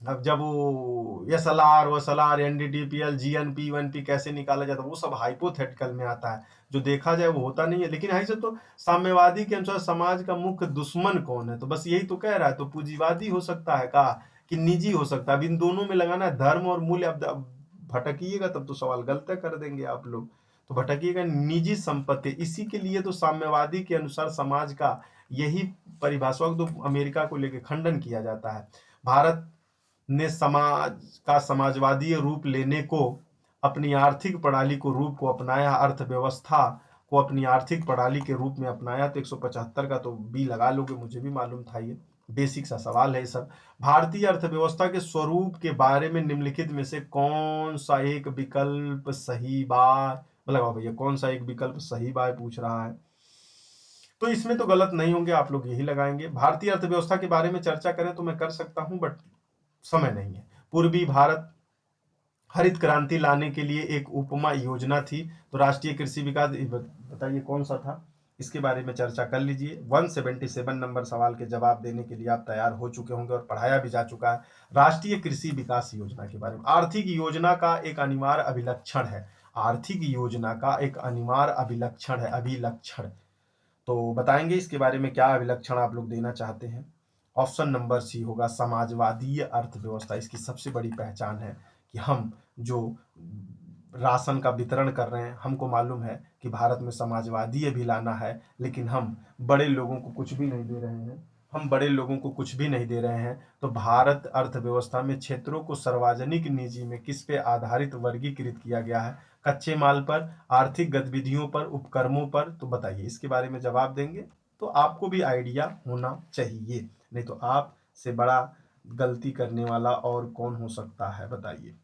अब जब वो एसएलआर वसएलआर एनडीटीपीएल जीएनपी वीएनपी कैसे निकाला जाता है, वो सब हाइपोथेटिकल में आता है, जो देखा जाए वो होता नहीं है। लेकिन ऐसे तो साम्यवादी के अनुसार समाज का मुख्य दुश्मन कौन है, तो बस यही तो कह रहा है, तो पूंजीवादी हो सकता है का कि निजी हो सकता है, अब इन दोनों में लगाना है धर्म और मूल्य। अब भटकिएगा तब तो सवाल गलत कर देंगे आप लोग, तो भटकिएगा, निजी संपत्ति, इसी के लिए तो साम्यवादी के अनुसार समाज का यही परिभाषा तो अमेरिका को लेकर खंडन किया जाता है। भारत ने समाज का समाजवादी रूप लेने को अपनी आर्थिक प्रणाली को रूप को अपनाया, अर्थव्यवस्था को अपनी आर्थिक प्रणाली के रूप में अपनाया, तो 175 का तो बी लगा लोगे, मुझे भी मालूम था, ये बेसिक सा सवाल है सब। भारतीय अर्थव्यवस्था के स्वरूप के बारे में निम्नलिखित में से कौन सा एक विकल्प सही बात, लगाओ भैया कौन सा एक विकल्प सही बात पूछ रहा है, तो इसमें तो गलत नहीं होंगे, आप लोग यही लगाएंगे। भारतीय अर्थव्यवस्था के बारे में चर्चा करें तो मैं कर सकता हूं, बट समय नहीं है। पूर्वी भारत हरित क्रांति लाने के लिए एक उपमा योजना थी, तो राष्ट्रीय कृषि विकास, बताइए कौन सा था, इसके बारे में चर्चा कर लीजिए। 177 नंबर सवाल के जवाब देने के लिए आप तैयार हो चुके होंगे और पढ़ाया भी जा चुका है। राष्ट्रीय कृषि विकास योजना के बारे में, आर्थिक योजना का एक अनिवार्य अभिलक्षण है, आर्थिक योजना का एक अनिवार्य अभिलक्षण है, अभिलक्षण। तो बताएंगे इसके बारे में क्या अभिलक्षण आप लोग देना चाहते हैं। ऑप्शन नंबर सी होगा समाजवादी अर्थव्यवस्था। इसकी सबसे बड़ी पहचान है कि हम जो राशन का वितरण कर रहे हैं, हमको मालूम है कि भारत में समाजवादी अभिलाना है, लेकिन हम बड़े लोगों को कुछ भी नहीं दे रहे हैं, हम बड़े लोगों को कुछ भी नहीं दे रहे हैं। तो भारत अर्थव्यवस्था में क्षेत्रों को सार्वजनिक निजी में किस पे आधारित वर्गीकृत किया गया है, कच्चे माल पर, आर्थिक गतिविधियों पर, उपक्रमों पर। तो बताइए इसके बारे में जवाब देंगे तो आपको भी आइडिया होना चाहिए, नहीं तो आप से बड़ा गलती करने वाला और कौन हो सकता है, बताइए।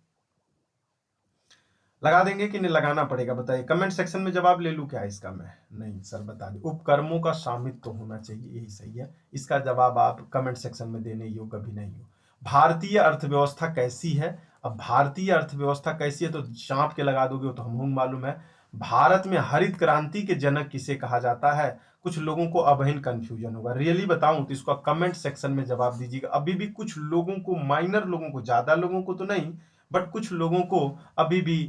लगा देंगे कि नहीं लगाना पड़ेगा, बताइए। कमेंट सेक्शन में जवाब ले लूं क्या इसका मैं? नहीं सर, बता दें। उपक्रमों का स्वामित्व तो होना चाहिए, यही सही है। इसका जवाब आप कमेंट सेक्शन में देने योग्य भी नहीं हो। भारतीय अर्थव्यवस्था कैसी है? अब भारतीय अर्थव्यवस्था कैसी है तो चाप के लगा दोगे तो हमको मालूम है। भारत में हरित क्रांति के जनक किसे कहा जाता है? कुछ लोगों को अबहिन कंफ्यूजन होगा, रियली बताऊं तो इसका कमेंट सेक्शन में जवाब दीजिएगा। अभी भी कुछ लोगों को, माइनर लोगों को, ज्यादा लोगों को तो नहीं, बट कुछ लोगों को अभी भी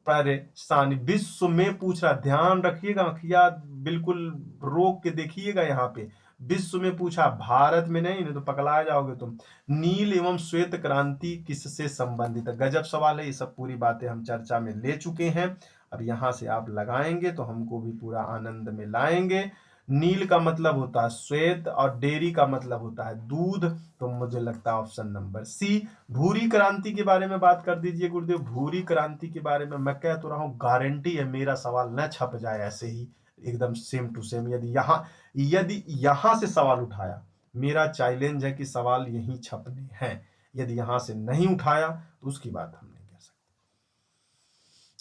परेशानी। विश्व में पूछ रहा, ध्यान रखिएगा, आंखिया बिल्कुल रोक के देखिएगा यहाँ पे। विश्व में पूछा, भारत में नहीं तो पकड़ा जाओगे तुम। नील एवं श्वेत क्रांति किससे संबंधित है? गजब सवाल है। ये सब पूरी बातें हम चर्चा में ले चुके हैं। अब यहाँ से आप लगाएंगे तो हमको भी पूरा आनंद में लाएंगे। नील का मतलब होता है श्वेत और डेयरी का मतलब होता है दूध, तो मुझे लगता है ऑप्शन नंबर सी। भूरी क्रांति के बारे में बात कर दीजिए गुरुदेव। भूरी क्रांति के बारे में मैं कह तो रहा हूं, गारंटी है मेरा सवाल न छप जाए ऐसे ही एकदम सेम टू सेम। यदि यहां से सवाल उठाया, मेरा चैलेंज है कि सवाल यही छपने हैं। यदि यहां से नहीं उठाया तो उसकी बात हम नहीं कह सकते।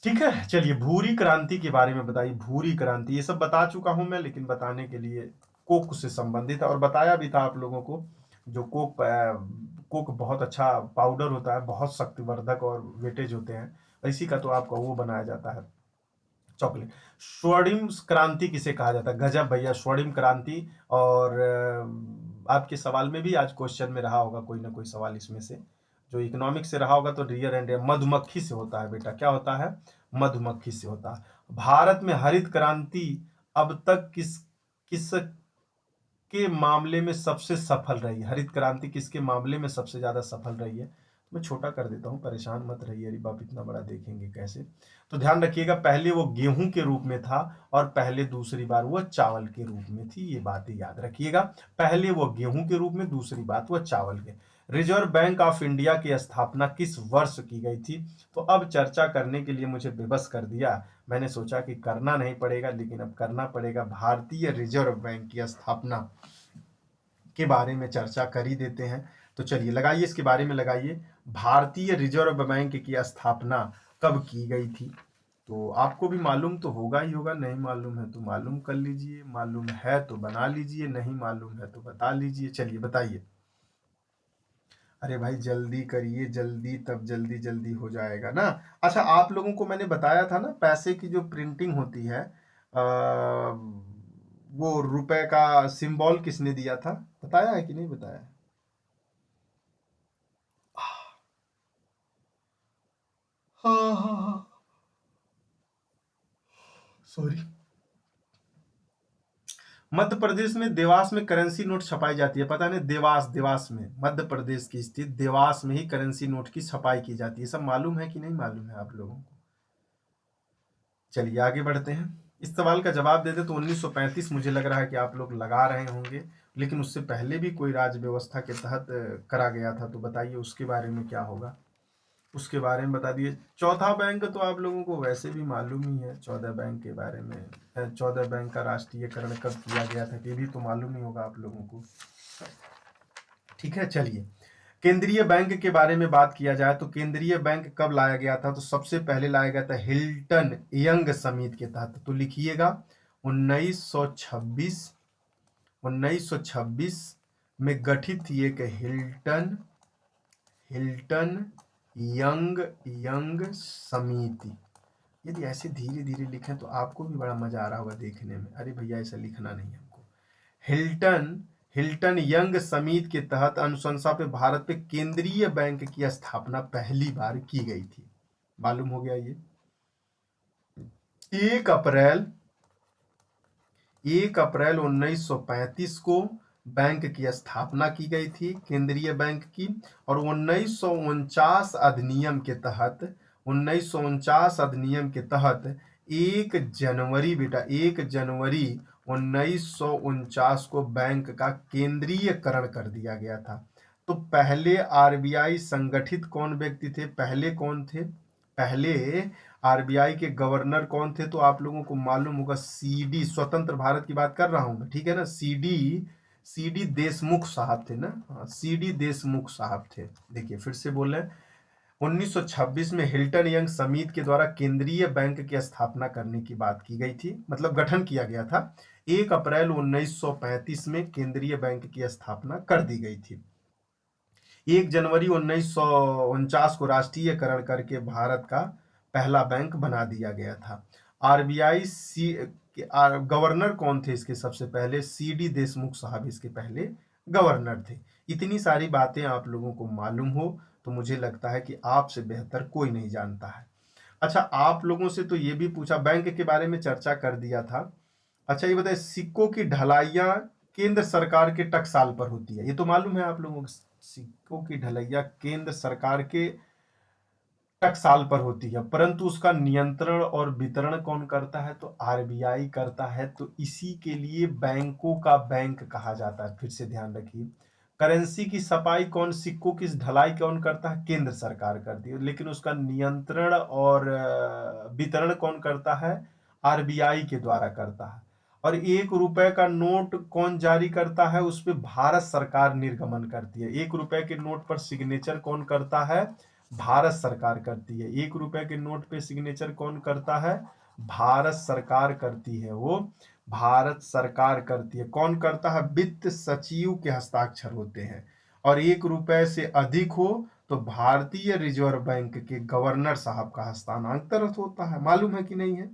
ठीक है, चलिए भूरी क्रांति के बारे में बताइए। भूरी क्रांति ये सब बता चुका हूं मैं, लेकिन बताने के लिए कोक से संबंधित है और बताया भी था आप लोगों को। जो कोक बहुत अच्छा पाउडर होता है, बहुत शक्तिवर्धक और वेटेज होते हैं, इसी का तो आपका वो बनाया जाता है चॉकलेट। स्वर्णिम क्रांति किसे कहा जाता है? गजब भैया, स्वर्णिम क्रांति। और आपके सवाल में भी आज क्वेश्चन में रहा होगा कोई ना कोई सवाल इसमें से, जो इकोनॉमिक से रहा होगा तो रियर एंड मधुमक्खी से होता है बेटा। क्या होता है? मधुमक्खी से होता है। भारत में हरित क्रांति अब तक किस के मामले में सबसे सफल रही है? हरित क्रांति किसके मामले में सबसे ज्यादा सफल रही है? मैं छोटा कर देता हूं, परेशान मत रहिए। अरे बाप, इतना बड़ा देखेंगे कैसे? तो ध्यान रखिएगा, पहले वो गेहूं के रूप में था और पहले दूसरी बार वो चावल के रूप में थी। ये बातें याद रखिएगा। पहले वो गेहूं के रूप में, दूसरी बात वो चावल के। रिजर्व बैंक ऑफ इंडिया की स्थापना किस वर्ष की गई थी? तो अब चर्चा करने के लिए मुझे विवश कर दिया। मैंने सोचा कि करना नहीं पड़ेगा, लेकिन अब करना पड़ेगा। भारतीय रिजर्व बैंक की स्थापना के बारे में चर्चा कर ही देते हैं। तो चलिए लगाइए, इसके बारे में लगाइए। भारतीय रिजर्व बैंक की स्थापना कब की गई थी? तो आपको भी मालूम तो होगा ही होगा, नहीं मालूम है तो मालूम कर लीजिए, मालूम है तो बना लीजिए, नहीं मालूम है तो बता लीजिए। चलिए बताइए। अरे भाई जल्दी करिए, जल्दी, तब जल्दी जल्दी हो जाएगा ना। अच्छा, आप लोगों को मैंने बताया था ना, पैसे की जो प्रिंटिंग होती है, वो रुपए का सिंबल किसने दिया था? बताया है कि नहीं बताया? हाँ हाँ हाँ, सॉरी। मध्य प्रदेश में देवास में करेंसी नोट छपाई जाती है, पता नहीं? देवास, देवास में, मध्य प्रदेश की स्थित देवास में ही करेंसी नोट की छपाई की जाती है। सब मालूम है कि नहीं मालूम है आप लोगों को? चलिए आगे बढ़ते हैं। इस सवाल का जवाब देते तो 1935 मुझे लग रहा है कि आप लोग लगा रहे होंगे, लेकिन उससे पहले भी कोई राज्य व्यवस्था के तहत करा गया था। तो बताइए उसके बारे में क्या होगा, उसके बारे में बता दिए। चौथा बैंक तो आप लोगों को वैसे भी मालूम ही है, 14 बैंक के बारे में। 14 बैंक का राष्ट्रीयकरण कब किया गया था ये भी तो मालूम ही होगा आप लोगों को। ठीक है, चलिए केंद्रीय बैंक के बारे में बात किया जाए तो केंद्रीय बैंक कब लाया गया था? तो सबसे पहले लाया गया था हिल्टन यंग समिति के तहत। तो लिखिएगा 1926, 1926 में गठित ये कि हिल्टन हिल्टन यंग यंग समिति। यदि ऐसे धीरे धीरे लिखें तो आपको भी बड़ा मजा आ रहा होगा देखने में। अरे भैया ऐसा लिखना नहीं है हमको। हिल्टन हिल्टन यंग समिति के तहत अनुशंसा पे भारत पे केंद्रीय बैंक की स्थापना पहली बार की गई थी। मालूम हो गया ये। 1 अप्रैल 1 अप्रैल 1935 को बैंक की स्थापना की गई थी, केंद्रीय बैंक की। और 1949 अधिनियम के तहत 1 जनवरी 1949 को बैंक का केंद्रीयकरण कर दिया गया था। तो पहले आरबीआई संगठित कौन व्यक्ति थे, पहले कौन थे? पहले आरबीआई के गवर्नर कौन थे? तो आप लोगों को मालूम होगा, सीडी, स्वतंत्र भारत की बात कर रहा हूं मैं, ठीक है ना। सीडी देशमुख साहब थे ना। हाँ, सीडी देशमुख साहब थे। देखिए फिर से बोल रहे हैं, 1926 में हिल्टन यंग समिति के द्वारा केंद्रीय बैंक की स्थापना करने की बात की गई थी, मतलब गठन किया गया था। 1 अप्रैल 1935 में केंद्रीय बैंक की स्थापना कर दी गई थी। 1 जनवरी 1949 को राष्ट्रीयकरण करके भारत का पहला बैंक बना दिया गया था। आरबीआई गवर्नर कौन थे इसके? सबसे पहले सीडी देशमुख साहब इसके पहले गवर्नर थे। इतनी सारी बातें आप लोगों को मालूम हो तो मुझे लगता है कि आपसे बेहतर कोई नहीं जानता है। अच्छा, आप लोगों से तो ये भी पूछा, बैंक के बारे में चर्चा कर दिया था। अच्छा ये बताइए, सिक्कों की ढलाइयाँ केंद्र सरकार के टकसाल पर होती है, ये तो मालूम है आप लोगों को। सिक्कों की ढलैया केंद्र सरकार के टकसाल पर होती है, परंतु उसका नियंत्रण और वितरण कौन करता है? तो आरबीआई करता है। तो इसी के लिए बैंकों का बैंक कहा जाता है। फिर से ध्यान रखिए, करेंसी की छपाई कौन, सिक्कों की ढलाई कौन करता है? केंद्र सरकार करती है, लेकिन उसका नियंत्रण और वितरण कौन करता है? आरबीआई के द्वारा करता है। और 1 रुपए का नोट कौन जारी करता है? उस पर भारत सरकार निर्गमन करती है। 1 रुपए के नोट पर सिग्नेचर कौन करता है? भारत सरकार करती है। 1 रुपए के नोट पे सिग्नेचर कौन करता है? भारत सरकार करती है। वो भारत सरकार करती है। कौन करता है? वित्त सचिव के हस्ताक्षर होते हैं। और 1 रुपए से अधिक हो तो भारतीय रिजर्व बैंक के गवर्नर साहब का हस्ताक्षर होता है। मालूम है कि नहीं है?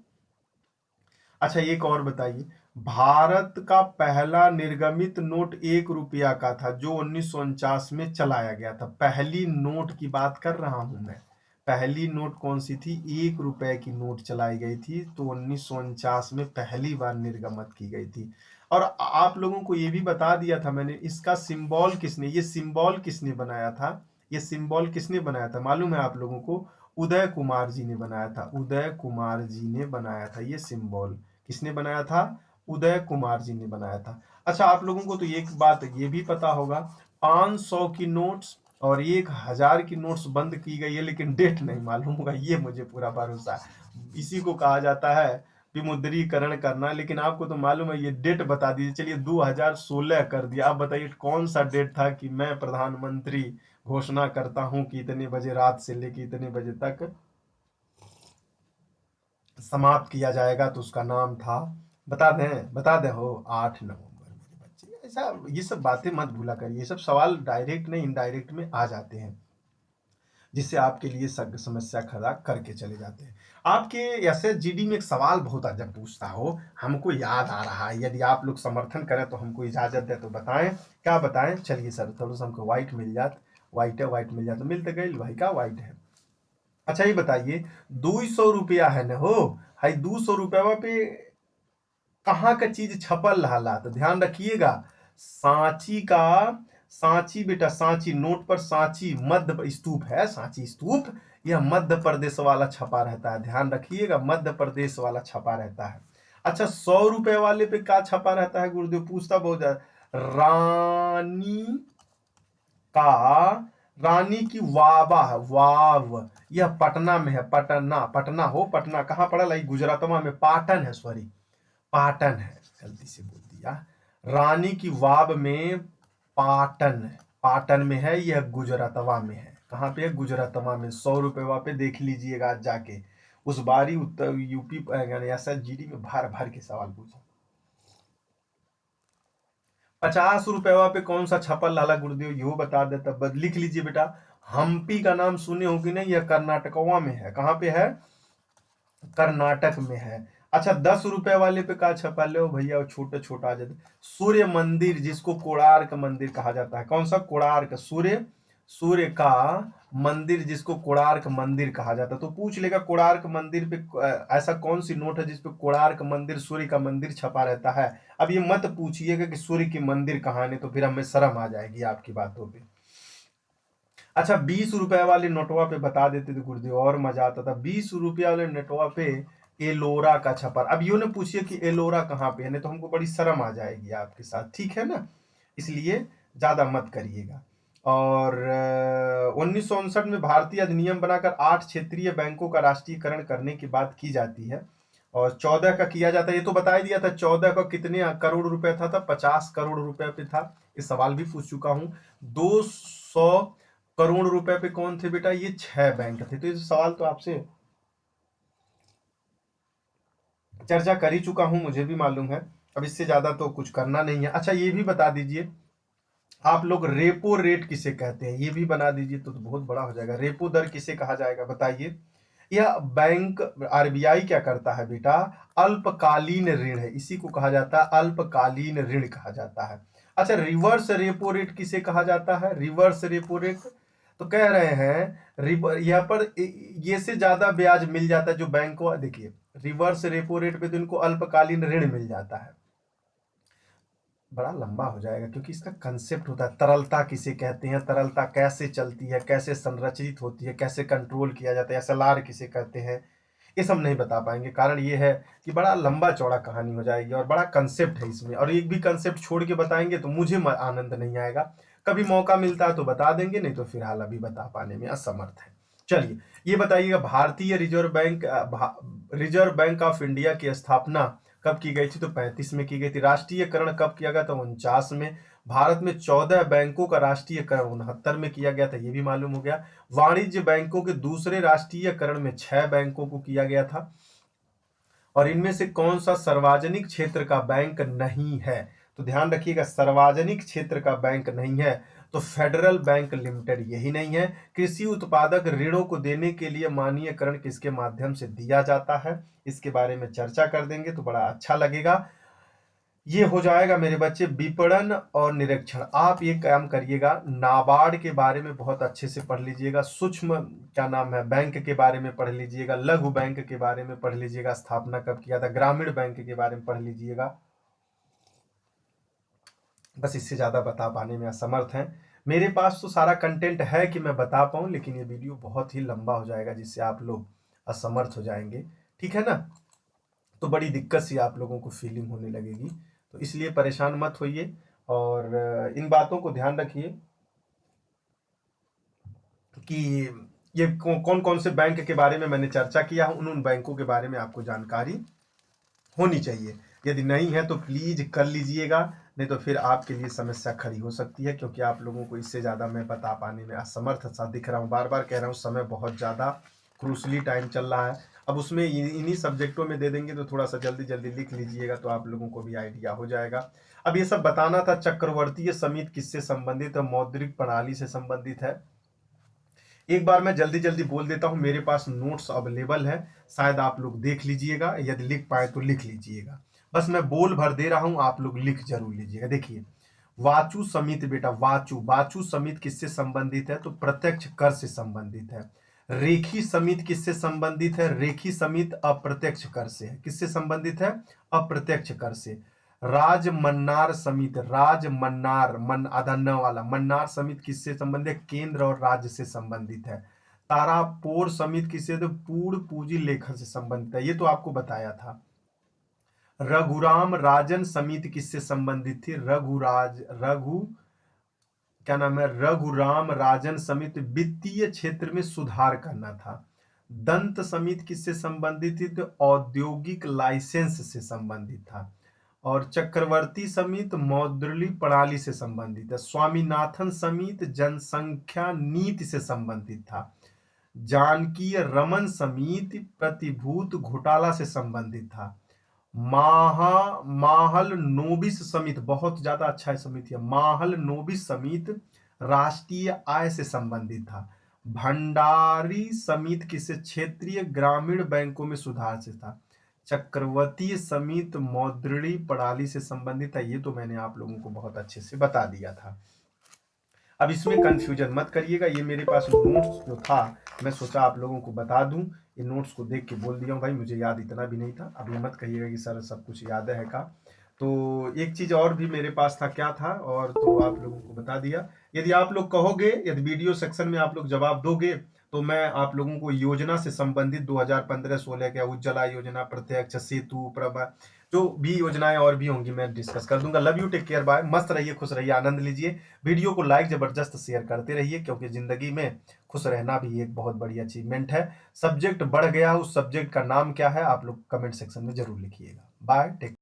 अच्छा एक और बताइए, भारत का पहला निर्गमित नोट 1 रुपया का था जो 1949 में चलाया गया था। पहली नोट की बात कर रहा हूं मैं। पहली नोट कौन सी थी? 1 रुपए की नोट चलाई गई थी, तो 1949 में पहली बार निर्गमित की गई थी। और आप लोगों को ये भी बता दिया था मैंने, इसका सिंबल किसने, ये सिंबल किसने बनाया था? ये सिंबल किसने बनाया था मालूम है आप लोगों को? उदय कुमार जी ने बनाया था। उदय कुमार जी ने बनाया था ये सिंबल। किसने बनाया था? उदय कुमार जी ने बनाया था। अच्छा आप लोगों को तो एक बात ये भी पता होगा, 500 की नोट्स और 1000 की नोट्स बंद की गई है, लेकिन डेट नहीं मालूम होगा, ये मुझे पूरा भरोसा है। इसी को कहा जाता है विमुद्रीकरण करना, लेकिन आपको तो मालूम है। ये डेट बता दीजिए। चलिए 2016 कर दिया, आप बताइए कौन सा डेट था कि मैं प्रधानमंत्री घोषणा करता हूं कि इतने बजे रात से लेकर इतने बजे तक समाप्त किया जाएगा, तो उसका नाम था, बता दें हो, 8 नवंबर। मेरे बच्चे ऐसा ये सब बातें मत भूला करिए, ये सब सवाल डायरेक्ट नहीं इनडायरेक्ट में आ जाते हैं, जिससे आपके लिए समस्या खड़ा करके चले जाते हैं। आपके एसएसजीडी में एक सवाल बहुत अजब पूछता हो, हमको याद आ रहा है, यदि आप लोग समर्थन करें तो हमको इजाजत दे तो बताएं। क्या बताएं? चलिए सर, थोड़ा सा हमको व्हाइट मिल जात, व्हाइट है, व्हाइट मिल जाता, मिल तो गई भाई का व्हाइट है। अच्छा ये बताइए, 200 रुपया है ना हो, हाई 200 रुपया पे कहाँ का चीज छपल रहा? तो ध्यान रखिएगा, सांची का, सांची बेटा, सांची नोट पर सांची मध्य स्तूप है, सांची स्तूप, यह मध्य प्रदेश वाला छपा रहता है। ध्यान रखिएगा, मध्य प्रदेश वाला छपा रहता है। अच्छा 100 रुपए वाले पे क्या छपा रहता है? गुरुदेव पूछता बहुत ज्यादा। रानी का, रानी की वावा है, वाव, यह पटना में है। पटना, पटना हो, पटना कहाँ पड़ा? लाई गुजरातवा में, पाटन है, सॉरी पाटन है, गलती से बोल दिया। रानी की वाव में पाटन, पाटन में है, यह गुजरातवा में है। कहाँ पे है? गुजरातवा में। 100 रुपये पे देख लीजिएगा आज जाके। उस बारी उत्तर यूपी एसएसजीडी में भर भर के सवाल पूछा। 50 रुपये पे कौन सा छपल लाला गुरुदेव, यो बता देता, बस लिख लीजिए बेटा। हम्पी का नाम सुने हो कि नहीं? यह कर्नाटकवा में है। कहाँ पे है? कर्नाटक में है। अच्छा, 10 रुपए वाले पे का छपा ले भैया, छोटे छोटा आ जाता। सूर्य मंदिर जिसको कोणार्क मंदिर कहा जाता है, कौन सा? कोणार्क, सूर्य, सूर्य का मंदिर जिसको कोणार्क मंदिर कहा जाता है। तो पूछ लेगा कोणार्क मंदिर पे ऐसा कौन सी नोट है जिसपे कोणार्क मंदिर, सूर्य का मंदिर छपा रहता है। अब ये मत पूछिएगा कि सूर्य की मंदिर कहाँ है, तो फिर हमें शर्म आ जाएगी आपकी बातों पे। अच्छा, 20 रुपए वाले नोटवा पे बता देते तो गुरुदेव और मजा आता था। 20 रुपया वाले नोटवा पे एलोरा का छपा। अब यूं ना पूछिए कि एलोरा कहाँ पे है, नहीं तो हमको बड़ी शर्म आ जाएगी आपके साथ, ठीक है ना। इसलिए ज्यादा मत करिएगा। और 1959 में भारतीय अधिनियम बनाकर 8 क्षेत्रीय बैंकों का राष्ट्रीयकरण करने की बात की जाती है। और 14 का किया जाता है, ये तो बता ही दिया था। 14 का कितने करोड़ रुपए था? 50 करोड़ रुपए पे था। ये सवाल भी पूछ चुका हूँ। 200 करोड़ रुपए पे कौन थे बेटा? ये 6 बैंक थे। तो ये सवाल तो आपसे चर्चा कर ही चुका हूं, मुझे भी मालूम है। अब इससे ज्यादा तो कुछ करना नहीं है। अच्छा, ये भी बता दीजिए आप लोग रेपो रेट किसे कहते हैं? ये भी बना दीजिए तो बहुत बड़ा हो जाएगा। रेपो दर किसे कहा जाएगा बताइए। यह बैंक आरबीआई क्या करता है बेटा? अल्पकालीन ऋण है, इसी को कहा जाता है अल्पकालीन ऋण कहा जाता है। अच्छा, रिवर्स रेपो रेट किसे कहा जाता है? रिवर्स रेपो रेट तो कह रहे हैं यहाँ पर ये से ज्यादा ब्याज मिल जाता है जो बैंक को। देखिए, रिवर्स रेपो रेट पे तो इनको अल्पकालीन ऋण मिल जाता है। बड़ा लंबा हो जाएगा क्योंकि इसका कंसेप्ट होता है तरलता किसे कहते हैं, तरलता कैसे चलती है, कैसे संरचित होती है, कैसे कंट्रोल किया जाता है, एसएलआर किसे कहते हैं, ये सब नहीं बता पाएंगे। कारण ये है कि बड़ा लंबा चौड़ा कहानी हो जाएगी और बड़ा कंसेप्ट है इसमें, और एक भी कंसेप्ट छोड़ के बताएंगे तो मुझे आनंद नहीं आएगा। कभी मौका मिलता है तो बता देंगे, नहीं तो फिलहाल अभी बता पाने में असमर्थ है। चलिए, ये बताइएगा भारतीय रिजर्व बैंक ऑफ इंडिया की स्थापना कब की गई थी? तो 35 में की गई थी। राष्ट्रीयकरण कब किया गया था? 49 में। भारत में 14 बैंकों का राष्ट्रीयकरण 69 में किया गया था, ये भी मालूम हो गया। वाणिज्य बैंकों के दूसरे राष्ट्रीयकरण में 6 बैंकों को किया गया था। और इनमें से कौन सा सार्वजनिक क्षेत्र का बैंक नहीं है? तो ध्यान रखिएगा, सार्वजनिक क्षेत्र का बैंक नहीं है तो फेडरल बैंक लिमिटेड यही नहीं है। कृषि उत्पादक ऋणों को देने के लिए मानकीकरण किसके माध्यम से दिया जाता है? इसके बारे में चर्चा कर देंगे तो बड़ा अच्छा लगेगा। ये हो जाएगा मेरे बच्चे विपणन और निरीक्षण। आप ये काम करिएगा, नाबार्ड के बारे में बहुत अच्छे से पढ़ लीजिएगा, सूक्ष्म क्या नाम है बैंक के बारे में पढ़ लीजिएगा, लघु बैंक के बारे में पढ़ लीजिएगा, स्थापना कब किया था, ग्रामीण बैंक के बारे में पढ़ लीजिएगा। बस इससे ज्यादा बता पाने में असमर्थ हैं। मेरे पास तो सारा कंटेंट है कि मैं बता पाऊं, लेकिन ये वीडियो बहुत ही लंबा हो जाएगा जिससे आप लोग असमर्थ हो जाएंगे, ठीक है ना। तो बड़ी दिक्कत सी आप लोगों को फीलिंग होने लगेगी, तो इसलिए परेशान मत होइए और इन बातों को ध्यान रखिए कि ये कौन कौन से बैंक के बारे में मैंने चर्चा किया, उन बैंकों के बारे में आपको जानकारी होनी चाहिए। यदि नहीं है तो प्लीज कर लीजिएगा, नहीं तो फिर आपके लिए समस्या खड़ी हो सकती है, क्योंकि आप लोगों को इससे ज़्यादा मैं बता पाने में असमर्थ सा दिख रहा हूँ। बार बार कह रहा हूँ, समय बहुत ज़्यादा क्रूसली टाइम चल रहा है। अब उसमें इन्हीं सब्जेक्टों में दे देंगे तो थोड़ा सा जल्दी जल्दी लिख लीजिएगा तो आप लोगों को भी आइडिया हो जाएगा। अब ये सब बताना था। चक्रवर्तीय समिति किससे संबंधित है? मौद्रिक प्रणाली से संबंधित है। एक बार मैं जल्दी जल्दी बोल देता हूं, मेरे पास नोट्स अवेलेबल है, शायद आप लोग देख लीजिएगा, यदि लिख पाए तो लिख लीजिएगा। बस मैं बोल भर दे रहा हूं, आप लोग लिख जरूर लीजिएगा। देखिए, वाचु समिति बेटा, वाचु वाचु समिति किससे संबंधित है? तो प्रत्यक्ष कर से संबंधित है। रेखी समिति किससे संबंधित है? रेखी समिति अप्रत्यक्ष कर से है। किससे संबंधित है? अप्रत्यक्ष कर से। राजमन्नार समिति, राजमन्नार मन आधा न वाला मन्नार समिति किससे संबंधित है? केंद्र और राज्य से संबंधित है। तारापोर समिति किससे? तो पूर्ण पूंजी लेखा से संबंधित है, ये तो आपको बताया था। रघुराम राजन समिति किससे संबंधित थी? रघु क्या नाम है? रघुराम राजन समिति वित्तीय क्षेत्र में सुधार करना था। दंत समिति किससे संबंधित थी? तो औद्योगिक लाइसेंस से संबंधित था। और चक्रवर्ती समिति मौद्रिक प्रणाली से संबंधित है। स्वामीनाथन समिति जनसंख्या नीति से संबंधित था। जानकी रमन समिति प्रतिभूत घोटाला से संबंधित था। माहल नोबिस समिति बहुत ज्यादा अच्छा समिति है। माहल नोबिस समिति राष्ट्रीय आय से संबंधित था। भंडारी समिति किसे क्षेत्रीय ग्रामीण बैंकों में सुधार से था। चक्रवर्ती समिति मौद्रिक प्रणाली से संबंधित है, ये तो मैंने आप लोगों को बहुत अच्छे से बता दिया था। अब इसमें कंफ्यूजन मत करिएगा, ये मेरे पास नोट्स जो था मैं सोचा आप लोगों को बता दूं। ये नोट्स को देख के बोल दिया हूं भाई, मुझे याद इतना भी नहीं था। अब ये मत कहिएगा कि सर सब कुछ याद है का। तो एक चीज और भी मेरे पास था, क्या था, और तो आप लोगों को बता दिया। यदि आप लोग कहोगे, यदि वीडियो सेक्शन में आप लोग जवाब दोगे, तो मैं आप लोगों को योजना से संबंधित 2015-16 के उज्ज्वला योजना, प्रत्यक्ष सेतु, प्रभा, जो भी योजनाएं और भी होंगी मैं डिस्कस कर दूंगा। Love you, take care, bye. मस्त रहिए, खुश रहिए, आनंद लीजिए। वीडियो को लाइक जबरदस्त शेयर करते रहिए, क्योंकि जिंदगी में खुश रहना भी एक बहुत बड़ी अचीवमेंट है। सब्जेक्ट बढ़ गया, उस सब्जेक्ट का नाम क्या है आप लोग कमेंट सेक्शन में जरूर लिखिएगा। Bye, take